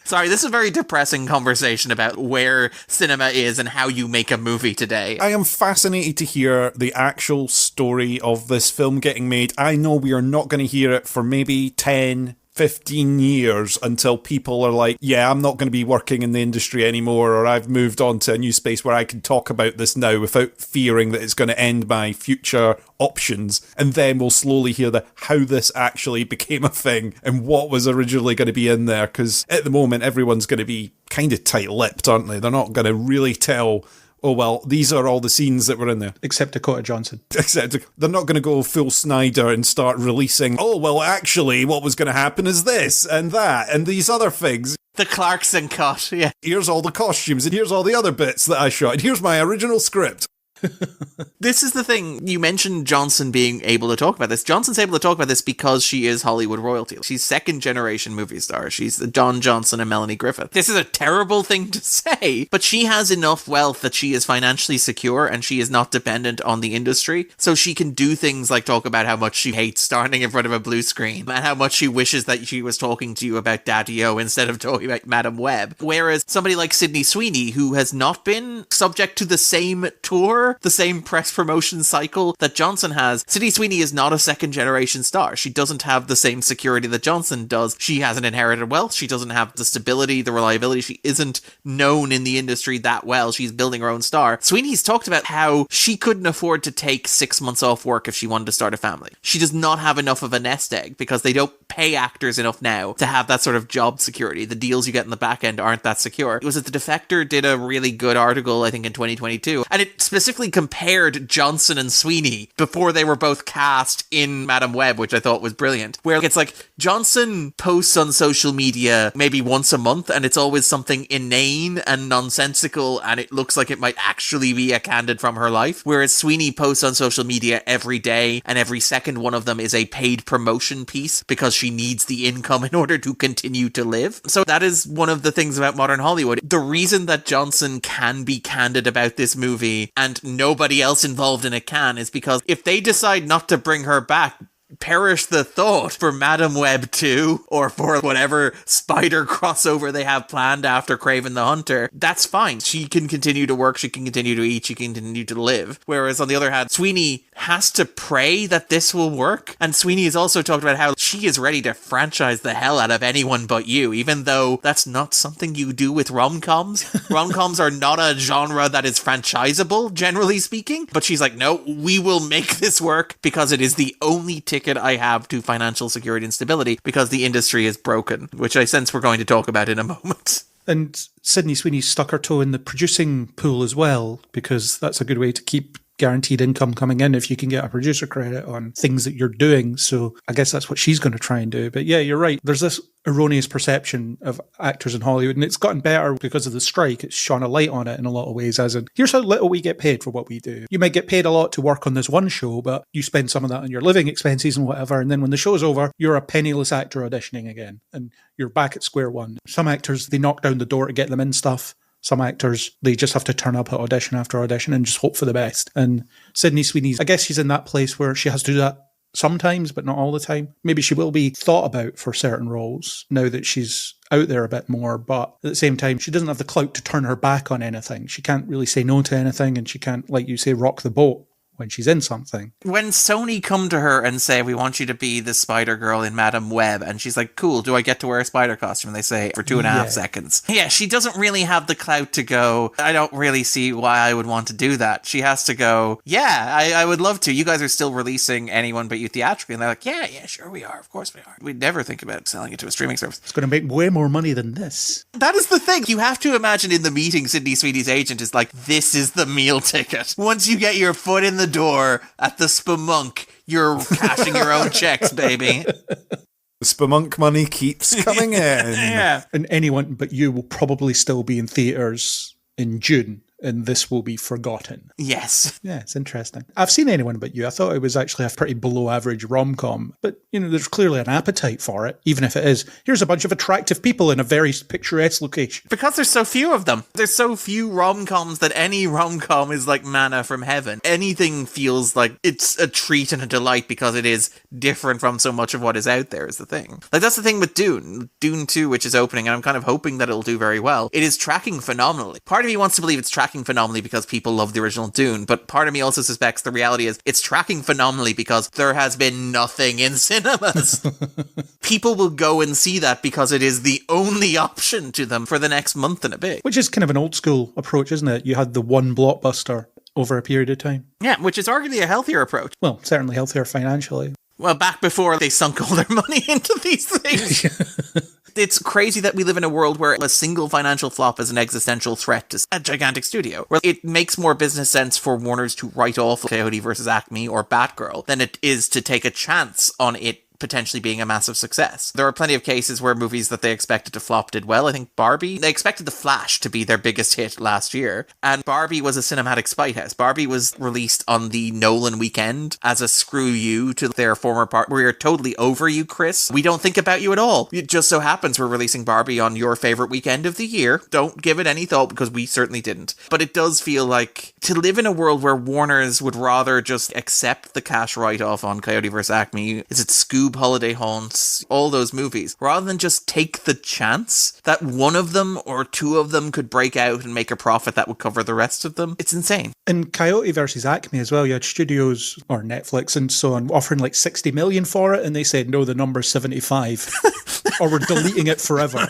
Sorry, this is a very depressing conversation about where cinema is and how you make a movie today. I am fascinated to hear the actual story of this film getting made. I know we are not going to hear it for maybe 10, 15 years until people are like, yeah, I'm not going to be working in the industry anymore, or I've moved on to a new space where I can talk about this now without fearing that it's going to end my future options. And then we'll slowly hear how this actually became a thing and what was originally going to be in there. Because at the moment, everyone's going to be kind of tight-lipped, aren't they? They're not going to really tell, oh, well, these are all the scenes that were in there. Except Dakota Johnson. Except they're not going to go full Snyder and start releasing, oh, well, actually, what was going to happen is this and that and these other things. The Clarkson cut, yeah. Here's all the costumes and here's all the other bits that I shot and here's my original script. This is the thing. You mentioned Johnson being able to talk about this. Johnson's able to talk about this because she is Hollywood royalty. She's second generation movie star. She's Don Johnson and Melanie Griffith. This is a terrible thing to say, but she has enough wealth that she is financially secure and she is not dependent on the industry. So she can do things like talk about how much she hates standing in front of a blue screen and how much she wishes that she was talking to you about Daddy-O instead of talking about Madam Web. Whereas somebody like Sydney Sweeney, who has not been subject to the same tour, the same press promotion cycle that Johnson has. Sydney Sweeney is not a second generation star. She doesn't have the same security that Johnson does. She hasn't inherited wealth. She doesn't have the stability, the reliability. She isn't known in the industry that well. She's building her own star. Sweeney's talked about how she couldn't afford to take 6 months off work if she wanted to start a family. She does not have enough of a nest egg because they don't pay actors enough now to have that sort of job security. The deals you get in the back end aren't that secure. It was that The Defector did a really good article, I think, in 2022, and it specifically compared Johnson and Sweeney before they were both cast in Madam Web, which I thought was brilliant, where it's like Johnson posts on social media maybe once a month and it's always something inane and nonsensical and it looks like it might actually be a candid from her life, whereas Sweeney posts on social media every day and every second one of them is a paid promotion piece because she needs the income in order to continue to live. So that is one of the things about modern Hollywood. The reason that Johnson can be candid about this movie and nobody else involved in it can is because if they decide not to bring her back, perish the thought, for Madam Web 2 or for whatever spider crossover they have planned after Kraven the Hunter, that's fine. She can continue to work, she can continue to eat, she can continue to live. Whereas on the other hand, Sweeney has to pray that this will work. And Sweeney has also talked about how she is ready to franchise the hell out of anyone but you, even though that's not something you do with rom-coms. Rom-coms are not a genre that is franchisable, generally speaking. But she's like, no, we will make this work because it is the only ticket I have to financial security and stability because the industry is broken, which I sense we're going to talk about in a moment. And Sydney Sweeney stuck her toe in the producing pool as well, because that's a good way to keep guaranteed income coming in if you can get a producer credit on things that you're doing. So I guess that's what she's going to try and do. But yeah, you're right. There's this erroneous perception of actors in Hollywood, and it's gotten better because of the strike. It's shone a light on it in a lot of ways, as in, here's how little we get paid for what we do. You might get paid a lot to work on this one show, but you spend some of that on your living expenses and whatever, and then when the show's over, you're a penniless actor auditioning again, and you're back at square one. Some actors, they knock down the door to get them in stuff. Some actors, they just have to turn up at audition after audition and just hope for the best. And Sydney Sweeney's, I guess she's in that place where she has to do that sometimes, but not all the time. Maybe she will be thought about for certain roles now that she's out there a bit more, but at the same time, she doesn't have the clout to turn her back on anything. She can't really say no to anything, and she can't, like you say, rock the boat when she's in something. When Sony come to her and say, we want you to be the Spider Girl in Madam Web, and she's like, cool, do I get to wear a spider costume? And they say, for 2.5 seconds. Yeah, she doesn't really have the clout to go, I don't really see why I would want to do that. She has to go, yeah, I would love to. You guys are still releasing Anyone But You theatrically. And they're like, yeah, sure we are. Of course we are. We'd never think about selling it to a streaming service. It's going to make way more money than this. That is the thing. You have to imagine in the meeting, Sydney Sweeney's agent is like, this is the meal ticket. Once you get your foot in the door at the SPUMM, you're cashing your own checks, baby. The SPUMM money keeps coming in. Yeah. And Anyone But You will probably still be in theaters in June and this will be forgotten. Yes. Yeah, it's interesting. I've seen Anyone But You. I thought it was actually a pretty below-average rom-com, but, there's clearly an appetite for it, even if it is, here's a bunch of attractive people in a very picturesque location. Because there's so few of them. There's so few rom-coms that any rom-com is like manna from heaven. Anything feels like it's a treat and a delight because it is different from so much of what is out there is the thing. Like, that's the thing with Dune 2, which is opening, and I'm kind of hoping that it'll do very well. It is tracking phenomenally. Part of me wants to believe it's tracking phenomenally because people love the original Dune, but part of me also suspects the reality is it's tracking phenomenally because there has been nothing in cinemas. People will go and see that because it is the only option to them for the next month and a bit. Which is kind of an old school approach, isn't it? You had the one blockbuster over a period of time. Yeah, which is arguably a healthier approach. Well, certainly healthier financially. Well, back before they sunk all their money into these things. It's crazy that we live in a world where a single financial flop is an existential threat to a gigantic studio, where it makes more business sense for Warner's to write off Coyote versus Acme or Batgirl than it is to take a chance on it potentially being a massive success. There are plenty of cases where movies that they expected to flop did well. I think Barbie, they expected The Flash to be their biggest hit last year, and Barbie was a cinematic spite house. Barbie was released on the Nolan weekend as a screw you to their former part. We're totally over you, Chris. We don't think about you at all. It just so happens we're releasing Barbie on your favorite weekend of the year. Don't give it any thought because we certainly didn't. But it does feel like to live in a world where Warner's would rather just accept the cash write-off on Coyote vs. Acme, is it Scoob, Holiday Haunts, all those movies, rather than just take the chance that one of them or two of them could break out and make a profit that would cover the rest of them. It's insane. In Coyote versus Acme as well, you had studios or Netflix and so on offering like 60 million for it, and they said, no, the number's 75 or we're deleting it forever.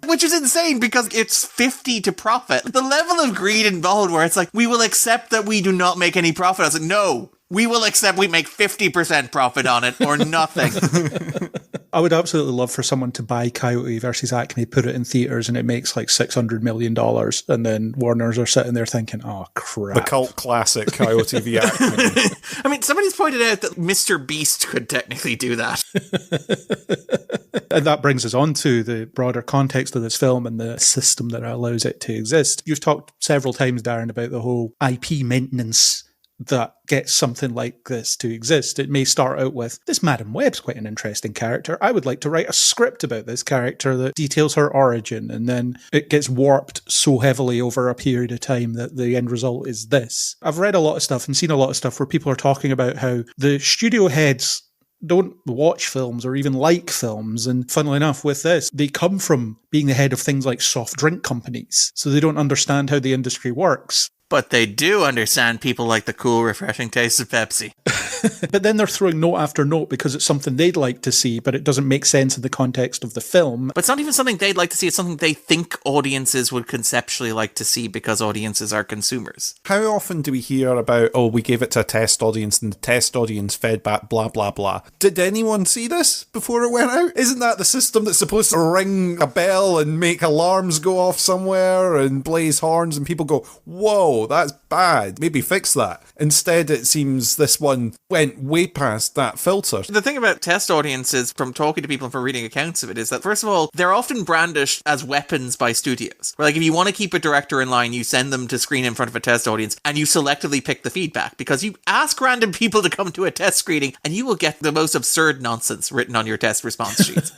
Which is insane because it's 50 to profit. The level of greed involved where it's like, we will accept that we do not make any profit. I was like, no, we will accept we make 50% profit on it or nothing. I would absolutely love for someone to buy Coyote versus Acme, put it in theaters, and it makes like $600 million. And then Warners are sitting there thinking, oh, crap. The cult classic Coyote v. Acme. I mean, somebody's pointed out that Mr. Beast could technically do that. And that brings us on to the broader context of this film and the system that allows it to exist. You've talked several times, Darren, about the whole IP maintenance that gets something like this to exist. It may start out with, this Madam Web's quite an interesting character. I would like to write a script about this character that details her origin, and then it gets warped so heavily over a period of time that the end result is this. I've read a lot of stuff and seen a lot of stuff where people are talking about how the studio heads don't watch films or even like films. And funnily enough, with this, they come from being the head of things like soft drink companies. So they don't understand how the industry works. But they do understand people like the cool, refreshing taste of Pepsi. But then they're throwing note after note because it's something they'd like to see, but it doesn't make sense in the context of the film. But it's not even something they'd like to see. It's something they think audiences would conceptually like to see because audiences are consumers. How often do we hear about, oh, we gave it to a test audience and the test audience fed back blah, blah, blah. Did anyone see this before it went out? Isn't that the system that's supposed to ring a bell and make alarms go off somewhere and blaze horns and people go, whoa, that's bad. Maybe fix that. Instead, it seems this one went way past that filter. The thing about test audiences, from talking to people and from reading accounts of it, is that, first of all, they're often brandished as weapons by studios. Where, like, if you want to keep a director in line, you send them to screen in front of a test audience and you selectively pick the feedback, because you ask random people to come to a test screening and you will get the most absurd nonsense written on your test response sheets.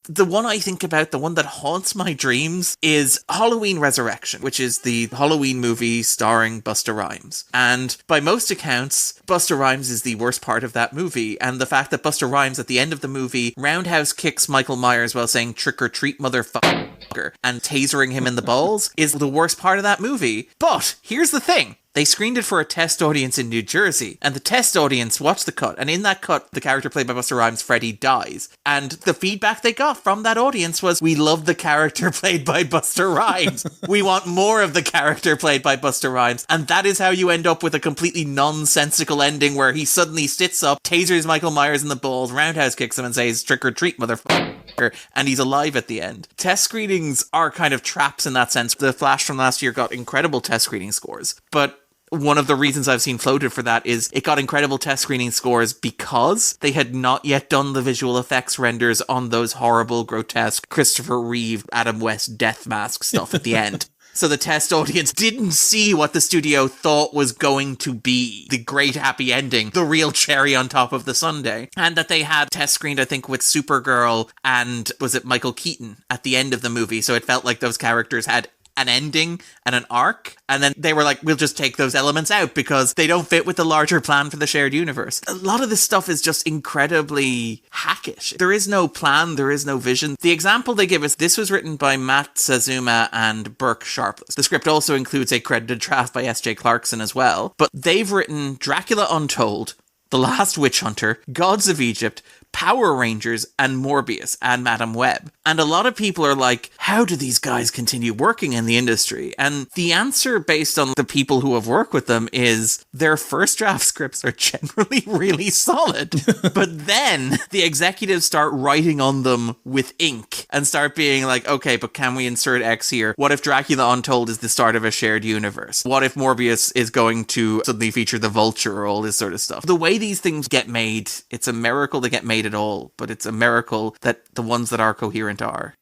The one I think about, the one that haunts my dreams, is Halloween Resurrection, which is the Halloween movie starring Busta Rhymes. And by most accounts, Busta Rhymes is the worst part of that movie. And the fact that Busta Rhymes, at the end of the movie, roundhouse kicks Michael Myers while saying "trick or treat, motherfucker," and tasering him in the balls is the worst part of that movie. But here's the thing. They screened it for a test audience in New Jersey, and the test audience watched the cut, and in that cut, the character played by Busta Rhymes, Freddy, dies. And the feedback they got from that audience was, we love the character played by Busta Rhymes. We want more of the character played by Busta Rhymes. And that is how you end up with a completely nonsensical ending where he suddenly sits up, tasers Michael Myers in the balls, roundhouse kicks him and says, "Trick or treat, motherfucker," and he's alive at the end. Test screenings are kind of traps in that sense. The Flash from last year got incredible test screening scores, but one of the reasons I've seen floated for that is it got incredible test screening scores because they had not yet done the visual effects renders on those horrible, grotesque Christopher Reeve, Adam West death mask stuff at the end. So the test audience didn't see what the studio thought was going to be the great happy ending, the real cherry on top of the sundae. And that they had test screened, I think, with Supergirl and was it Michael Keaton at the end of the movie. So it felt like those characters had an ending and an arc, and then they were like, we'll just take those elements out because they don't fit with the larger plan for the shared universe. A lot of this stuff is just incredibly hackish. There is no plan, there is no vision. The example they give us, this was written by Matt Sazuma and Burke Sharpless. The script also includes a credited draft by S.J. Clarkson as well, but they've written Dracula Untold, The Last Witch Hunter, Gods of Egypt, Power Rangers, and Morbius, and Madam Web. And a lot of people are like, how do these guys continue working in the industry? And the answer, based on the people who have worked with them, is their first draft scripts are generally really solid. But then the executives start writing on them with ink and start being like, okay, but can we insert X here? What if Dracula Untold is the start of a shared universe? What if Morbius is going to suddenly feature the Vulture or all this sort of stuff? The way these things get made, it's a miracle they get made at all, but it's a miracle that the ones that are coherent are.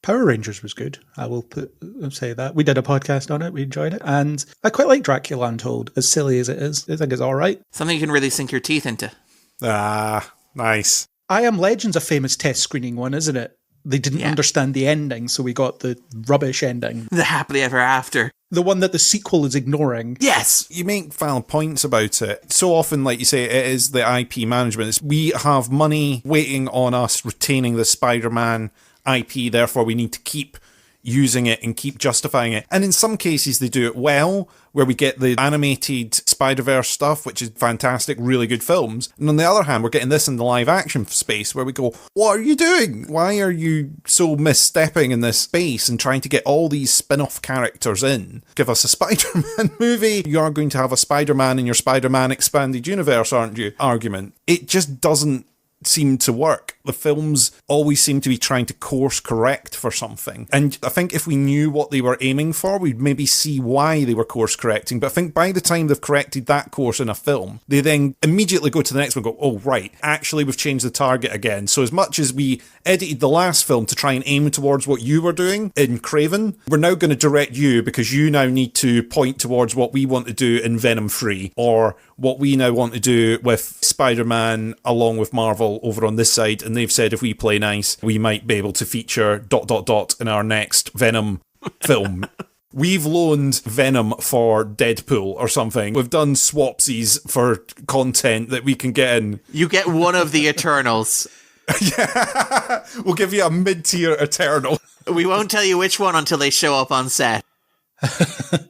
Power Rangers was good. I will say that. We did a podcast on it. We enjoyed it. And I quite like Dracula Untold, as silly as it is. I think it's all right. Something you can really sink your teeth into. Ah, nice. I Am Legend's a famous test screening one, isn't it? They didn't understand the ending, so we got the rubbish ending. The happily ever after. The one that the sequel is ignoring. Yes! You make valid points about it. So often, like you say, it is the IP management. We have money waiting on us retaining the Spider-Man IP, therefore we need to keep using it and keep justifying it. And in some cases they do it well, where we get the animated Spider-Verse stuff, which is fantastic, really good films. And on the other hand, we're getting this in the live action space where we go, what are you doing? Why are you so misstepping in this space and trying to get all these spin-off characters in? Give us a Spider-Man movie. You are going to have a Spider-Man in your Spider-Man expanded universe, aren't you? Argument. It just doesn't seem to work. The films always seem to be trying to course correct for something. And I think if we knew what they were aiming for, we'd maybe see why they were course correcting. But I think by the time they've corrected that course in a film, they then immediately go to the next one and go, oh, right, actually we've changed the target again. So as much as we edited the last film to try and aim towards what you were doing in Craven, we're now going to direct you because you now need to point towards what we want to do in Venom 3, or what we now want to do with Spider-Man along with Marvel over on this side. And they've said if we play nice, we might be able to feature ... in our next Venom film. We've loaned Venom for Deadpool or something. We've done swapsies for content that we can get in. You get one of the Eternals. Yeah, we'll give you a mid-tier Eternal. We won't tell you which one until they show up on set.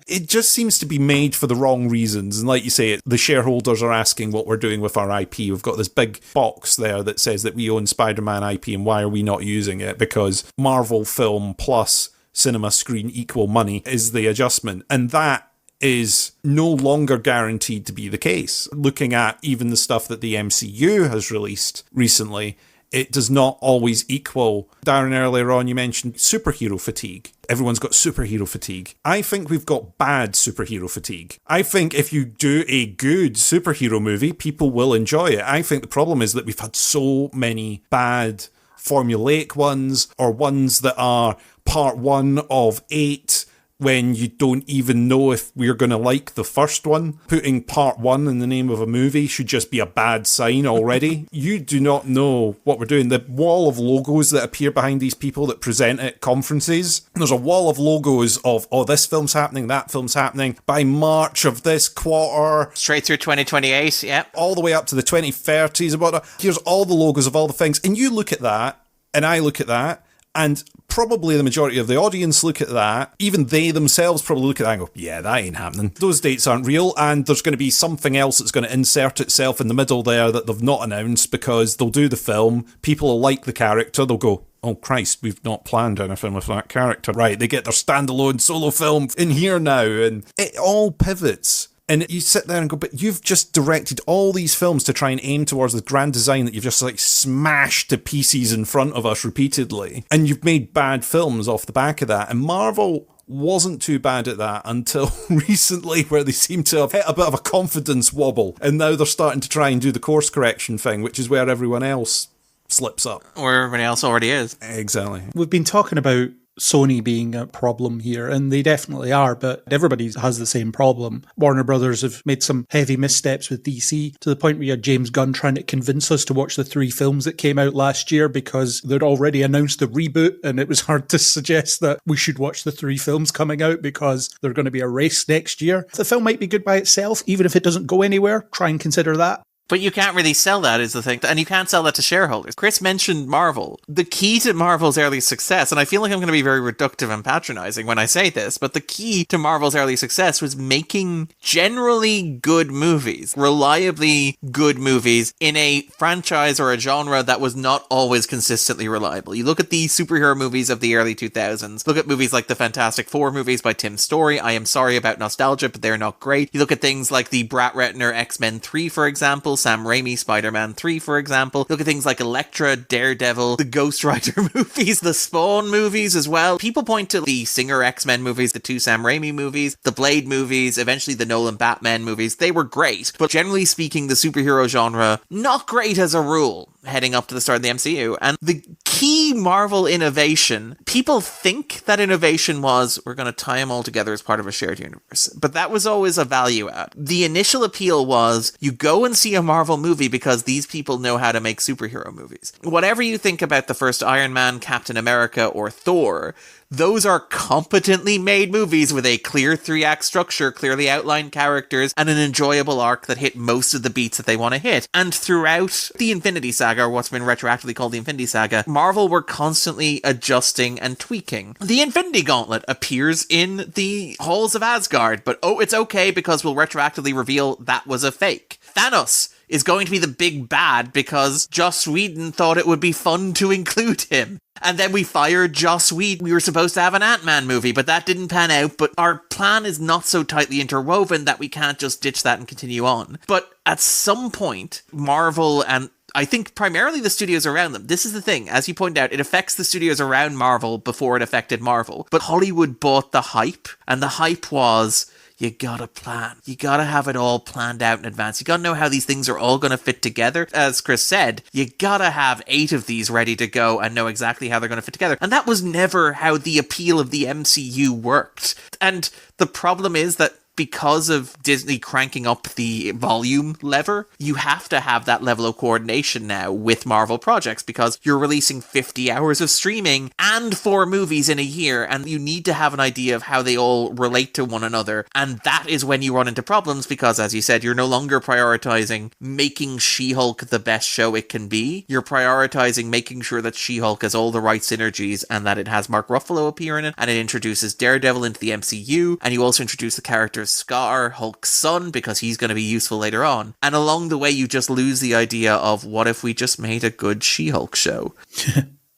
It just seems to be made for the wrong reasons. And like you say, the shareholders are asking what we're doing with our IP. We've got this big box there that says that we own Spider-Man IP and why are we not using it? Because Marvel film plus cinema screen equal money is the adjustment. And that is no longer guaranteed to be the case. Looking at even the stuff that the MCU has released recently, it does not always equal. Darren, earlier on, you mentioned superhero fatigue. Everyone's got superhero fatigue. I think we've got bad superhero fatigue. I think if you do a good superhero movie, people will enjoy it. I think the problem is that we've had so many bad formulaic ones, or ones that are part 1 of 8, when you don't even know if we're going to like the first one. Putting part 1 in the name of a movie should just be a bad sign already. You do not know what we're doing. The wall of logos that appear behind these people that present at conferences, there's a wall of logos of, oh, this film's happening, that film's happening, by March of this quarter. Straight through 2028, yep. All the way up to the 2030s. Here's all the logos of all the things. And you look at that, and I look at that, and probably the majority of the audience look at that. Even they themselves probably look at that and go, yeah, that ain't happening. Those dates aren't real, and there's going to be something else that's going to insert itself in the middle there that they've not announced, because they'll do the film, people will like the character, they'll go, oh Christ, we've not planned anything with that character. Right, they get their standalone solo film in here now, and it all pivots. And you sit there and go, but you've just directed all these films to try and aim towards the grand design that you've just like smashed to pieces in front of us repeatedly. And you've made bad films off the back of that. And Marvel wasn't too bad at that until recently, where they seem to have hit a bit of a confidence wobble. And now they're starting to try and do the course correction thing, which is where everyone else slips up. Or everybody else already is. Exactly. We've been talking about Sony being a problem here, and they definitely are, but everybody has the same problem. Warner Brothers have made some heavy missteps with DC, to the point where you had James Gunn trying to convince us to watch the 3 films that came out last year because they'd already announced the reboot, and it was hard to suggest that we should watch the 3 films coming out because they're going to be a race next year. The film might be good by itself, even if it doesn't go anywhere. Try and consider that. But you can't really sell that, is the thing. And you can't sell that to shareholders. Chris mentioned Marvel. The key to Marvel's early success, and I feel like I'm going to be very reductive and patronizing when I say this, but the key to Marvel's early success was making generally good movies, reliably good movies in a franchise or a genre that was not always consistently reliable. You look at the superhero movies of the early 2000s, look at movies like the Fantastic Four movies by Tim Story. I am sorry about nostalgia, but they're not great. You look at things like the Brett Ratner X-Men 3, for example, Sam Raimi Spider-Man 3, for example. Look at things like Elektra, Daredevil, the Ghost Rider movies, the Spawn movies as well. People point to the Singer X-Men movies, the 2 Sam Raimi movies, the Blade movies, eventually the Nolan Batman movies. They were great, but generally speaking, the superhero genre, not great as a rule, heading up to the start of the MCU. And the key Marvel innovation, people think that innovation was, we're going to tie them all together as part of a shared universe. But that was always a value add. The initial appeal was, you go and see a Marvel movie because these people know how to make superhero movies. Whatever you think about the first Iron Man, Captain America, or Thor, those are competently made movies with a clear 3-act structure, clearly outlined characters, and an enjoyable arc that hit most of the beats that they want to hit. And throughout the Infinity Saga, or what's been retroactively called the Infinity Saga, Marvel were constantly adjusting and tweaking. The Infinity Gauntlet appears in the halls of Asgard, but oh, it's okay because we'll retroactively reveal that was a fake. Thanos is going to be the big bad because Joss Whedon thought it would be fun to include him. And then we fired Joss Whedon. We were supposed to have an Ant-Man movie, but that didn't pan out. But our plan is not so tightly interwoven that we can't just ditch that and continue on. But at some point, Marvel, and I think primarily the studios around them, this is the thing, as you pointed out, it affects the studios around Marvel before it affected Marvel. But Hollywood bought the hype, and the hype was, you gotta plan. You gotta have it all planned out in advance. You gotta know how these things are all gonna fit together. As Chris said, you gotta have 8 of these ready to go and know exactly how they're gonna fit together. And that was never how the appeal of the MCU worked. And the problem is that because of Disney cranking up the volume lever, you have to have that level of coordination now with Marvel projects because you're releasing 50 hours of streaming and 4 movies in a year, and you need to have an idea of how they all relate to one another. And that is when you run into problems because, as you said, you're no longer prioritizing making She-Hulk the best show it can be. You're prioritizing making sure that She-Hulk has all the right synergies and that it has Mark Ruffalo appear in it, and it introduces Daredevil into the MCU, and you also introduce the character Scar, Hulk's son, because he's going to be useful later on. And along the way, you just lose the idea of what if we just made a good She-Hulk show?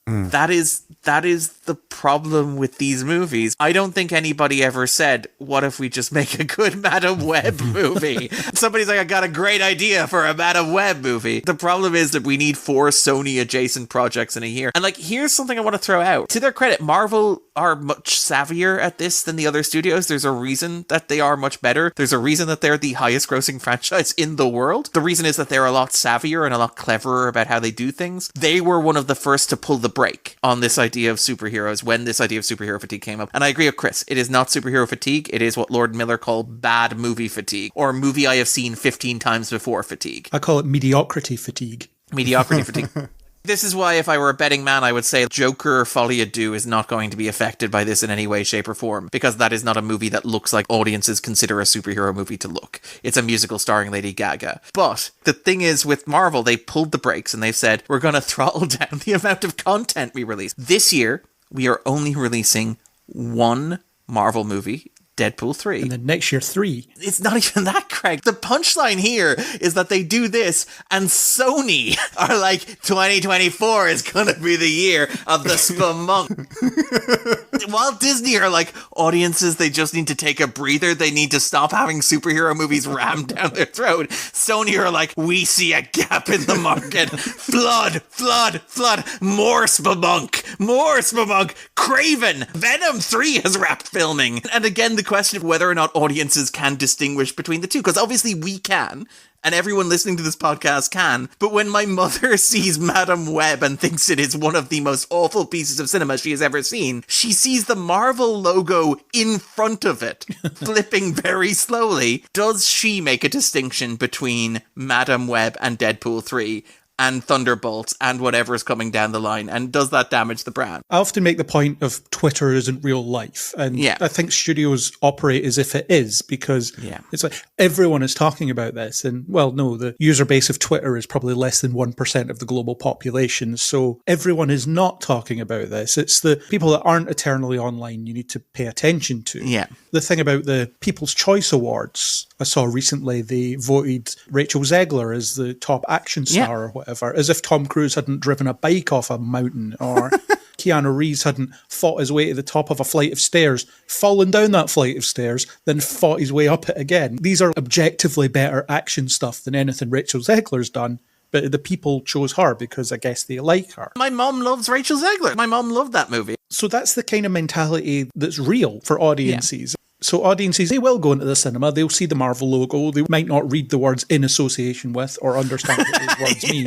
That is the problem with these movies. I don't think anybody ever said, what if we just make a good Madam Web movie? Somebody's like, I got a great idea for a Madam Web movie. The problem is that we need 4 Sony adjacent projects in a year. And like, here's something I want to throw out. To their credit, Marvel are much savvier at this than the other studios. There's a reason that they are much better. There's a reason that they're the highest grossing franchise in the world. The reason is that they're a lot savvier and a lot cleverer about how they do things. They were one of the first to pull the brake on this idea of superheroes when this idea of superhero fatigue came up. And I agree with Chris. It is not superhero fatigue. It is what Lord Miller called bad movie fatigue, or movie I have seen 15 times before fatigue. I call it mediocrity fatigue. Mediocrity fatigue. This is why, if I were a betting man, I would say Joker Folie à Deux is not going to be affected by this in any way, shape, or form, because that is not a movie that looks like audiences consider a superhero movie to look. It's a musical starring Lady Gaga. But the thing is, with Marvel, they pulled the brakes and they've said, we're going to throttle down the amount of content we release. This year, we are only releasing 1 Marvel movie, Deadpool 3. And then next year, 3. It's not even that, Craig. The punchline here is that they do this, and Sony are like, 2024 is going to be the year of the SPUMM. While Disney are like, audiences, they just need to take a breather. They need to stop having superhero movies rammed down their throat. Sony are like, we see a gap in the market. Flood, more SPUMM. More Spumunk! Craven! Venom 3 has wrapped filming! And again, the question of whether or not audiences can distinguish between the two, because obviously we can. And everyone listening to this podcast can. But when my mother sees Madam Web and thinks it is one of the most awful pieces of cinema she has ever seen, she sees the Marvel logo in front of it, flipping very slowly. Does she make a distinction between Madam Web and Deadpool 3? And Thunderbolts and whatever is coming down the line, and does that damage the brand? I often make the point of Twitter isn't real life, and I think studios operate as if it is, because it's like everyone is talking about this, and well, no, the user base of Twitter is probably less than 1% of the global population, so everyone is not talking about this. It's the people that aren't eternally online you need to pay attention to. Yeah. The thing about the People's Choice Awards, I saw recently they voted Rachel Zegler as the top action star or whatever, as if Tom Cruise hadn't driven a bike off a mountain, or Keanu Reeves hadn't fought his way to the top of a flight of stairs, fallen down that flight of stairs, then fought his way up it again. These are objectively better action stuff than anything Rachel Zegler's done. But the people chose her because I guess they like her. My mom loves Rachel Zegler. My mom loved that movie. So that's the kind of mentality that's real for audiences. So audiences, they will go into the cinema, they'll see the Marvel logo, they might not read the words in association with or understand what those words mean,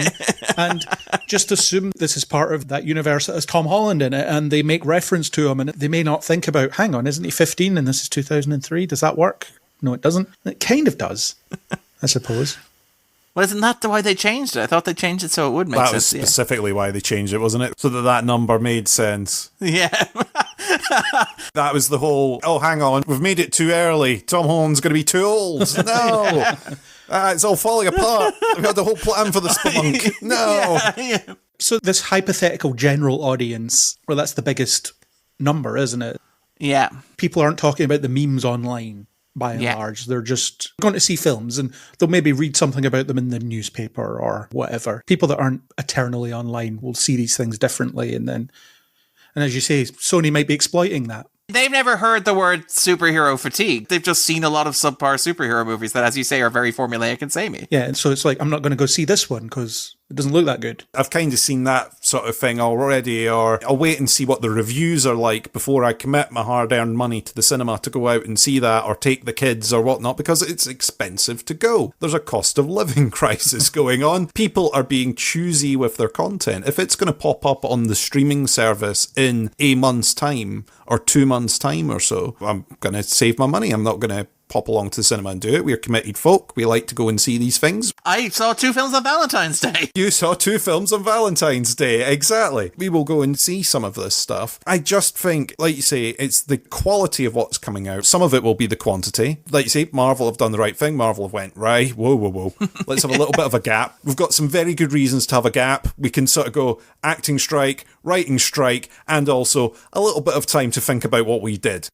and just assume this is part of that universe that has Tom Holland in it, and they make reference to him, and they may not think about, hang on, isn't he 15 and this is 2003? Does that work? No, it doesn't. It kind of does, I suppose. Well, isn't that why they changed it? I thought they changed it so it would make sense. That was specifically why they changed it, wasn't it? So that number made sense. Yeah. That was the whole, oh, hang on, we've made it too early. Tom Holland's going to be too old. No. It's all falling apart. We had the whole plan for the spunk. No. Yeah. So this hypothetical general audience, well, that's the biggest number, isn't it? Yeah. People aren't talking about the memes online. By and large, they're just going to see films and they'll maybe read something about them in the newspaper or whatever. People that aren't eternally online will see these things differently, and as you say, Sony might be exploiting that. They've never heard the word superhero fatigue. They've just seen a lot of subpar superhero movies that, as you say, are very formulaic and samey. Yeah, and so it's like, I'm not going to go see this one because it doesn't look that good. I've kind of seen that sort of thing already, or I'll wait and see what the reviews are like before I commit my hard-earned money to the cinema to go out and see that, or take the kids or whatnot, because it's expensive to go. There's a cost of living crisis going on. People are being choosy with their content. If it's going to pop up on the streaming service in a month's time, or 2 months' time or so, I'm going to save my money. I'm not going to pop along to the cinema and do it. We're committed folk. We like to go and see these things. I saw 2 films on Valentine's Day. You saw 2 films on Valentine's Day. Exactly. We will go and see some of this stuff. I just think, like you say, it's the quality of what's coming out. Some of it will be the quantity. Like you say, Marvel have done the right thing. Marvel have went, right, whoa. Let's have a little bit of a gap. We've got some very good reasons to have a gap. We can sort of go acting strike, writing strike, and also a little bit of time to think about what we did.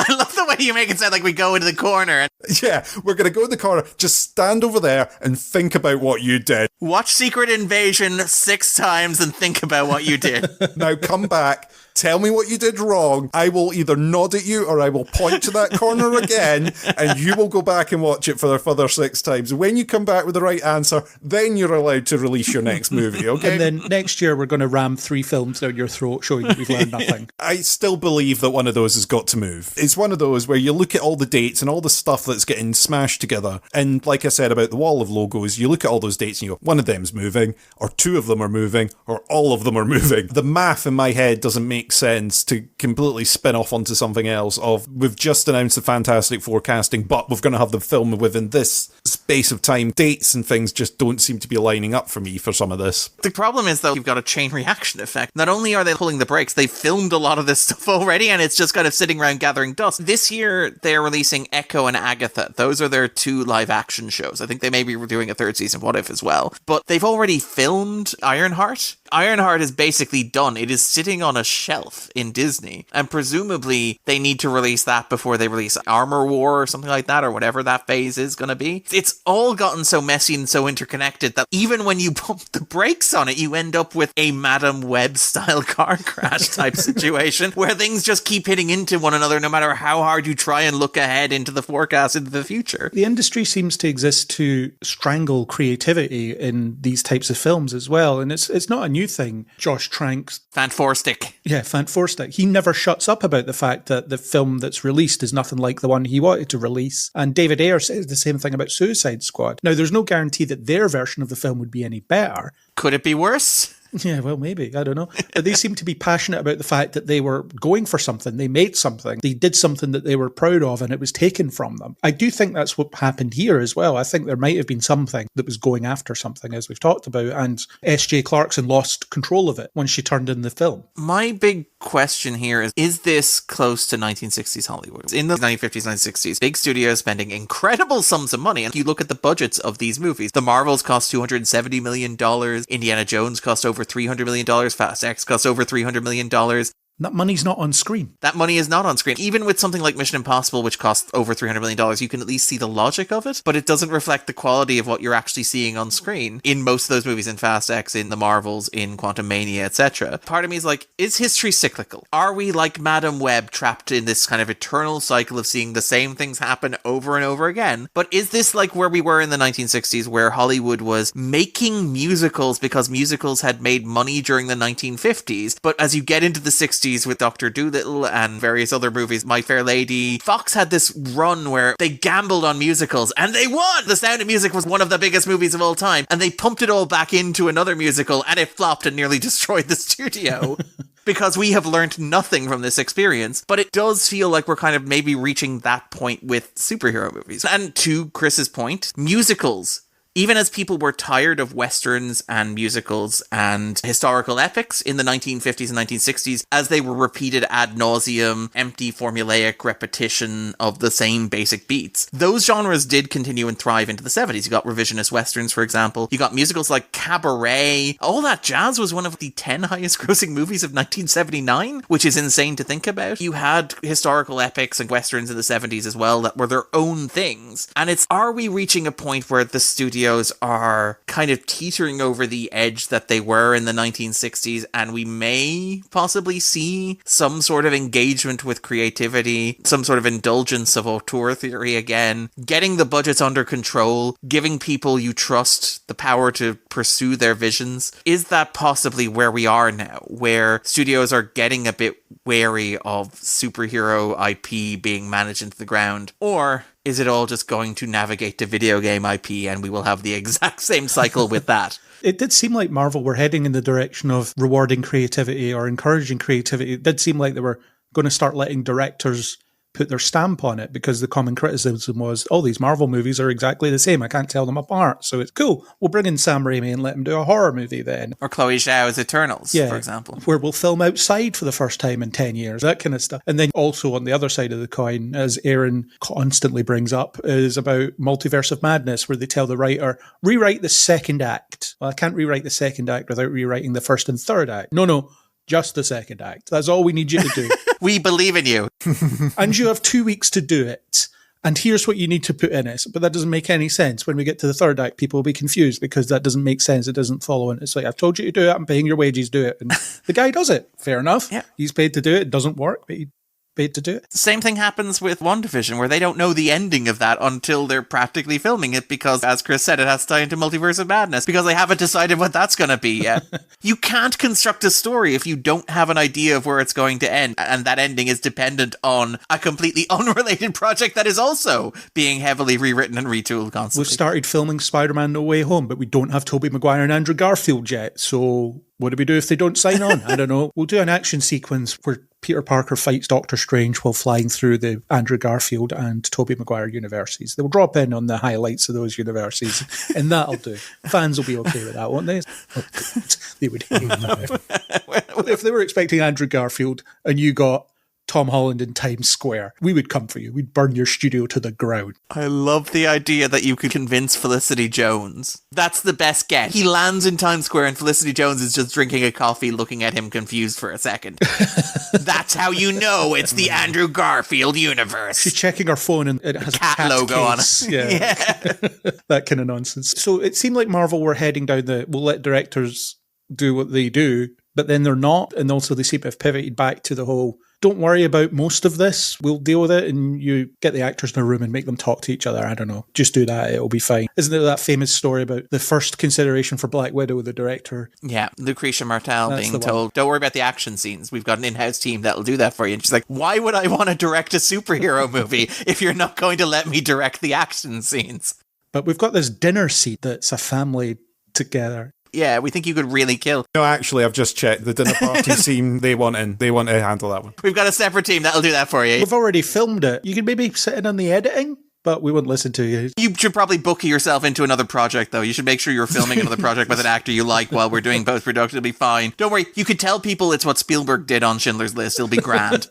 I love the way you make it sound like we go into the corner. Yeah, we're going to go in the corner, just stand over there and think about what you did. Watch Secret Invasion 6 times and think about what you did. Now come back, tell me what you did wrong. I will either nod at you or I will point to that corner again, and you will go back and watch it for the further 6 times. When you come back with the right answer, then you're allowed to release your next movie, okay? And then next year we're going to ram 3 films down your throat showing that we've learned nothing. I still believe that one of those has got to move. It's one of those where you look at all the dates and all the stuff that's getting smashed together, and like I said about the wall of logos, you look at all those dates and you go, one of them's moving, or 2 of them are moving, or all of them are moving. The math in my head doesn't make sense to completely spin off onto something else of, we've just announced the Fantastic Four casting, but we're going to have the film within this space of time. Dates and things just don't seem to be lining up for me for some of this. The problem is, though, you've got a chain reaction effect. Not only are they pulling the brakes, they've filmed a lot of this stuff already, and it's just kind of sitting around gathering dust. This year, they're releasing Echo and Agatha. Those are their 2 live-action shows. I think they may be doing a 3rd season What If as well. But they've already filmed Ironheart. Ironheart is basically done. It is sitting on a shelf in Disney, and presumably they need to release that before they release Armor War or something like that, or whatever that phase is going to be. It's all gotten so messy and so interconnected that even when you pump the brakes on it, you end up with a Madam Web style car crash type situation where things just keep hitting into one another no matter how hard you try and look ahead into the forecast into the future. The industry seems to exist to strangle creativity in these types of films as well, and it's not a new new thing, Josh Trank's Fantastic. Yeah, Fantastic. He never shuts up about the fact that the film that's released is nothing like the one he wanted to release. And David Ayer says the same thing about Suicide Squad. Now, there's no guarantee that their version of the film would be any better. Could it be worse? Yeah, well, maybe. I don't know. But they seem to be passionate about the fact that they were going for something. They made something. They did something that they were proud of, and it was taken from them. I do think that's what happened here as well. I think there might have been something that was going after something, as we've talked about, and S.J. Clarkson lost control of it once she turned in the film. My big question here is this close to 1960s Hollywood? In the 1950s, 1960s, big studios spending incredible sums of money. And you look at the budgets of these movies. The Marvels cost $270 million. Indiana Jones cost over $300 million. Fast X cost over $300 million. That money's not on screen. That money is not on screen. Even with something like Mission Impossible, which costs over $300 million, you can at least see the logic of it, but it doesn't reflect the quality of what you're actually seeing on screen in most of those movies, in Fast X, in the Marvels, in Quantumania, etc. Part of me is like, is history cyclical? Are we like Madam Web, trapped in this kind of eternal cycle of seeing the same things happen over and over again? But is this like where we were in the 1960s, where Hollywood was making musicals because musicals had made money during the 1950s, but as you get into the 60s, with Dr. Dolittle and various other movies, My Fair Lady, Fox had this run where they gambled on musicals and they won! The Sound of Music was one of the biggest movies of all time, and they pumped it all back into another musical and it flopped and nearly destroyed the studio. Because we have learned nothing from this experience, but it does feel like we're kind of maybe reaching that point with superhero movies. And to Chris's point, musicals. Even as people were tired of westerns and musicals and historical epics in the 1950s and 1960s, as they were repeated ad nauseum, empty formulaic repetition of the same basic beats, those genres did continue and thrive into the 70s. You got revisionist westerns, for example. You got musicals like Cabaret. All That Jazz was one of the 10 highest grossing movies of 1979, which is insane to think about. You had historical epics and westerns in the 70s as well that were their own things. And are we reaching a point where the studios are kind of teetering over the edge that they were in the 1960s, and we may possibly see some sort of engagement with creativity, some sort of indulgence of auteur theory again, getting the budgets under control, giving people you trust the power to pursue their visions? Is that possibly where we are now, where studios are getting a bit wary of superhero IP being managed into the ground? Or is it all just going to navigate to video game IP and we will have the exact same cycle with that? It did seem like Marvel were heading in the direction of rewarding creativity or encouraging creativity. It did seem like they were going to start letting directors put their stamp on it, because the common criticism was, oh, these Marvel movies are exactly the same. I can't tell them apart. So it's cool. We'll bring in Sam Raimi and let him do a horror movie then. Or Chloe Zhao's Eternals, for example. Where we'll film outside for the first time in 10 years, that kind of stuff. And then also on the other side of the coin, as Aaron constantly brings up, is about Multiverse of Madness, where they tell the writer, rewrite the second act. Well, I can't rewrite the second act without rewriting the first and third act. No, just the second act. That's all we need you to do. We believe in you. And you have 2 weeks to do it. And here's what you need to put in it. But that doesn't make any sense. When we get to the third act, people will be confused because that doesn't make sense. It doesn't follow. And it's like, I've told you to do it. I'm paying your wages, do it. And the guy does it. Fair enough. Yeah. He's paid to do it. It doesn't work, but he paid to do it. The same thing happens with WandaVision, where they don't know the ending of that until they're practically filming it, because, as Chris said, it has to tie into Multiverse of Madness, because they haven't decided what that's going to be yet. You can't construct a story if you don't have an idea of where it's going to end, and that ending is dependent on a completely unrelated project that is also being heavily rewritten and retooled constantly. We've started filming Spider-Man No Way Home, but we don't have Tobey Maguire and Andrew Garfield yet, so what do we do if they don't sign on? I don't know. We'll do an action sequence where Peter Parker fights Doctor Strange while flying through the Andrew Garfield and Tobey Maguire universes. They'll drop in on the highlights of those universes, and that'll do. Fans will be okay with that, won't they? Oh, they would hate that. If they were expecting Andrew Garfield and you got Tom Holland in Times Square, we would come for you. We'd burn your studio to the ground. I love the idea that you could convince Felicity Jones. That's the best get. He lands in Times Square and Felicity Jones is just drinking a coffee, looking at him confused for a second. That's how you know it's the Andrew Garfield universe. She's checking her phone and it has cat a cat logo case. on it. Yeah. That kind of nonsense. So it seemed like Marvel were heading down we'll let directors do what they do, but then they're not. And also they seem to have pivoted back to the whole don't worry about most of this. We'll deal with it, and you get the actors in a room and make them talk to each other. I don't know. Just do that. It'll be fine. Isn't there that famous story about the first consideration for Black Widow, the director? Yeah, Lucretia Martel That's being told, don't worry about the action scenes. We've got an in-house team that'll do that for you. And she's like, why would I want to direct a superhero movie if you're not going to let me direct the action scenes? But we've got this dinner scene that's a family together. Yeah, we think you could really kill. No, actually, I've just checked. The dinner party scene, they want to handle that one. We've got a separate team that'll do that for you. We've already filmed it. You can maybe sit in on the editing, but we wouldn't listen to you. You should probably book yourself into another project, though. You should make sure you're filming another project with an actor you like while we're doing post-production. It'll be fine. Don't worry. You could tell people it's what Spielberg did on Schindler's List. It'll be grand.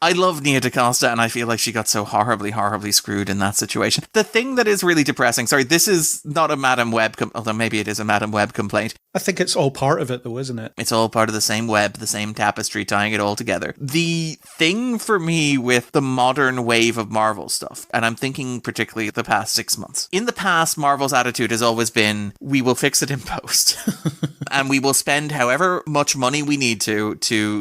I love Nia DaCosta, and I feel like she got so horribly, horribly screwed in that situation. The thing that is really depressing, sorry, this is not a Madame Web, although maybe it is a Madame Web complaint. I think it's all part of it, though, isn't it? It's all part of the same web, the same tapestry, tying it all together. The thing for me with the modern wave of Marvel stuff, and I'm thinking particularly the past 6 months. In the past, Marvel's attitude has always been, we will fix it in post. And we will spend however much money we need to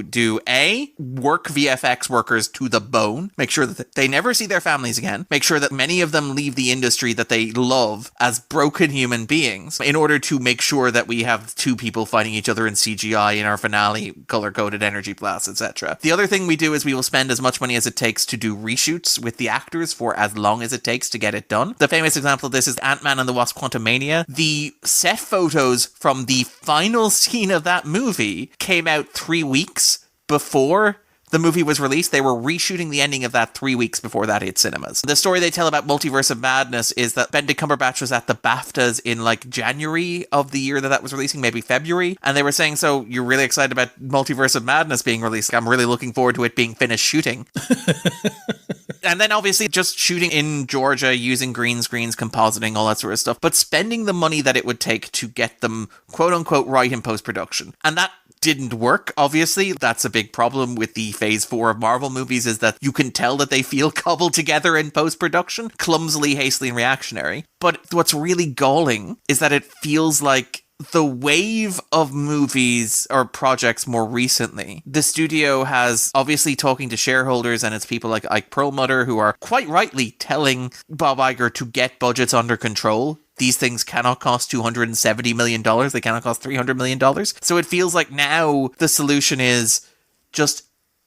do A, work VFX workers to the bone, make sure that they never see their families again, make sure that many of them leave the industry that they love as broken human beings, in order to make sure that we have two people fighting each other in CGI in our finale, color-coded energy blasts, etc. The other thing we do is we will spend as much money as it takes to do reshoots with the actors for as long as it takes to get it done. The famous example of this is Ant-Man and the Wasp: Quantumania. The set photos from the final scene of that movie came out 3 weeks before the movie was released. They were reshooting the ending of that 3 weeks before that hit cinemas. The story they tell about Multiverse of Madness is that Benedict Cumberbatch was at the BAFTAs in like January of the year that was releasing, maybe February, and they were saying, so you're really excited about Multiverse of Madness being released? I'm really looking forward to it being finished shooting. And then obviously just shooting in Georgia, using green screens, compositing, all that sort of stuff, but spending the money that it would take to get them quote unquote right in post-production. And that didn't work, obviously. That's a big problem with the Phase 4 of Marvel movies, is that you can tell that they feel cobbled together in post-production, clumsily, hastily, and reactionary. But what's really galling is that it feels like the wave of movies or projects more recently, the studio has obviously talking to shareholders, and it's people like Ike Perlmutter who are quite rightly telling Bob Iger to get budgets under control. These things cannot cost $270 million. They cannot cost $300 million. So it feels like now the solution is just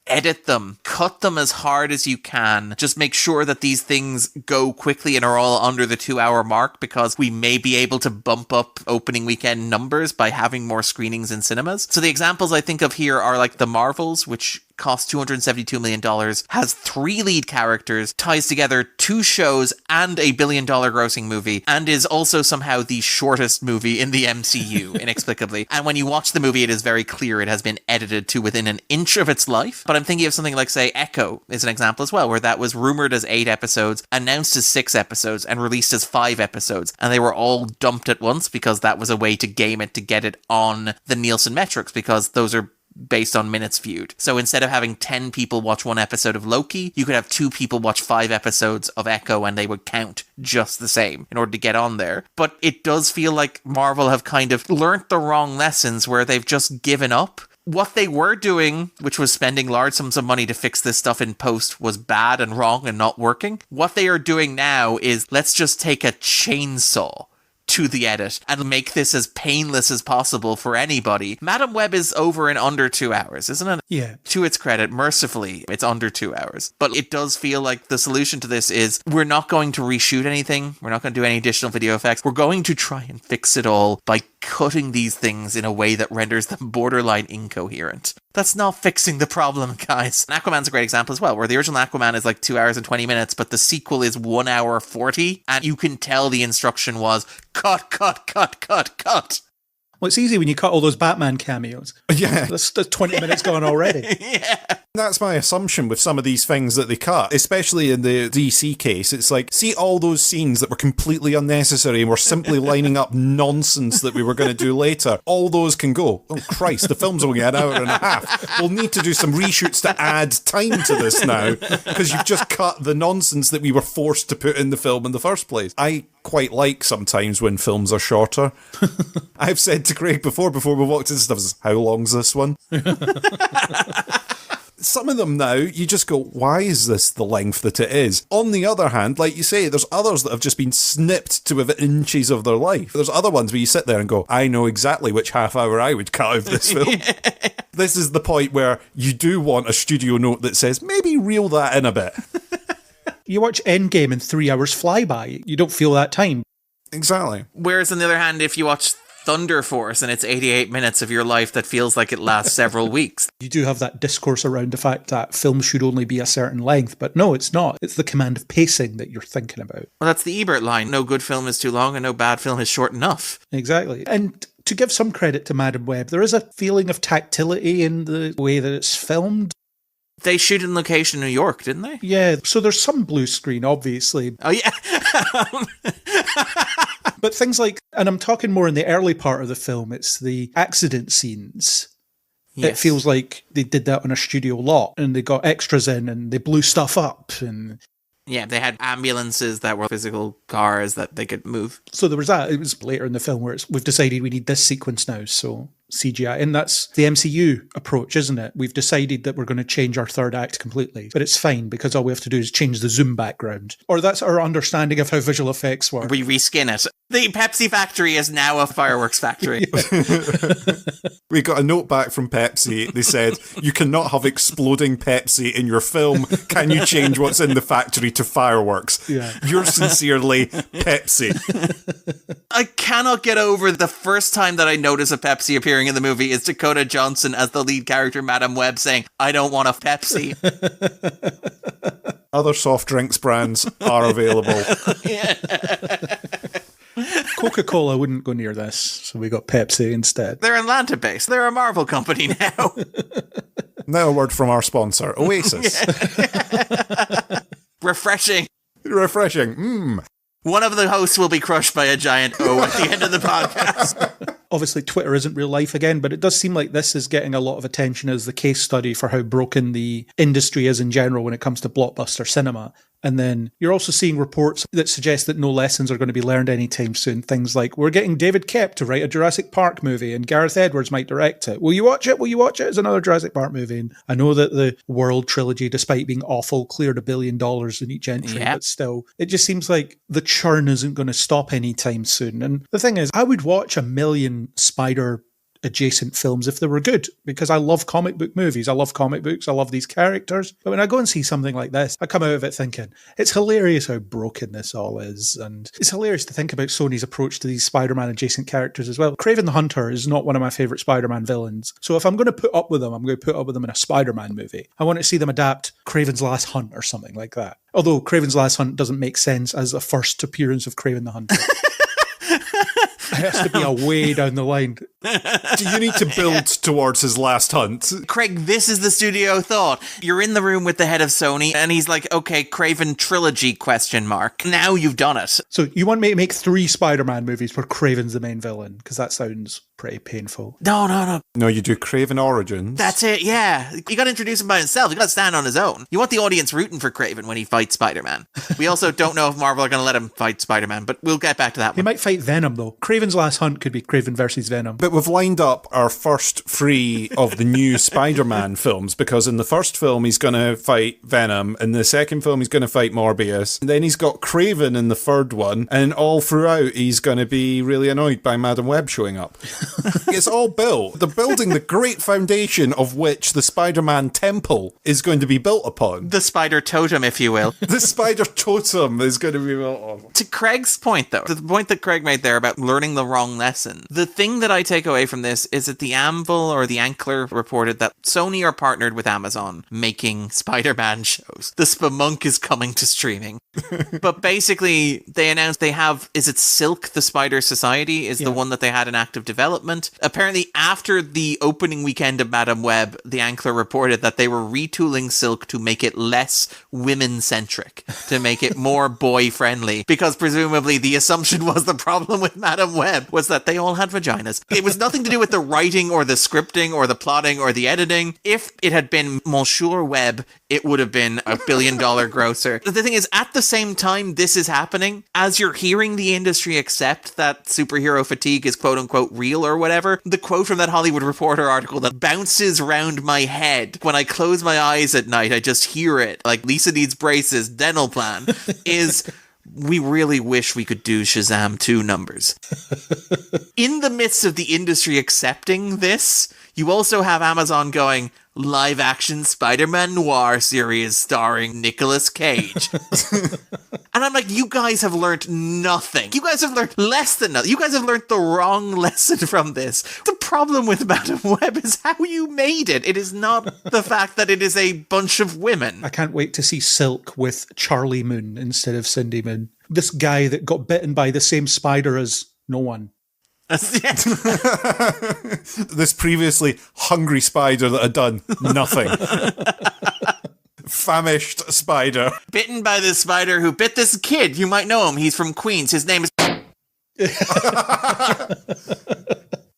edit them, cut them as hard as you can. Just make sure that these things go quickly and are all under the 2-hour mark, because we may be able to bump up opening weekend numbers by having more screenings in cinemas. So the examples I think of here are like The Marvels, which cost $272 million, has 3 lead characters, ties together 2 shows and a $1 billion grossing movie, and is also somehow the shortest movie in the MCU, inexplicably. And when you watch the movie, it is very clear it has been edited to within an inch of its life. But I'm thinking of something like, say, Echo is an example as well, where that was rumored as 8 episodes, announced as 6 episodes, and released as 5 episodes. And they were all dumped at once because that was a way to game it, to get it on the Nielsen metrics, because those are based on minutes viewed. So instead of having 10 people watch 1 episode of Loki, you could have 2 people watch 5 episodes of Echo, and they would count just the same in order to get on there. But it does feel like Marvel have kind of learnt the wrong lessons, where they've just given up. What they were doing, which was spending large sums of money to fix this stuff in post, was bad and wrong and not working. What they are doing now is, let's just take a chainsaw to the edit and make this as painless as possible for anybody. Madame Web is over in under 2 hours, isn't it? Yeah. To its credit, mercifully, it's under 2 hours. But it does feel like the solution to this is, we're not going to reshoot anything. We're not going to do any additional video effects. We're going to try and fix it all by cutting these things in a way that renders them borderline incoherent. That's not fixing the problem, guys. Aquaman's a great example as well, where the original Aquaman is like 2 hours and 20 minutes, but the sequel is 1 hour 40, and you can tell the instruction was, cut, cut, cut, cut, cut. Well, it's easy when you cut all those Batman cameos. Yeah. That's 20 minutes gone already. Yeah. That's my assumption with some of these things that they cut, especially in the DC case. It's like, see all those scenes that were completely unnecessary and were simply lining up nonsense that we were going to do later. All those can go. Oh, Christ, the film's only an hour and a half. We'll need to do some reshoots to add time to this now, because you've just cut the nonsense that we were forced to put in the film in the first place. I quite like sometimes when films are shorter. I've said to Craig before we walked into stuff, how long's this one? Some of them now, you just go, why is this the length that it is? On the other hand, like you say, there's others that have just been snipped to within inches of their life. There's other ones where you sit there and go, I know exactly which half hour I would cut out of this film. This is the point where you do want a studio note that says, maybe reel that in a bit. You watch Endgame and 3 hours fly by. You don't feel that time. Exactly. Whereas on the other hand, if you watch Thunder Force and it's 88 minutes of your life that feels like it lasts several weeks. You do have that discourse around the fact that films should only be a certain length, but no, it's not. It's the command of pacing that you're thinking about. Well, that's the Ebert line. No good film is too long and no bad film is short enough. Exactly. And to give some credit to Madam Web, there is a feeling of tactility in the way that it's filmed. They shoot in location New York, didn't they? Yeah, so there's some blue screen, obviously. Oh, yeah. But things like, and I'm talking more in the early part of the film, it's the accident scenes. Yes. It feels like they did that on a studio lot and they got extras in and they blew stuff up. And yeah, they had ambulances that were physical cars that they could move. So there was that. It was later in the film where we've decided we need this sequence now, so CGI. And that's the MCU approach, isn't it? We've decided that we're going to change our third act completely. But it's fine because all we have to do is change the zoom background. Or that's our understanding of how visual effects work. We reskin it. The Pepsi factory is now a fireworks factory. We got a note back from Pepsi. They said, you cannot have exploding Pepsi in your film. Can you change what's in the factory to fireworks? Yeah. Yours sincerely, Pepsi. I cannot get over the first time that I notice a Pepsi appearing in the movie is Dakota Johnson as the lead character, Madam Web, saying, I don't want a Pepsi. Other soft drinks brands are available. Coca-Cola wouldn't go near this, so we got Pepsi instead. They're Atlanta-based. They're a Marvel company now. Now a word from our sponsor, Oasis. Refreshing. Refreshing. One of the hosts will be crushed by a giant O at the end of the podcast. Obviously, Twitter isn't real life again, but it does seem like this is getting a lot of attention as the case study for how broken the industry is in general when it comes to blockbuster cinema. And then you're also seeing reports that suggest that no lessons are going to be learned anytime soon. Things like, we're getting David Koepp to write a Jurassic Park movie and Gareth Edwards might direct it. Will you watch it? Will you watch it? It's another Jurassic Park movie. And I know that the World trilogy, despite being awful, cleared $1 billion in each entry, but still, it just seems like the churn isn't going to stop anytime soon. And the thing is, I would watch 1 million Spider adjacent films if they were good, because I love comic book movies. I love comic books. I love these characters. But when I go and see something like this, I come out of it thinking, it's hilarious how broken this all is. And it's hilarious to think about Sony's approach to these Spider-Man adjacent characters as well. Kraven the Hunter is not one of my favourite Spider-Man villains. So if I'm going to put up with them, I'm going to put up with them in a Spider-Man movie. I want to see them adapt Kraven's Last Hunt or something like that. Although Kraven's Last Hunt doesn't make sense as a first appearance of Kraven the Hunter. It has to be a way down the line. Do you need to build towards his last hunt? Craig, this is the studio thought. You're in the room with the head of Sony, and he's like, okay, Kraven trilogy, ? Now you've done it. So you want me to make 3 Spider-Man movies where Kraven's the main villain? Because that sounds pretty painful. No. No, you do Kraven Origins. That's it, yeah. You got to introduce him by himself. You got to stand on his own. You want the audience rooting for Kraven when he fights Spider-Man. We also don't know if Marvel are going to let him fight Spider-Man, but we'll get back to that one. He might fight Venom, though. Kraven's Last Hunt could be Kraven versus Venom. But we've lined up our first 3 of the new Spider-Man films, because in the first film he's going to fight Venom, in the second film he's going to fight Morbius, and then he's got Kraven in the third one, and all throughout he's going to be really annoyed by Madam Web showing up. It's all built. They're building the great foundation of which the Spider-Man temple is going to be built upon. The spider totem, if you will. The spider totem is going to be built on. To Craig's point, though, to the point that Craig made there about learning the wrong lesson, the thing that I take away from this is that the Anvil or the Ankler reported that Sony are partnered with Amazon making Spider-Man shows. The Spumunk is coming to streaming. But basically, they announced they have, is it Silk, the Spider Society, is the one that they had in active development. Apparently, after the opening weekend of Madam Web, the Ankler reported that they were retooling Silk to make it less women-centric, to make it more boy-friendly, because presumably the assumption was the problem with Madam Madam Web was that they all had vaginas. It was nothing to do with the writing or the scripting or the plotting or the editing. If it had been Monsieur Web, it would have been $1 billion grosser. The thing is, at the same time this is happening, as you're hearing the industry accept that superhero fatigue is quote-unquote real or whatever, the quote from that Hollywood Reporter article that bounces round my head when I close my eyes at night, I just hear it, like Lisa needs braces, dental plan, is... We really wish we could do Shazam 2 numbers. In the midst of the industry accepting this, you also have Amazon going, live-action Spider-Man Noir series starring Nicolas Cage. And I'm like, you guys have learned nothing. You guys have learned less than nothing. You guys have learned the wrong lesson from this. The problem with Madam Web is how you made it. It is not the fact that it is a bunch of women. I can't wait to see Silk with Charlie Moon instead of Cindy Moon. This guy that got bitten by the same spider as no one. This previously hungry spider that had done nothing. Famished spider. Bitten by this spider who bit this kid. You might know him. He's from Queens. His name is...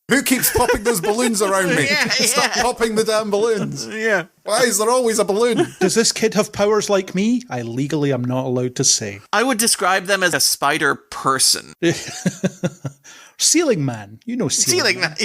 Who keeps popping those balloons around me? Stop popping the damn balloons. Yeah. Why is there always a balloon? Does this kid have powers like me? I legally am not allowed to say. I would describe them as a spider person. Ceiling Man. You know Ceiling Man.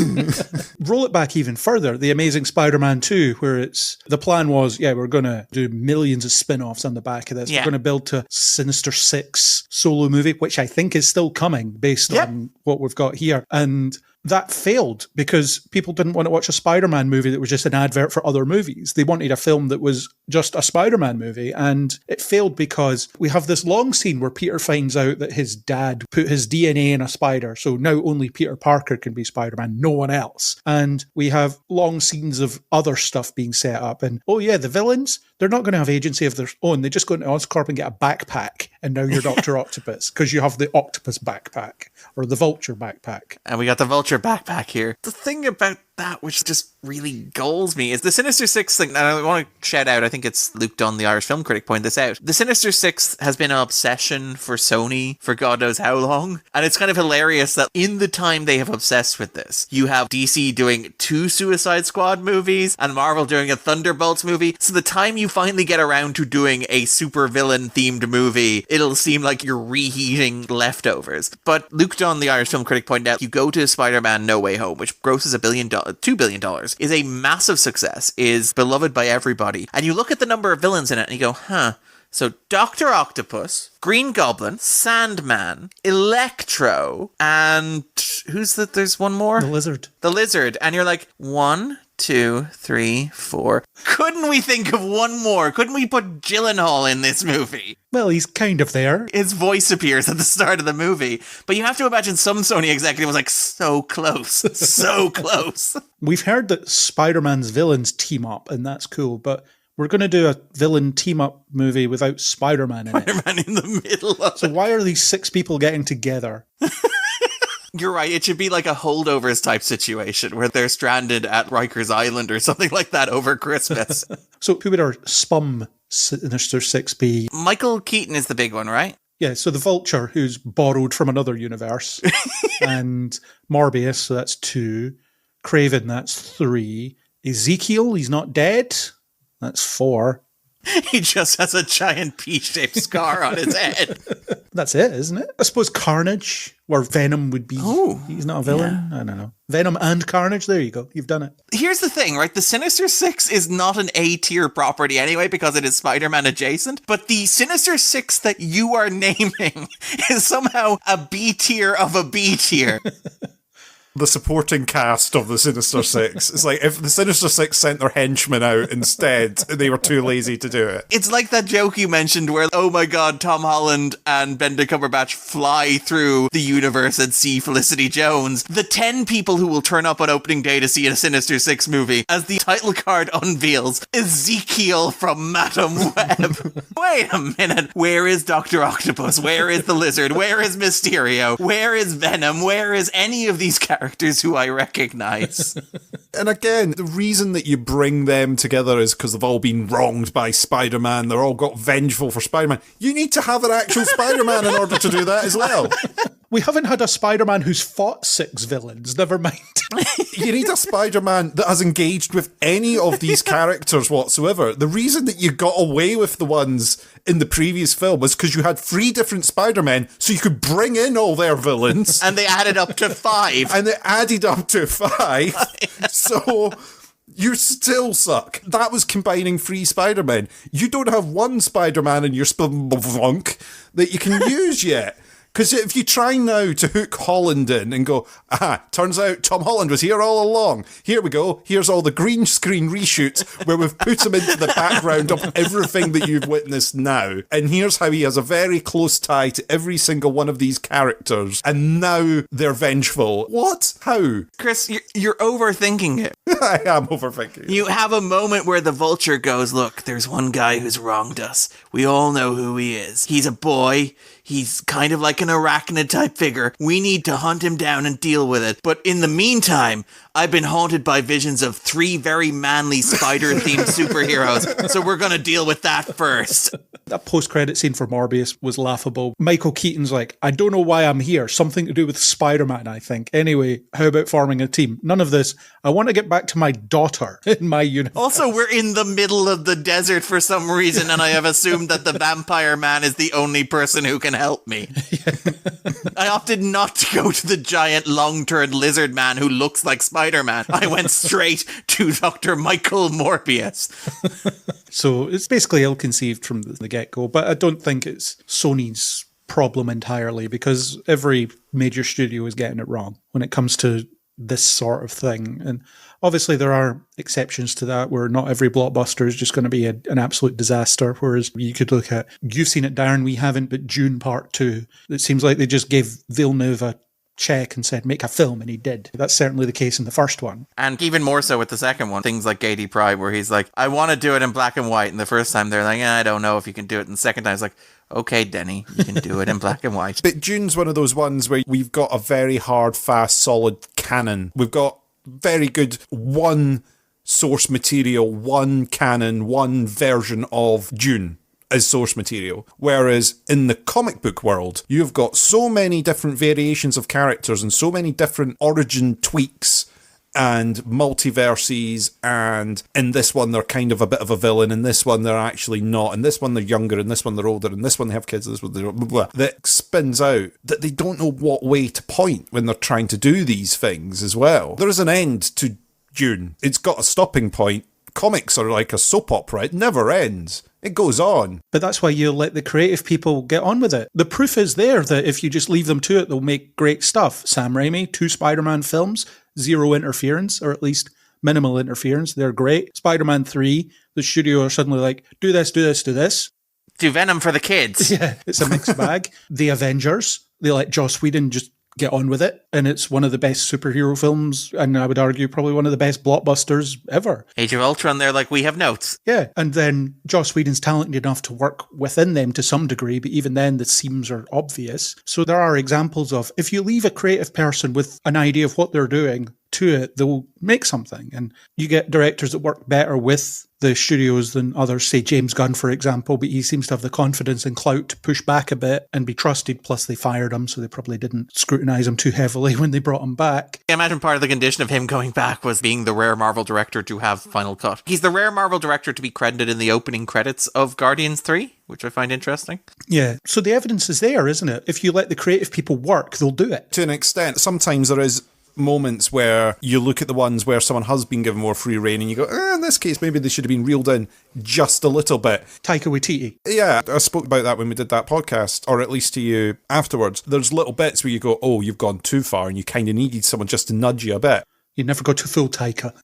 Man. Roll it back even further. The Amazing Spider-Man 2, where the plan was, we're going to do millions of spin-offs on the back of this. Yeah. We're going to build to Sinister Six solo movie, which I think is still coming based on what we've got here. And that failed because people didn't want to watch a Spider-Man movie that was just an advert for other movies. They wanted a film that was just a Spider-Man movie, and it failed because we have this long scene where Peter finds out that his dad put his DNA in a spider, so now only Peter Parker can be Spider-Man, no one else. And we have long scenes of other stuff being set up, and the villains, they're not going to have agency of their own. They just go into Oscorp and get a backpack, and now you're Dr. Octopus, because you have the Octopus backpack, or the Vulture backpack. And we got the Vulture backpack here. The thing about that which just really galls me is the Sinister Six thing. And I want to shout out, I think it's Luke Dunn, the Irish film critic, pointed this out. The Sinister Six has been an obsession for Sony for God knows how long. And it's kind of hilarious that in the time they have obsessed with this, you have DC doing 2 Suicide Squad movies and Marvel doing a Thunderbolts movie. So the time you finally get around to doing a super villain themed movie, it'll seem like you're reheating leftovers. But Luke Dunn, the Irish film critic, pointed out, you go to Spider-Man No Way Home, which grosses $2 billion, is a massive success, is beloved by everybody. And you look at the number of villains in it and you go, so Dr. Octopus, Green Goblin, Sandman, Electro, and there's one more? The Lizard. The Lizard. And you're like, 1, 2, 3, 4. Couldn't we think of one more? Couldn't we put Gyllenhaal in this movie? Well, he's kind of there. His voice appears at the start of the movie. But you have to imagine some Sony executive was like, so close, so close. We've heard that Spider-Man's villains team up, and that's cool, but we're going to do a villain team-up movie without Spider-Man in it. Spider-Man in the middle of So why are these 6 people getting together? You're right, it should be like a holdovers type situation where they're stranded at Rikers Island or something like that over Christmas. So who would our SPUMM Sinister Six be? Michael Keaton is the big one, right? Yeah, so the Vulture, who's borrowed from another universe, and Morbius, so that's 2. Kraven, that's 3. Ezekiel, he's not dead, that's 4. He just has a giant pea-shaped scar on his head. That's it, isn't it? I suppose Carnage, where Venom would be. Oh, he's not a villain? Yeah. I don't know. Venom and Carnage, there you go. You've done it. Here's the thing, right? The Sinister Six is not an A-tier property anyway because it is Spider-Man adjacent, but the Sinister Six that you are naming is somehow a B-tier of a B-tier. The supporting cast of the Sinister Six. It's like if the Sinister Six sent their henchmen out instead, they were too lazy to do it. It's like that joke you mentioned where, oh my god, Tom Holland and Benedict Cumberbatch fly through the universe and see Felicity Jones. The 10 people who will turn up on opening day to see a Sinister Six movie, as the title card unveils, Ezekiel from Madam Web. Wait a minute. Where is Dr. Octopus? Where is the Lizard? Where is Mysterio? Where is Venom? Where is any of these characters who I recognize? And again, the reason that you bring them together is because they've all been wronged by Spider-Man. They're all got vengeful for Spider-Man. You need to have an actual Spider-Man in order to do that as well. We haven't had a Spider-Man who's fought 6 villains, never mind. You need a Spider-Man that has engaged with any of these characters whatsoever. The reason that you got away with the ones in the previous film was because you had 3 different Spider-Men, so you could bring in all their villains. And they added up to 5. And they added up to 5. So you still suck. That was combining 3 Spider-Men. You don't have one Spider-Man in your SPUMM that you can use yet. Because if you try now to hook Holland in and go, turns out Tom Holland was here all along. Here we go. Here's all the green screen reshoots where we've put him into the background of everything that you've witnessed now. And here's how he has a very close tie to every single one of these characters. And now they're vengeful. What? How? Chris, you're overthinking it. I am overthinking it. You have a moment where the Vulture goes, look, there's one guy who's wronged us. We all know who he is. He's a boy. He's kind of like an arachnid type figure. We need to hunt him down and deal with it. But in the meantime, I've been haunted by visions of 3 very manly spider-themed superheroes. So we're going to deal with that first. That post-credit scene for Morbius was laughable. Michael Keaton's like, I don't know why I'm here. Something to do with Spider-Man, I think. Anyway, how about forming a team? None of this. I want to get back to my daughter in my universe. Also, we're in the middle of the desert for some reason, and I have assumed that the Vampire Man is the only person who can help me. I opted not to go to the giant long-turd lizard man who looks like Spider-Man. I went straight to Dr. Michael Morbius. So it's basically ill-conceived from the get-go, but I don't think it's Sony's problem entirely, because every major studio is getting it wrong when it comes to this sort of thing. And obviously there are exceptions to that, where not every blockbuster is just going to be an absolute disaster. Whereas you could look at, you've seen it, Darren, we haven't, but Dune Part 2. It seems like they just gave Villeneuve a check and said, make a film, and he did. That's certainly the case in the first one. And even more so with the second one. Things like Gady Pride, where he's like, I want to do it in black and white. And the first time they're like, I don't know if you can do it. And the second time it's like, okay, Denny, you can do it in black and white. But Dune's one of those ones where we've got a very hard, fast, solid canon. We've got very good one source material, one canon, one version of Dune as source material. Whereas in the comic book world, you've got so many different variations of characters and so many different origin tweaks and multiverses, and in this one they're kind of a bit of a villain, in this one they're actually not, in this one they're younger, in this one they're older, in this one they have kids, in this one they're blah, blah, blah. That spins out that they don't know what way to point when they're trying to do these things as well. There is an end to Dune. It's got a stopping point. Comics are like a soap opera. It never ends. It goes on. But that's why you let the creative people get on with it. The proof is there that if you just leave them to it, they'll make great stuff. Sam Raimi, 2 Spider-Man films, 0 interference, or at least minimal interference. They're great. Spider-Man 3, the studio are suddenly like, do this, do this, do this. Do Venom for the kids. Yeah, it's a mixed bag. The Avengers, they let Joss Whedon just get on with it, and it's one of the best superhero films, and I would argue probably one of the best blockbusters ever. Age of Ultron, they're like, we have notes. Yeah, and then Joss Whedon's talented enough to work within them to some degree, but even then the seams are obvious. So there are examples of, if you leave a creative person with an idea of what they're doing to it, they'll make something. And you get directors that work better with the studios than others, say James Gunn, for example, but he seems to have the confidence and clout to push back a bit and be trusted. Plus they fired him, so they probably didn't scrutinize him too heavily when they brought him back. I imagine part of the condition of him going back was being the rare Marvel director to have final cut. He's the rare Marvel director to be credited in the opening credits of Guardians 3, which I find interesting. Yeah, so the evidence is there, isn't it? If you let the creative people work, they'll do it. To an extent, sometimes there is moments where you look at the ones where someone has been given more free rein and you go, in this case, maybe they should have been reeled in just a little bit. Taika Waititi. Yeah, I spoke about that when we did that podcast, or at least to you afterwards. There's little bits where you go, oh, you've gone too far, and you kind of needed someone just to nudge you a bit. You never go to full Taika.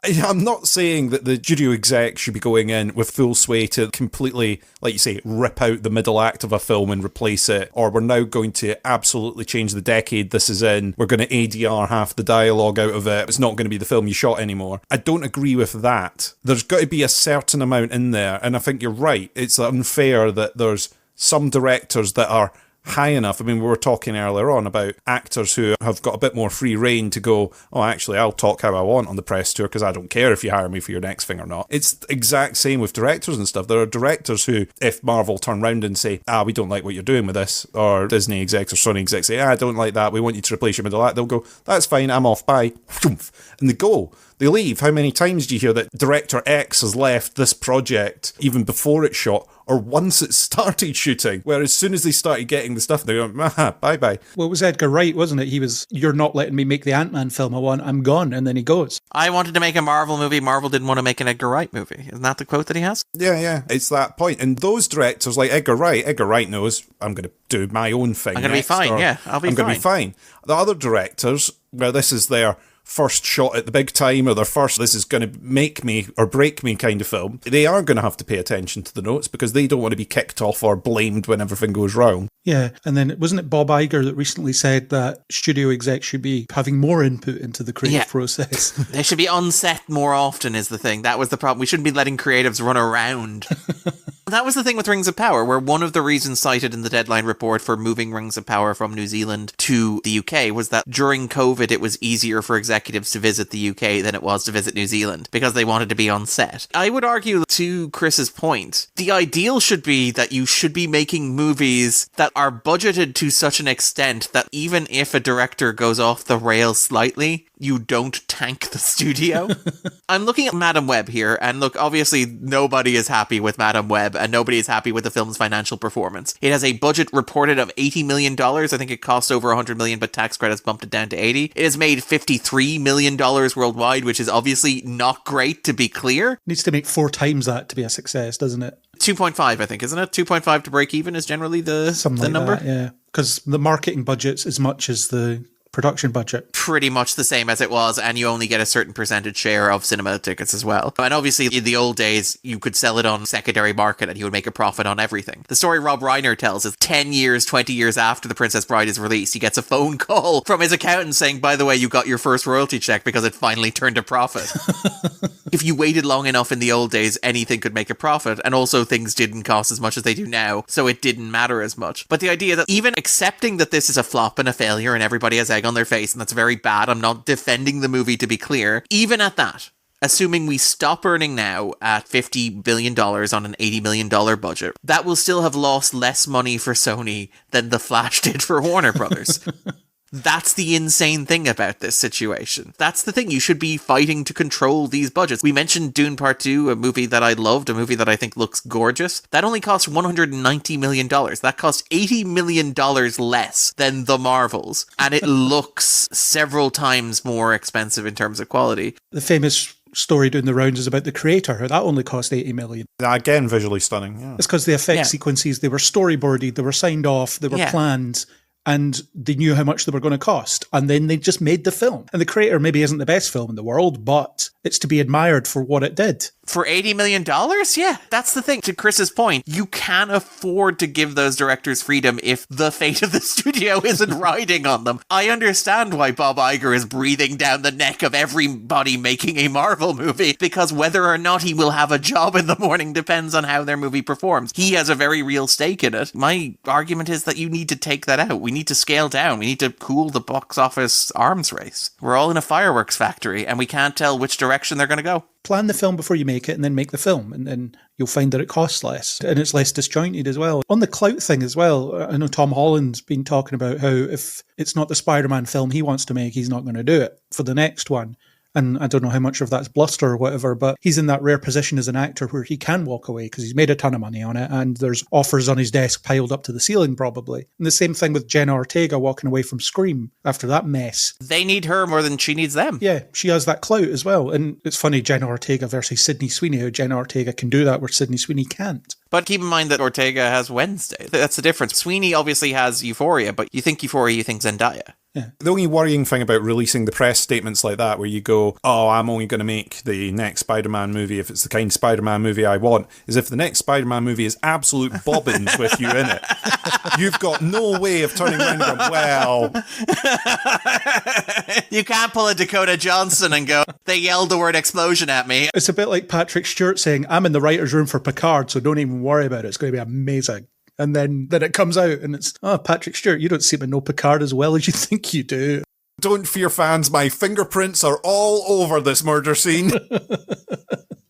I'm not saying that the studio exec should be going in with full sway to completely, like you say, rip out the middle act of a film and replace it, or we're now going to absolutely change the decade this is in, we're going to ADR half the dialogue out of it, it's not going to be the film you shot anymore. I don't agree with that. There's got to be a certain amount in there, and I think you're right. It's unfair that there's some directors that are high enough. I mean, we were talking earlier on about actors who have got a bit more free reign to go, oh, actually, I'll talk how I want on the press tour because I don't care if you hire me for your next thing or not. It's the exact same with directors and stuff. There are directors who, if Marvel turn around and say, we don't like what you're doing with this, or Disney execs or Sony execs say, I don't like that, we want you to replace him with that, they'll go, that's fine, I'm off, bye. And they go. They leave. How many times do you hear that director X has left this project even before it's shot, or once it started shooting, where as soon as they started getting the stuff, they go, bye-bye. Well, it was Edgar Wright, wasn't it? He was, you're not letting me make the Ant-Man film I want, I'm gone, and then he goes. I wanted to make a Marvel movie, Marvel didn't want to make an Edgar Wright movie. Isn't that the quote that he has? Yeah, it's that point. And those directors, like Edgar Wright knows, I'm going to do my own thing. I'm going to be fine, I'm going to be fine. The other directors, where this is their first shot at the big time, or their first, this is going to make me or break me kind of film, they are going to have to pay attention to the notes because they don't want to be kicked off or blamed when everything goes wrong. Yeah, and then wasn't it Bob Iger that recently said that studio execs should be having more input into the creative process? They should be on set more often is the thing. That was the problem. We shouldn't be letting creatives run around. That was the thing with Rings of Power, where one of the reasons cited in the Deadline report for moving Rings of Power from New Zealand to the UK was that during COVID it was easier for executives to visit the UK than it was to visit New Zealand because they wanted to be on set. I would argue, to Chris's point, the ideal should be that you should be making movies that are budgeted to such an extent that even if a director goes off the rails slightly, you don't tank the studio. I'm looking at Madam Web here, and look, obviously nobody is happy with Madam Web, and nobody is happy with the film's financial performance. It has a budget reported of $80 million. I think it cost over $100 million, but tax credits bumped it down to 80. It has made $53 million worldwide, which is obviously not great, to be clear. Needs to make 4 times that to be a success, doesn't it? 2.5, I think, isn't it? 2.5 to break even is generally the number. That, yeah, because the marketing budget's as much as the production budget. Pretty much the same as it was, and you only get a certain percentage share of cinema tickets as well. And obviously, in the old days, you could sell it on secondary market and you would make a profit on everything. The story Rob Reiner tells is 10 years, 20 years after The Princess Bride is released, he gets a phone call from his accountant saying, by the way, you got your first royalty check because it finally turned a profit. If you waited long enough in the old days, anything could make a profit, and also things didn't cost as much as they do now, so it didn't matter as much. But the idea that even accepting that this is a flop and a failure and everybody has egg on their face, and that's very bad, I'm not defending the movie to be clear, even at that, assuming we stop earning now at $50 billion on an $80 million budget, that will still have lost less money for Sony than The Flash did for Warner Brothers. That's the insane thing about this situation. That's the thing. You should be fighting to control these budgets. We mentioned Dune Part 2, a movie that I loved, a movie that I think looks gorgeous. That only cost $190 million. That cost $80 million less than The Marvels. And it looks several times more expensive in terms of quality. The famous story doing the rounds is about The Creator. That only cost $80 million. Again, visually stunning. Yeah. It's because the effect sequences, they were storyboarded, they were signed off, they were planned, and they knew how much they were going to cost. And then they just made the film. And The Creator maybe isn't the best film in the world, but it's to be admired for what it did. For $80 million? Yeah, that's the thing. To Chris's point, you can afford to give those directors freedom if the fate of the studio isn't riding on them. I understand why Bob Iger is breathing down the neck of everybody making a Marvel movie, because whether or not he will have a job in the morning depends on how their movie performs. He has a very real stake in it. My argument is that you need to take that out. We need to scale down. We need to cool the box office arms race. We're all in a fireworks factory, and we can't tell which direction they're going to go. Plan the film before you make it and then make the film, and then you'll find that it costs less and it's less disjointed as well. On the clout thing as well, I know Tom Holland's been talking about how if it's not the Spider-Man film he wants to make, he's not going to do it for the next one. And I don't know how much of that's bluster or whatever, but he's in that rare position as an actor where he can walk away because he's made a ton of money on it and there's offers on his desk piled up to the ceiling probably. And the same thing with Jenna Ortega walking away from Scream after that mess. They need her more than she needs them. Yeah, she has that clout as well. And it's funny, Jenna Ortega versus Sydney Sweeney, how Jenna Ortega can do that where Sydney Sweeney can't. But keep in mind that Ortega has Wednesday. That's the difference. Sweeney obviously has Euphoria, but you think Euphoria, you think Zendaya. Yeah. The only worrying thing about releasing the press statements like that, where you go, oh, I'm only going to make the next Spider-Man movie if it's the kind of Spider-Man movie I want, is if the next Spider-Man movie is absolute bobbins with you in it. You've got no way of turning around and going, well... You can't pull a Dakota Johnson and go, they yelled the word explosion at me. It's a bit like Patrick Stewart saying, I'm in the writer's room for Picard, so don't even worry about it. It's going to be amazing. And then it comes out and it's, oh, Patrick Stewart, you don't seem to know Picard as well as you think you do. Don't fear, fans, my fingerprints are all over this murder scene.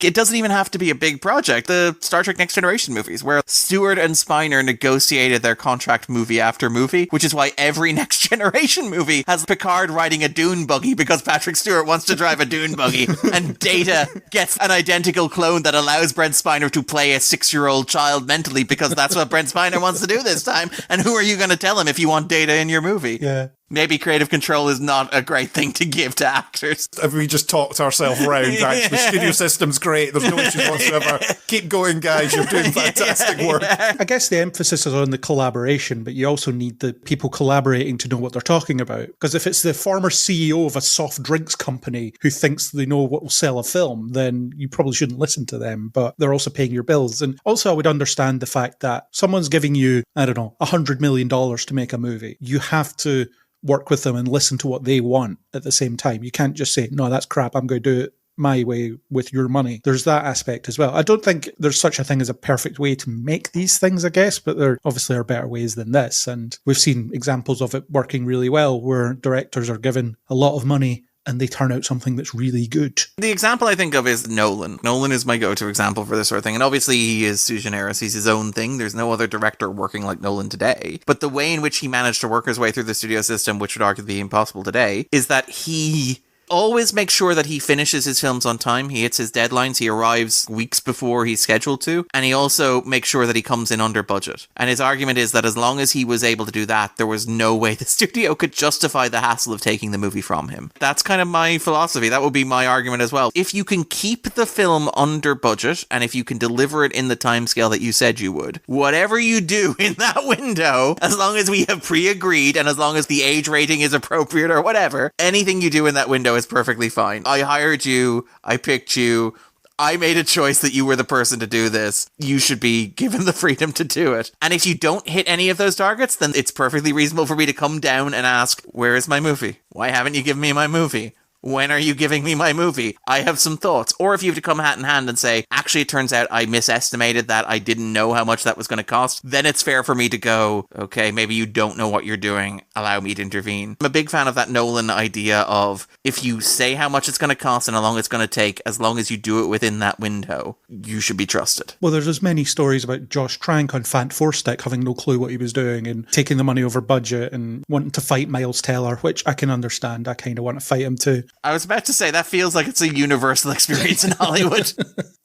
It doesn't even have to be a big project. The Star Trek Next Generation movies, where Stewart and Spiner negotiated their contract movie after movie, which is why every Next Generation movie has Picard riding a dune buggy because Patrick Stewart wants to drive a dune buggy, and Data gets an identical clone that allows Brent Spiner to play a 6-year-old child mentally because that's what Brent Spiner wants to do this time. And who are you going to tell him if you want Data in your movie? Yeah. Maybe creative control is not a great thing to give to actors. If we just talked ourselves around, actually, studio system's great. There's no issues whatsoever. Keep going, guys. You're doing fantastic work. I guess the emphasis is on the collaboration, but you also need the people collaborating to know what they're talking about. Because if it's the former CEO of a soft drinks company who thinks they know what will sell a film, then you probably shouldn't listen to them. But they're also paying your bills. And also I would understand the fact that someone's giving you, I don't know, $100 million to make a movie. You have to work with them and listen to what they want at the same time. You can't just say, no, that's crap, I'm going to do it my way with your money. There's that aspect as well. I don't think there's such a thing as a perfect way to make these things, I guess, but there obviously are better ways than this. And we've seen examples of it working really well where directors are given a lot of money and they turn out something that's really good. The example I think of is Nolan. Nolan is my go-to example for this sort of thing. And obviously he is sui generis. He's his own thing. There's no other director working like Nolan today. But the way in which he managed to work his way through the studio system, which would arguably be impossible today, is that he always makes sure that he finishes his films on time. He hits his deadlines. He arrives weeks before he's scheduled to. And he also makes sure that he comes in under budget. And his argument is that as long as he was able to do that, there was no way the studio could justify the hassle of taking the movie from him. That's kind of my philosophy. That would be my argument as well. If you can keep the film under budget, and if you can deliver it in the timescale that you said you would, whatever you do in that window, as long as we have pre-agreed and as long as the age rating is appropriate or whatever, anything you do in that window is perfectly fine. I hired you, I picked you, I made a choice that you were the person to do this. You should be given the freedom to do it. And if you don't hit any of those targets, then it's perfectly reasonable for me to come down and ask, where is my movie? Why haven't you given me my movie? When are you giving me my movie? I have some thoughts. Or if you have to come hat in hand and say, actually, it turns out I misestimated that, I didn't know how much that was going to cost, then it's fair for me to go, okay, maybe you don't know what you're doing, allow me to intervene. I'm a big fan of that Nolan idea of, if you say how much it's going to cost and how long it's going to take, as long as you do it within that window, you should be trusted. Well, there's as many stories about Josh Trank on Fant Four Stick having no clue what he was doing and taking the money over budget and wanting to fight Miles Teller, which I can understand. I kind of want to fight him too. I was about to say, that feels like it's a universal experience in Hollywood.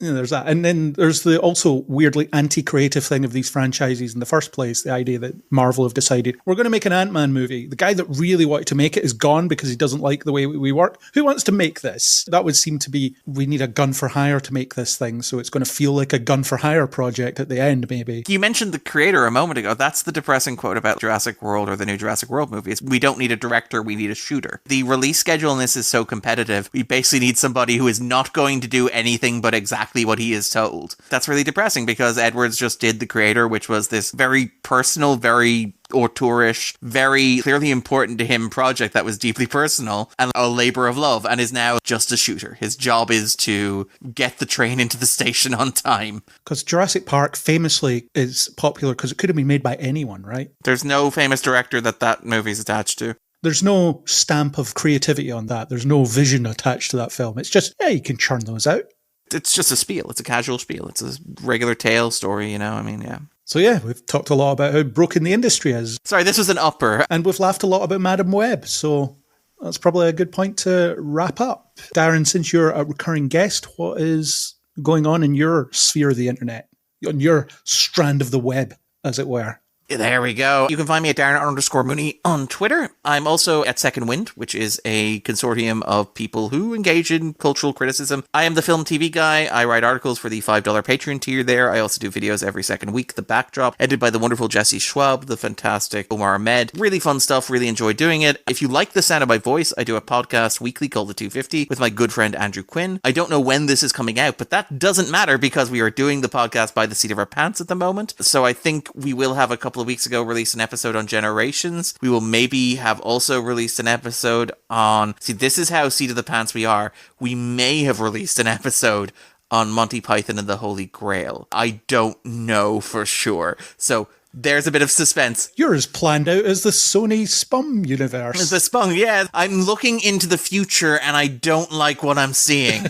Yeah, there's that. And then there's the also weirdly anti-creative thing of these franchises in the first place, the idea that Marvel have decided, we're going to make an Ant-Man movie. The guy that really wanted to make it is gone because he doesn't like the way we work. Who wants to make this? That would seem to be, we need a gun for hire to make this thing, so it's going to feel like a gun for hire project at the end, maybe. You mentioned the creator a moment ago. That's the depressing quote about Jurassic World or the new Jurassic World movies. We don't need a director, we need a shooter. The release schedule in this is so competitive. We basically need somebody who is not going to do anything but exactly what he is told. That's really depressing because Edwards just did The Creator, which was this very personal, very auteurish, very clearly important to him project that was deeply personal and a labor of love, and is now just a shooter. His job is to get the train into the station on time. Because Jurassic Park famously is popular because it could have been made by anyone, right? There's no famous director that movie's attached to. There's no stamp of creativity on that. There's no vision attached to that film. It's just, yeah, you can churn those out. It's just a spiel. It's a casual spiel. It's a regular tale story, you know? I mean, yeah. So yeah, we've talked a lot about how broken the industry is. Sorry, this was an upper. And we've laughed a lot about Madam Web, so that's probably a good point to wrap up. Darren, since you're a recurring guest, what is going on in your sphere of the internet? On your strand of the web, as it were? There we go. You can find me at Darren_Mooney on Twitter. I'm also at Second Wind, which is a consortium of people who engage in cultural criticism. I am the film TV guy. I write articles for the $5 Patreon tier there. I also do videos every second week. The Backdrop, edited by the wonderful Jesse Schwab, the fantastic Omar Ahmed. Really fun stuff. Really enjoy doing it. If you like the sound of my voice, I do a podcast weekly called The 250 with my good friend Andrew Quinn. I don't know when this is coming out, but that doesn't matter because we are doing the podcast by the seat of our pants at the moment. So I think we will have a couple of weeks ago released an episode on Generations. We will maybe have also released an episode on, see, this is how seat of the pants we are. We may have released an episode on Monty Python and the Holy Grail. I don't know for sure. So There's a bit of suspense. You're as planned out as the Sony SPUMM universe. The SPUMM, yeah. I'm looking into the future and I don't like what I'm seeing.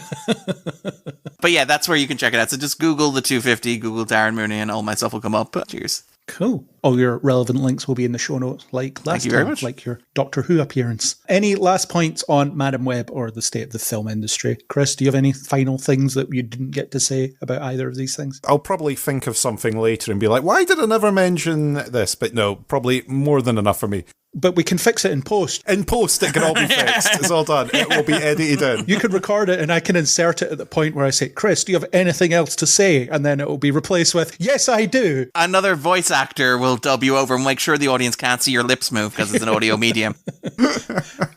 But yeah, that's where you can check it out. So just Google the 250, Google Darren Mooney, and all my stuff will come up. Cheers. Cool. All your relevant links will be in the show notes, like last Thank you very time, much. like your Doctor Who appearance. Any last points on Madam Web or the state of the film industry? Chris, do you have any final things that you didn't get to say about either of these things? I'll probably think of something later and be like, why did I never mention this? But no, probably more than enough for me. But we can fix it in post. In post, it can all be fixed. It's all done. It will be edited in. You could record it and I can insert it at the point where I say, Chris, do you have anything else to say? And then it will be replaced with, yes, I do. Another voice actor will dub you over and make sure the audience can't see your lips move because it's an audio medium.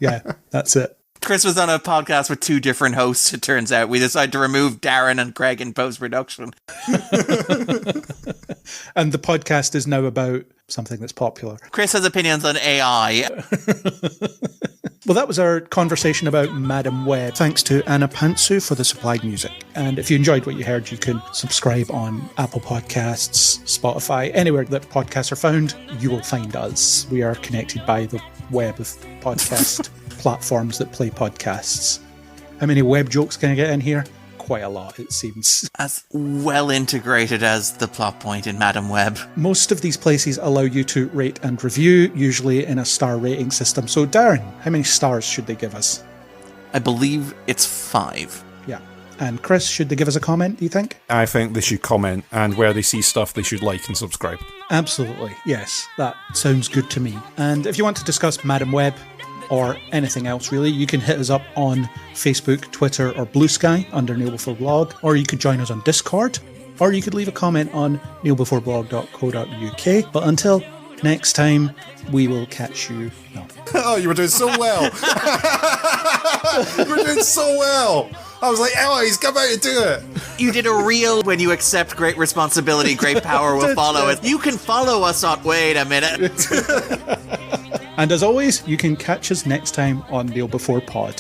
Yeah, that's it. Chris was on a podcast with 2 different hosts, it turns out. We decided to remove Darren and Craig in post-production. And the podcast is now about something that's popular. Chris has opinions on AI. Well, that was our conversation about Madam Web. Thanks to Anna Pantsu for the supplied music. And if you enjoyed what you heard, you can subscribe on Apple Podcasts, Spotify, anywhere that podcasts are found, you will find us. We are connected by the web of podcast platforms that play podcasts. How many web jokes can I get in here? Quite a lot, it seems. As well integrated as the plot point in Madam Web. Most of these places allow you to rate and review, usually in a star rating system. So, Darren, how many stars should they give us? I believe it's 5. Yeah. And Chris, should they give us a comment, do you think? I think they should comment, and where they see stuff, they should like and subscribe. Absolutely, yes. That sounds good to me. And if you want to discuss Madam Web, or anything else really, you can hit us up on Facebook, Twitter, or Blue Sky under Kneel Before Blog, or you could join us on Discord, or you could leave a comment on kneelbeforeblog.co.uk. But until next time, we will catch you. No. Oh, you were doing so well. You were doing so well. I was like, oh, he's come out to do it. You did a reel when you accept great responsibility, great power will follow us. You can follow us on... Wait a minute. And as always, you can catch us next time on Kneel Before Pod.